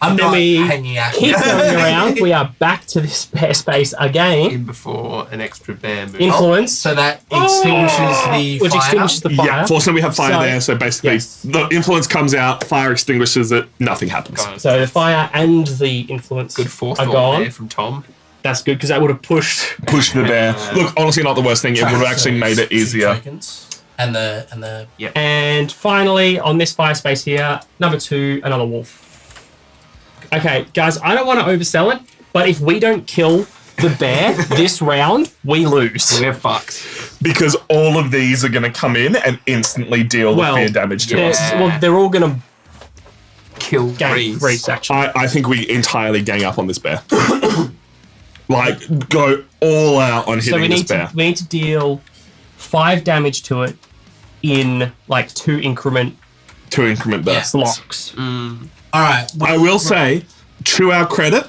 I'm not we hanging out. Keep going around. We are back to this bear space again. In before an extra bear move. Influence, So that extinguishes the which fire. extinguishes the fire. Yeah, fortunately we have fire So- there, so basically Yes. the influence comes out, fire extinguishes it, nothing happens. Got it. So the fire and the influence Good are forethought gone. there from Tom. That's good because that would have pushed. Push the bear. Look, honestly, not the worst thing. It would have actually made it easier. Tokens. And the And finally, on this fire space here, number 2, another wolf. Okay, guys, I don't want to oversell it, but if we don't kill the bear this round, we lose. We're fucked. Because all of these are going to come in and instantly deal Well, fear damage to They're, us. well, they're all going to Kill gain Reese. Reese, actually. I think we entirely gang up on this bear. Like, go all out on So hitting this bear. we need to deal 5 damage to it in like 2 increment 2 increment bursts. blocks. all right. I will say, to our credit,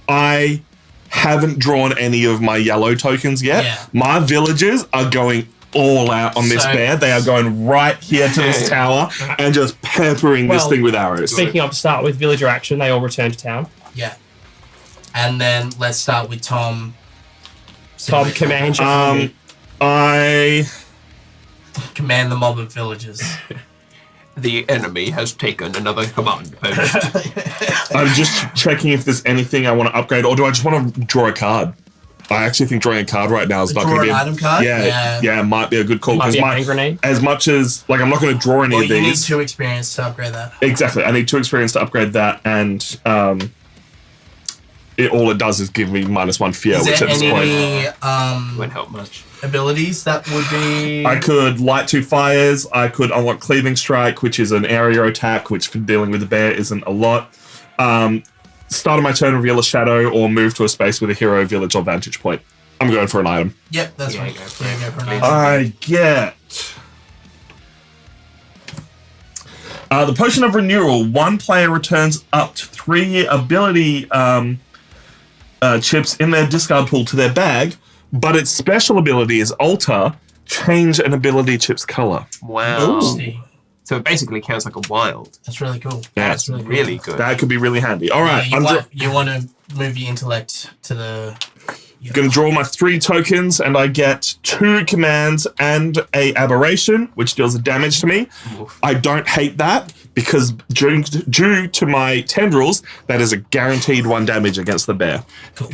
I haven't drawn any of my yellow tokens yet. Yeah. My villagers are going all out on this So- bear. They are going right here to this tower and just peppering this Well, thing with arrows. Speaking of, to start with villager action, they all return to town. Yeah. And then let's start with Tom. Tom, command your I Command the mob of villagers. The enemy has taken another command post. I'm just checking if there's anything I want to upgrade, or do I just want to draw a card? I actually think drawing a card right now is not Draw going to an be item card? Yeah, Yeah. it might be a good call. Might 'cause be a hand grenade. as much as like I'm not going to draw any Well, of you need these. 2 experience to upgrade that. Exactly, I need 2 experience to upgrade that, and all it does is give me -1 fear, Is which there at this point any Won't help much. abilities that would be? I could light 2 fires. I could unlock cleaving strike, which is an area attack, which for dealing with the bear isn't a lot. start of my turn, reveal a shadow, or move to a space with a hero, village, or vantage point. I'm going for an item. Yep, that's right. go Go for for an item. I get the Potion of Renewal. One player returns up to 3 ability chips in their discard pool to their bag, but its special ability is Alter, change an ability chip's color. Wow. See, So it basically counts like a wild. that's really cool. Yeah, That's really, Really good. That could be really handy. All right, Yeah, I'm you want to move your intellect to the. going to draw my 3 tokens, and I get 2 commands and a aberration, which deals damage to me. Oof. I don't hate that because due to my tendrils, that is a guaranteed 1 damage against the bear. Cool.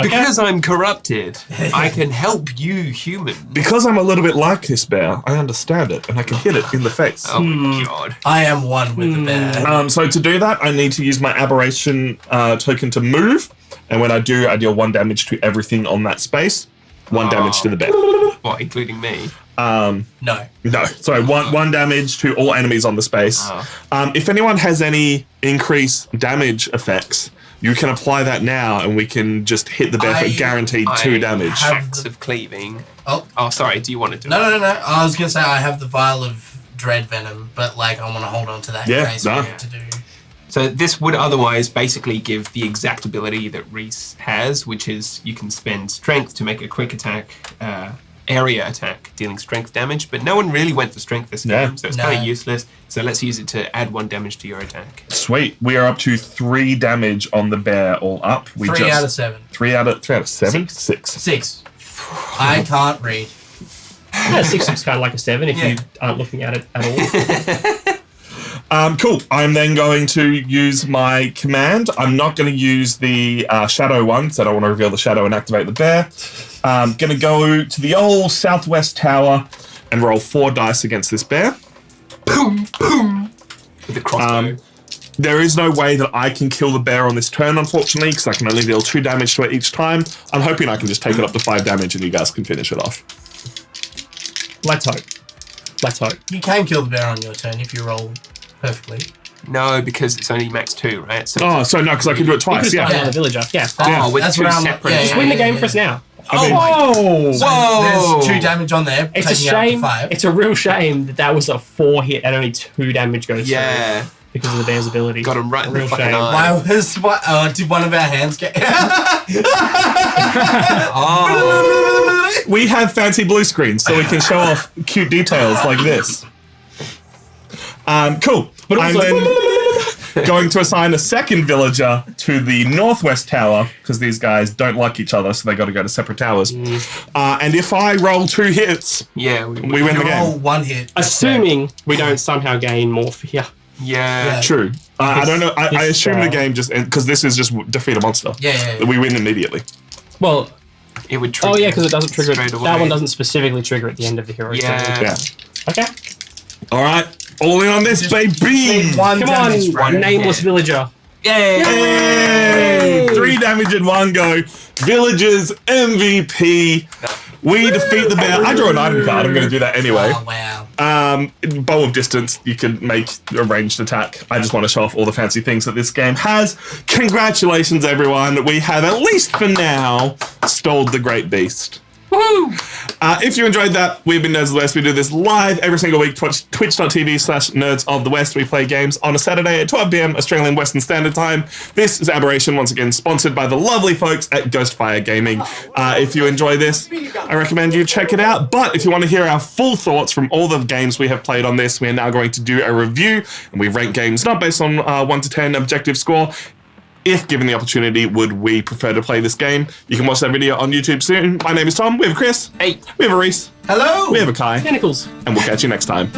Because I'm corrupted, I can help you, human. Because I'm a little bit like this bear, I understand it, and I can hit it in the face. Oh my god. I am one with the bear. So to do that, I need to use my aberration token to move, and when I do, I deal 1 damage to everything on that space, 1 damage to the bear. What, including me? No. No, sorry, one damage to all enemies on the space. Oh. If anyone has any increased damage effects, you can apply that now, and we can just hit the bear for guaranteed 2 damage. Acts of cleaving. Oh. Sorry, do you want to do it? No. I was going to say I have the vial of dread venom, but like I want to hold on to that Yeah, in case no. we need to do. So this would otherwise basically give the exact ability that Reese has, which is you can spend strength to make a quick attack, area attack, dealing strength damage, but no one really went for strength this Yeah. game, so it's No. kind of useless. So let's use it to add 1 damage to your attack. Sweet. We are up to 3 damage on the bear all up. 3 out of 7. 3 out of 7? 6. 6. I can't read. Yeah, 6 is kind of like a 7 if Yeah. you aren't looking at it at all. Cool. I'm then going to use my command. I'm not going to use the shadow one, because I don't want to reveal the shadow and activate the bear. I'm going to go to the old southwest tower and roll 4 dice against this bear. Boom, boom! With the crossbow. There is no way that I can kill the bear on this turn, unfortunately, because I can only deal 2 damage to it each time. I'm hoping I can just take it up to 5 damage and you guys can finish it off. Let's hope. Let's hope. You can kill the bear on your turn if you roll perfectly. No, because it's only max 2, right? So Oh, so no, because I can do it You could twice, have started yeah. another villager. Yeah. Oh, with That's 2 what I'm- separate. yeah, Just yeah, win the yeah, game yeah. for us now. I mean, Whoa! So Whoa! there's 2 damage on there. It's a taking it up to shame. 5. It's a real shame that was a 4 hit and only 2 damage goes Yeah. through because of the bear's ability. Got him right in the Real fucking shame. eye. Did one of our hands get? Oh. we have fancy blue screens, so we can show off cute details like this. Cool. But I'm also- then going to assign a second villager to the northwest tower, because these guys don't like each other, so they got to go to separate towers. And if I roll 2 hits, Yeah, we win the You roll game. 1 hit. Assuming we don't somehow gain more fear. yeah. True. I don't know. I It's, assume the game just, because this is just defeat a monster. Yeah. We win immediately. Well, It would trigger. oh yeah, because it doesn't trigger. straight That away. one doesn't specifically trigger at the end of the hero Yeah. turn. Yeah. Okay. All right. All in on this, baby. One Come damage, on, right? nameless Yeah. villager. Yay! Hey! 3 damage in one go. Villagers MVP. We defeat the bear. I draw an item card. I'm going to do that anyway. Oh, wow. Bow of distance. You can make a ranged attack. I just want to show off all the fancy things that this game has. Congratulations, everyone. We have, at least for now, stalled the great beast. Woo! If you enjoyed that, we've been Nerds of the West. We do this live every single week, twitch.tv/Nerds of the West. We play games on a Saturday at 12 p.m. Australian Western Standard Time. This is Aberration, once again, sponsored by the lovely folks at Ghostfire Gaming. If you enjoy this, I recommend you check it out. But if you want to hear our full thoughts from all the games we have played on this, we are now going to do a review, and we rank games not based on 1 to 10 objective score. If given the opportunity, would we prefer to play this game? You can watch that video on YouTube soon. My name is Tom. We have Chris. Hey. We have a Reese. Hello. We have a Kai. Tentacles. And we'll catch you next time.